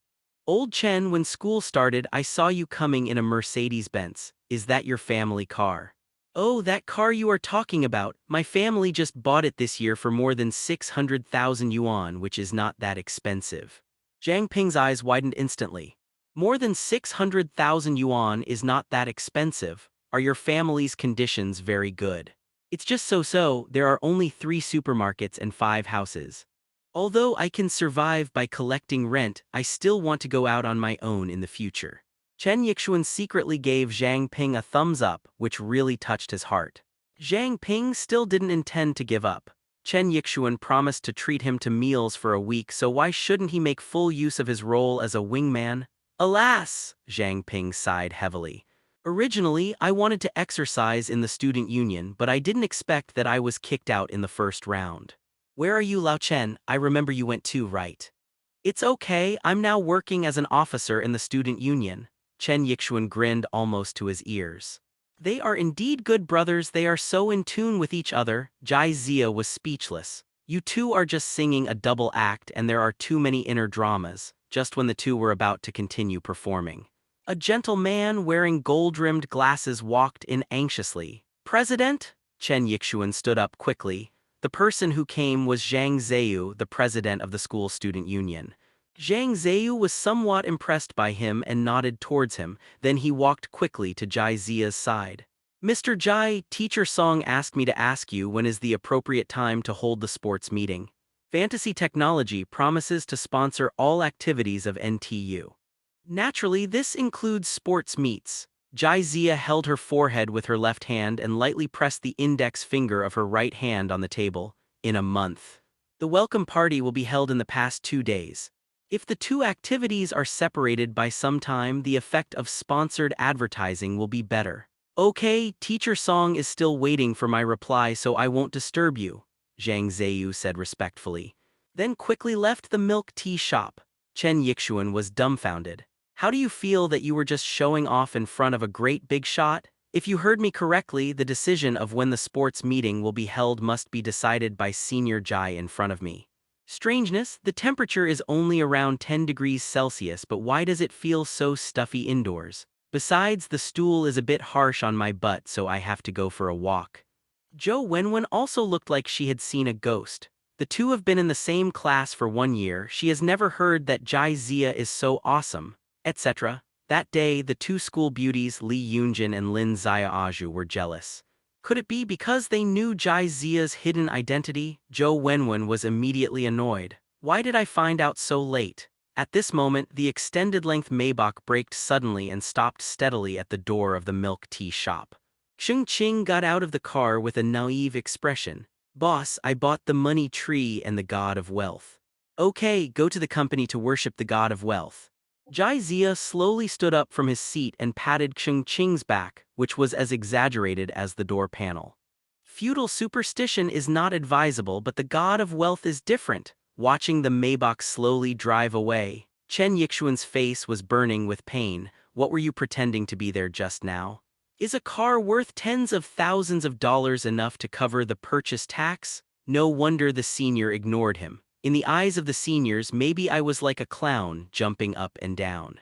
Old Chen, when school started, I saw you coming in a Mercedes-Benz. Is that your family car? Oh, that car you are talking about. My family just bought it this year for more than 600,000 yuan, which is not that expensive. Zhang Ping's eyes widened instantly. More than 600,000 yuan is not that expensive. Are your family's conditions very good? It's just so-so. There are only 3 supermarkets and 5 houses. Although I can survive by collecting rent, I still want to go out on my own in the future. Chen Yixuan secretly gave Zhang Ping a thumbs up, which really touched his heart. Zhang Ping still didn't intend to give up. Chen Yixuan promised to treat him to meals for a week, so why shouldn't he make full use of his role as a wingman? Alas, Zhang Ping sighed heavily. Originally, I wanted to exercise in the student union, but I didn't expect that I was kicked out in the first round. Where are you, Lao Chen? I remember you went too, right? It's okay, I'm now working as an officer in the student union. Chen Yixuan grinned almost to his ears. They are indeed good brothers, they are so in tune with each other. Jai Zia was speechless. You two are just singing a double act and there are too many inner dramas, just when the two were about to continue performing. A gentle man wearing gold-rimmed glasses walked in anxiously. President? Chen Yixuan stood up quickly. The person who came was Zhang Zheyu, the president of the school student union. Zhang Zheyu was somewhat impressed by him and nodded towards him, then he walked quickly to Jai Zia's side. Mr. Jai, Teacher Song asked me to ask you when is the appropriate time to hold the sports meeting. Fantasy Technology promises to sponsor all activities of NTU. Naturally, this includes sports meets. Jai Zia held her forehead with her left hand and lightly pressed the index finger of her right hand on the table. In a month. The welcome party will be held in the past 2 days. If the 2 activities are separated by some time, the effect of sponsored advertising will be better. Okay, Teacher Song is still waiting for my reply, so I won't disturb you, Zhang Zheyu said respectfully. Then quickly left the milk tea shop. Chen Yixuan was dumbfounded. How do you feel that you were just showing off in front of a great big shot? If you heard me correctly, the decision of when the sports meeting will be held must be decided by Senior Jai in front of me. Strangeness, the temperature is only around 10 degrees Celsius, but why does it feel so stuffy indoors? Besides, the stool is a bit harsh on my butt, so I have to go for a walk. Zhou Wenwen also looked like she had seen a ghost. The two have been in the same class for 1 year. She has never heard that Jai Zia is so awesome, etc. That day, the two school beauties Li Yunjin and Lin Xiaoju were jealous. Could it be because they knew Jai Zia's hidden identity? Zhou Wenwen was immediately annoyed. Why did I find out so late? At this moment, the extended-length Maybach braked suddenly and stopped steadily at the door of the milk tea shop. Xing Qing got out of the car with a naive expression. Boss, I bought the money tree and the god of wealth. Okay, go to the company to worship the god of wealth. Jai Zia slowly stood up from his seat and patted Xing Qing's back, which was as exaggerated as the door panel. Feudal superstition is not advisable, but the god of wealth is different. Watching the Maybach slowly drive away, Chen Yixuan's face was burning with pain. What were you pretending to be there just now? Is a car worth tens of thousands of dollars enough to cover the purchase tax? No wonder the senior ignored him. In the eyes of the seniors, maybe I was like a clown, jumping up and down.